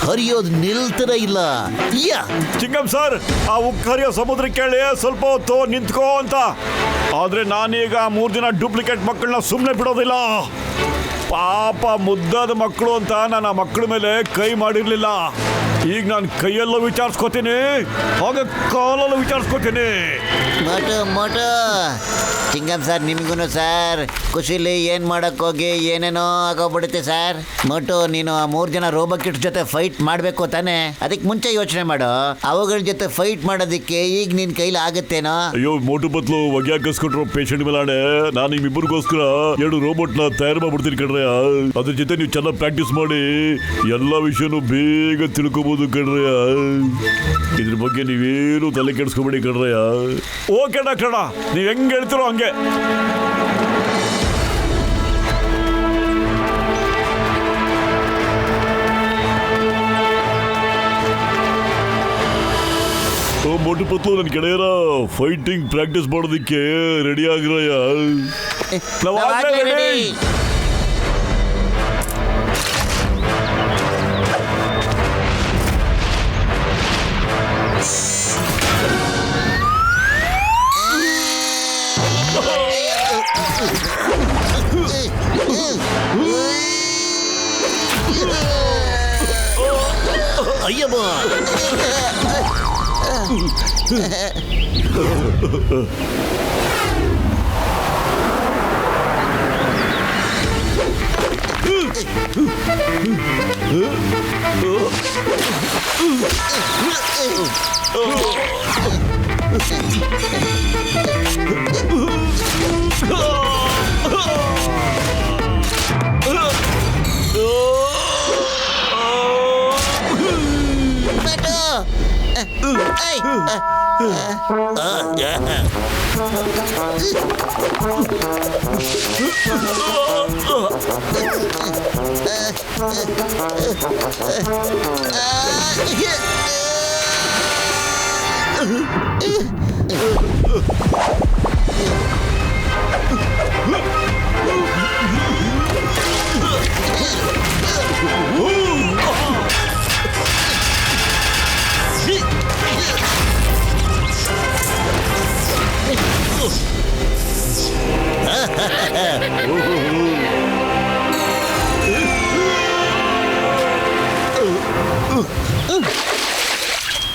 ಹರಿಯೋದು ನಿಲ್ತಾನೆ ಇಲ್ಲ. ಚಿಕ್ಕಮ್ ಸರ್, ಆ ಉಕ್ಕಿ ಹರಿಯೋ ಸಮುದ್ರ ಕೇಳಿ ಸ್ವಲ್ಪ ಹೊತ್ತು ನಿಂತ್ಕೋ ಅಂತ. ಆದ್ರೆ ನಾನೀಗ 3 ದಿನ ಡೂಪ್ಲಿಕೇಟ್ ಮಕ್ಕಳನ್ನ ಸುಮ್ಮನೆ ಬಿಡೋದಿಲ್ಲ. ಪಾಪ ಮುದ್ದಾದ ಮಕ್ಕಳು ಅಂತ ನಾನು ಆ ಮಕ್ಕಳ ಮೇಲೆ ಕೈ ಮಾಡಿರ್ಲಿಲ್ಲ. ಈಗ ನಾನು ಕೈಯಲ್ಲೂ ವಿಚಾರಿಸ್ಕೋತೀನಿ, ಹಾಗೆ ಕಾಲಲ್ಲೂ ವಿಚಾರಿಸ್ಕೋತೀನಿ. ಮೋಟು ಚಿಂಗಮ್ ಸರ್ ನಿಮಗೂ ಸರ್ ಖುಷಿಲಿ ಏನು ಮಾಡೋಕ್ಕೋಗಿ ಏನೇನೋ ಆಗೋಗ್ಬಿಡುತ್ತೆ ಸರ್. ಮೋಟು ನೀನು ಆ 3 ಜನ ರೋಬೋಕಿಟ್ಸ್ ಜೊತೆ ಫೈಟ್ ಮಾಡಬೇಕು ತಾನೆ, ಅದಕ್ಕೆ ಮುಂಚೆ ಯೋಚನೆ ಮಾಡು. ಅವುಗಳ ಜೊತೆ ಫೈಟ್ ಮಾಡೋದಕ್ಕೆ ಈಗ ನಿನ್ನ ಕೈಲಿ ಆಗುತ್ತೇನೋ? ಅಯ್ಯೋ ಮೋಟು ಪತ್ಲು ಹೊಗೆ ಹಾಕಿಸ್ಕೊಟ್ರು ಪೇಷಂಟ್ ಮೇಲಾಣೆ. ನಾನು ನಿಮ್ಮಿಬ್ಬರಿಗೋಸ್ಕರ 2 ರೋಬೋಟ್ನ ತಯಾರು ಮಾಡ್ಬಿಡ್ತೀನಿ ಕಣ್ರಯ್ಯ. ಅದ್ರ ಜೊತೆ ನೀವು ಚೆನ್ನಾಗಿ ಪ್ರಾಕ್ಟೀಸ್ ಮಾಡಿ ಎಲ್ಲ ವಿಷಯನೂ ಬೇಗ ತಿಳ್ಕೊಬೋದು ಕಣ್ರಯ್ಯ. ಇದ್ರ ಬಗ್ಗೆ ನೀವೇನು ತಲೆ ಕೆಡಿಸ್ಕೊಬೇಡಿ ಕಣ್ರಯ್ಯ. ಓಕೆ ಡಾಕ್ಟರ್, ನೀವು ಹೆಂಗೆ ಹೇಳ್ತಿರೋ ಹಂಗೆ. ಮೋಟು ಪತ್ಲು ನನ್ನ ಗೆಳೆಯರ ಫೈಟಿಂಗ್ ಪ್ರಾಕ್ಟೀಸ್ ಮಾಡೋದಕ್ಕೆ ರೆಡಿ ಆಗಿರಯ್ಯ. ನಾವಾಗ್ಲೇ ready. ಅಯ್ಯಮ್ಮ,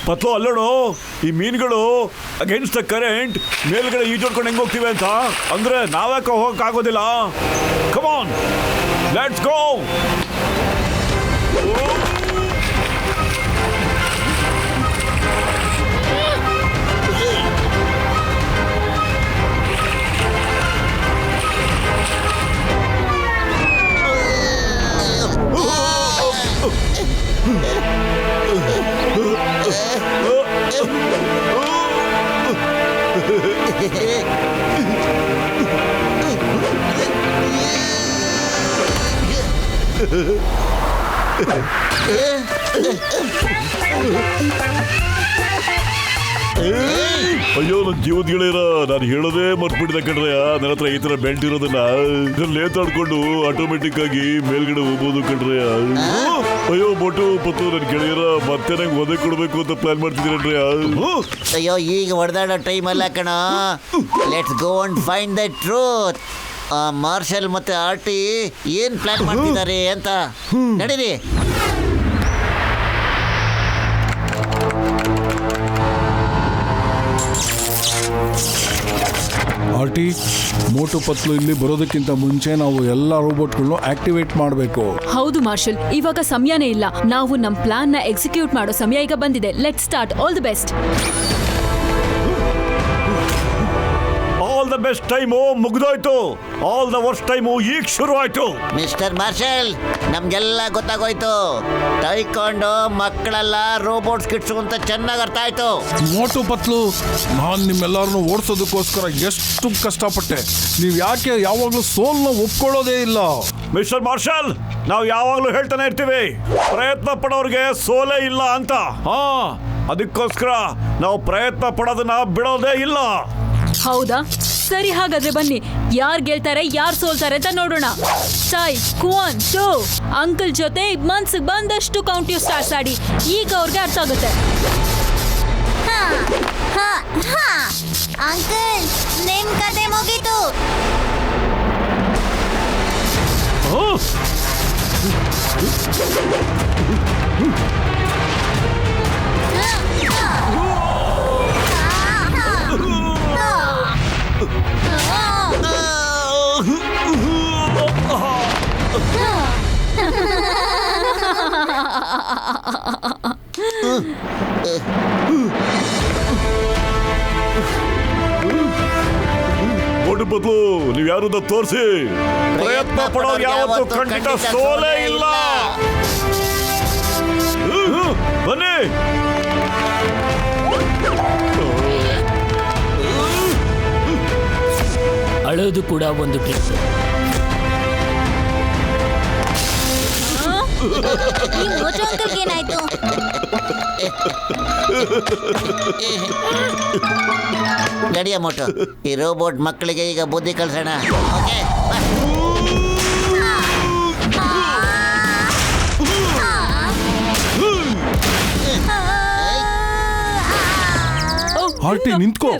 ಪತ್ಲು ಅಲ್ಲೋಡು, ಈ ಮೀನುಗಳು ಅಗೇನ್ಸ್ಟ್ ದ ಕರೆಂಟ್ ಮೇಲ್ಗಡೆ ಈಜೋಡ್ಕೊಂಡು ಹೆಂಗ್ ಹೋಗ್ತಿವೆ ಅಂತ. ಅಂದ್ರೆ ನಾವ್ಯಾಕೆ ಹೋಗಕ್ಕಾಗೋದಿಲ್ಲ? Come on, let's go. ಅಯ್ಯೋ ನನ್ನ ಜೀವದ ಗೆಳೆಯರ, ನಾನು ಹೇಳೋದೇ ಮರ್ತ್ಬಿಟ್ಟಿದೆ ಕಣ್ರಯ್ಯ. ನನ್ನ ಹತ್ರ ಈ ತರ ಬೆಲ್ಟ್ ಇರೋದನ್ನ ನೇತಾಡ್ಕೊಂಡು ಆಟೋಮೆಟಿಕ್ ಆಗಿ ಮೇಲ್ಗಡೆ ಹೋಗ್ಬೋದು ಕಣ್ರಯ್ಯ. ಅಯ್ಯೋ ಮೋಟು ಪತ್ತು ನನ್ನ ಗೆಳೆಯರ ಮತ್ತೆ ನಂಗೆ ಒದೆ ಕೊಡ್ಬೇಕು ಅಂತ ಪ್ಲಾನ್ ಮಾಡ್ತಿದ್ದೀರನ್ರಯ್ಯ. ಅಯ್ಯೋ ಈಗ ಹೊಡೆದಾಡೋ ಟೈಮ್ ಅಲ್ಲ ಕಣ. Let's go and find the truth. Marshal ಮತ್ತೆ ಆರ್ಟಿ ಏನ್ ಪ್ಲಾನ್ ಮಾಡ್ತಿದ್ದಾರೆ ಅಂತ ನಡೀರಿ. ಆರ್ಟಿ, ಮೋಟು ಪತ್ಲು ಇಲ್ಲಿ ಬರೋದಕ್ಕಿಂತ ಮುಂಚೆ ನಾವು ಎಲ್ಲ ರೋಬೋಟ್ಗಳನ್ನು ಆಕ್ಟಿವೇಟ್ ಮಾಡಬೇಕು. ಹೌದು ಮಾರ್ಷಲ್, ಇವಾಗ ಸಮಯನೇ ಇಲ್ಲ. ನಾವು ನಮ್ಮ ಪ್ಲಾನ್ ನ ಎಕ್ಸಿಕ್ಯೂಟ್ ಮಾಡೋ ಸಮಯ ಈಗ ಬಂದಿದೆ. Let start. All the best. All the best time ಮುಗ್ದೋಯ್ತು, ಆಲ್ ದ ವರ್ಸ್ಟ್ ಟೈಮು ಈಗ ಶುರು ಆಯ್ತು. ಮಿಸ್ಟರ್ ಮಾರ್ಷಲ್, ನಮ್ಗೆಲ್ಲ ಗೊತ್ತಾಗೋಯ್ತು. ಟೈಕೊಂಡು ಮಕ್ಕಳೆಲ್ಲ ರೋಬೋಟ್ಸ್ ಕಿಟ್ಸು ಅಂತ ಚೆನ್ನಾಗಿ ಅರ್ಥ ಆಯ್ತು. ಮೋಟು ಪತ್ಲು, ನಾನು ನಿಮ್ಮೆಲ್ಲರನ್ನು ಓಡಿಸೋದಕ್ಕೋಸ್ಕರ ಎಷ್ಟು ಕಷ್ಟಪಟ್ಟೆ. ನೀವು ಯಾಕೆ ಯಾವಾಗಲೂ ಸೋಲ್ನ ಒಪ್ಕೊಳ್ಳೋದೇ ಇಲ್ಲ? ಮಿಸ್ಟರ್ ಮಾರ್ಷಲ್, ನಾವು ಯಾವಾಗಲೂ ಹೇಳ್ತಾನೆ ಇರ್ತೀವಿ, ಪ್ರಯತ್ನ ಪಡೋರಿಗೆ ಸೋಲೇ ಇಲ್ಲ ಅಂತ. ಹಾ, ಅದಕ್ಕೋಸ್ಕರ ನಾವು ಪ್ರಯತ್ನ ಪಡೋದನ್ನ ಬಿಡೋದೇ ಇಲ್ಲ. ಹೌದಾ? ಸರಿ, ಹಾಗಾದ್ರೆ ಬನ್ನಿ, ಯಾರು ಗೆಲ್ತಾರೆ ಯಾರು ಸೋಲ್ತಾರೆ ಅಂತ ನೋಡೋಣ. ಸಾಯ್, ಕುವನ್, ಟು ಅಂಕಲ್ ಜೊತೆ ಮನ್ಸಿಗೆ ಬಂದಷ್ಟು ಕೌಂಟ್ ಯು ಸ್ಟಾರ್ಸ್ ಆಡಿ. ಈಗ ಅವ್ರಿಗೆ ಅರ್ಥ ಆಗುತ್ತೆ. ಅಂಕಲ್, ನಿಮ್ ಕತೆ ಮುಗೀತು. ಮೋಟು ಪತ್ಲು ನೀವ್ ಯಾರು ತೋರಿಸಿ. ಪ್ರಯತ್ನ ಪಡೋದು ಯಾವತ್ತೂ ಖಂಡಿತ ಸೋಲೇ ಇಲ್ಲ. ಬನ್ನಿ. ಅಳೋದು ಕೂಡ ಒಂದು ಟ್ರಿಕ್. ಈ ಮೋಟು ಅಂಕಲ್ಗೆ ಏನಾಯ್ತು? ನಡಿಯ ಮೋಟು, ಈ ರೋಬೋಟ್ ಮಕ್ಕಳಿಗೆ ಈಗ ಬುದ್ಧಿ ಕಲ್ಸೋಣ. ಓಕೆ ಆರ್ಟಿ ನಿಂತ್ಕೋ.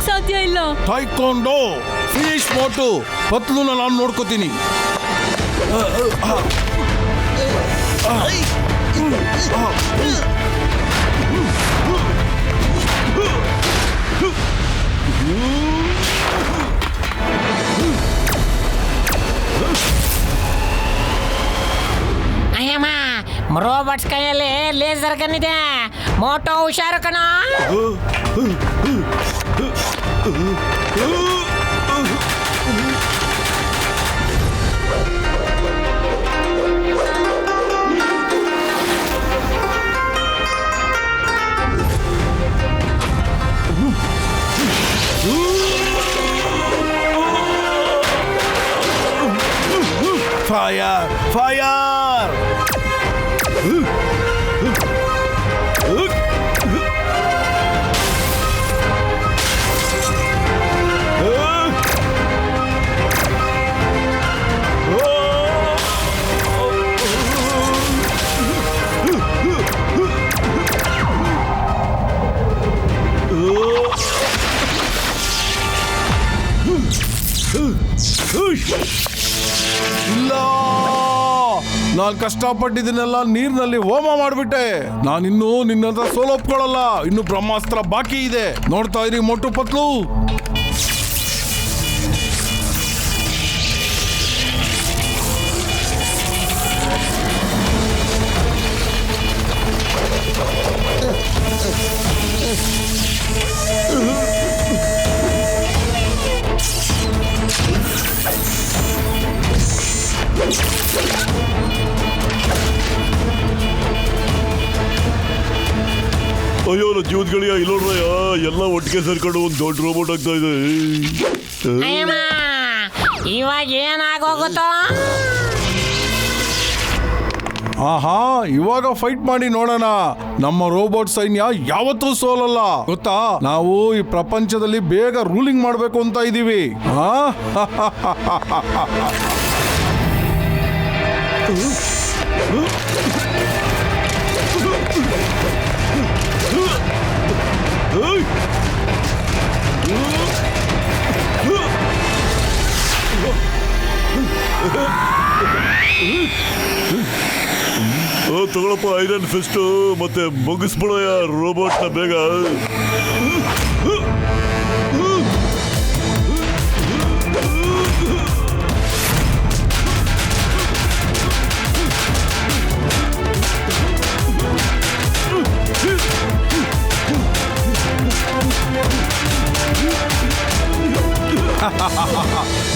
ಸಾಧ್ಯ ಇಲ್ಲ. ತಾಯ್ಕೊಂಡು ಫಿನಿಶ್ ಮೋಟು. ಪತ್ಲುನ ನಾನು ನೋಡ್ಕೋತೀನಿ. ಅಯ್ಯಮ್ಮ, ರೋಬೋಟ್ಸ್ ಕೈಯಲ್ಲಿ ಲೇಸರ್ ಗನ್ ಇದೆ. ಮೋಟೋ ಹುಷಾರು ಕಣ. Fire fire. ಇಲ್ಲ, ನಾನು ಕಷ್ಟಪಟ್ಟಿದ್ದನ್ನೆಲ್ಲ ನೀರಿನಲ್ಲಿ ಹೋಮ ಮಾಡ್ಬಿಟ್ಟೆ. ನಾನಿನ್ನೂ ನಿನ್ನತ್ರ ಸೋಲೊಪ್ಕೊಳ್ಳಲ್ಲ. ಇನ್ನು ಬ್ರಹ್ಮಾಸ್ತ್ರ ಬಾಕಿ ಇದೆ. ನೋಡ್ತಾ ಇರಿ ಮೋಟು ಪತ್ಲು. ಅಯ್ಯೋ ನನ್ನ ಜೀವದ್ಗಳಿಯ ಇಲ್ಲೋಡ್ರಯ್ಯ, ಎಲ್ಲ ಒಟ್ಟಿಗೆ ಸೇರ್ಕೊಂಡು ಒಂದು ದೊಡ್ಡ ರೋಬೋಟ್ ಆಗ್ತಾ ಇದೆ. ಅಯ್ಯಮ್ಮ, ಇವಾಗ ಏನಾಗೋಗುತ್ತೋ? ಆಹಾ, ಇವಾಗ ಫೈಟ್ ಮಾಡಿ ನೋಡೋಣ. ನಮ್ಮ ರೋಬೋಟ್ ಸೈನ್ಯ ಯಾವತ್ತೂ ಸೋಲಲ್ಲ ಗೊತ್ತಾ. ನಾವು ಈ ಪ್ರಪಂಚದಲ್ಲಿ ಬೇಗ ರೂಲಿಂಗ್ ಮಾಡಬೇಕು ಅಂತ ಇದೀವಿ. ತಗೊಳಪ್ಪ ಐರನ್ ಫಿಸ್ಟ್ ಮತ್ತೆ ಮುಗಿಸ್ಬಿಡೋಯ ರೋಬೋಟ್ ನ ಬೇಗ.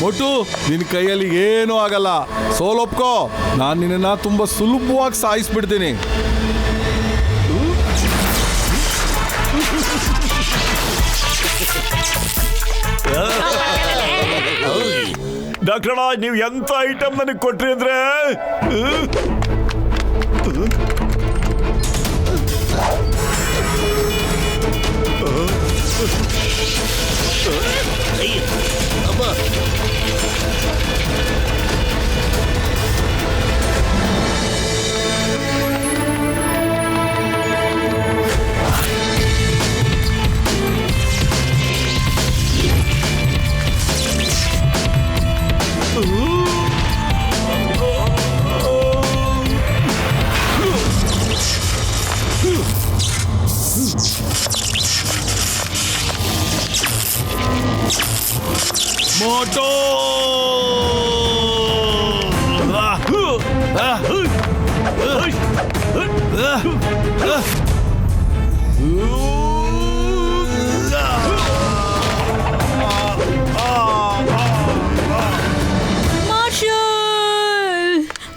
ಮೊಟ್ಟು ನಿನ್ ಕೈಯಲ್ಲಿ ಏನೂ ಆಗಲ್ಲ, ಸೋಲೊಪ್ಕೋ. ನಾನು ನಿನ್ನ ತುಂಬಾ ಸುಲಭವಾಗಿ ಸಾಯಿಸ್ಬಿಡ್ತೀನಿ. ಡಾಕ್ಟರ್ ನೀವು ಎಂತ ಐಟಮ್ ನನಗೆ ಕೊಟ್ರಿ ಅಂದ್ರೆ ಅಮ್ಮ ಮೋಟೋ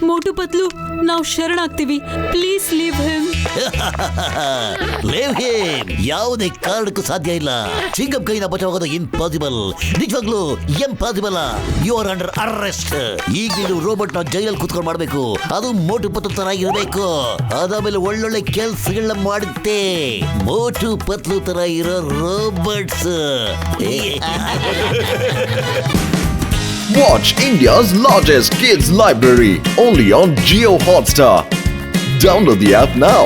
ಮೋಟು ಪತ್ಲು ನಾವು ಶರಣಾಗ್ತೀವಿ, please leave him. Leave him. ಯಾವುದೇ ಕಾರಣಕ್ಕೂ ಸಾಧ್ಯ ಇಲ್ಲ. ಚಿಂಗಂ ಕೈನ ಬಚಾವಾಗೋದು ಇಂಪಾಸಿಬಲ್, ನಿಜವಾಗ್ಲೂ impossible. You are under arrest. ಈಗ ನೀನು ರೋಬೋಟ್ ನ ಜೈಲಲ್ಲಿ ಕುತ್ಕೊಂಡು ಮಾಡ್ಬೇಕು, ಅದು ಮೋಟು ಪತ್ಲು ತರ ಇರಬೇಕು. ಅದಾದ್ಮೇಲೆ ಒಳ್ಳೊಳ್ಳೆ ಕೆಲ್ಸಗಳನ್ನ ಮಾಡುತ್ತೆ, ಮೋಟು ಪತ್ಲು ತರ ಇರೋ robots. Watch India's largest kids library only on Jio Hotstar. Download the app now.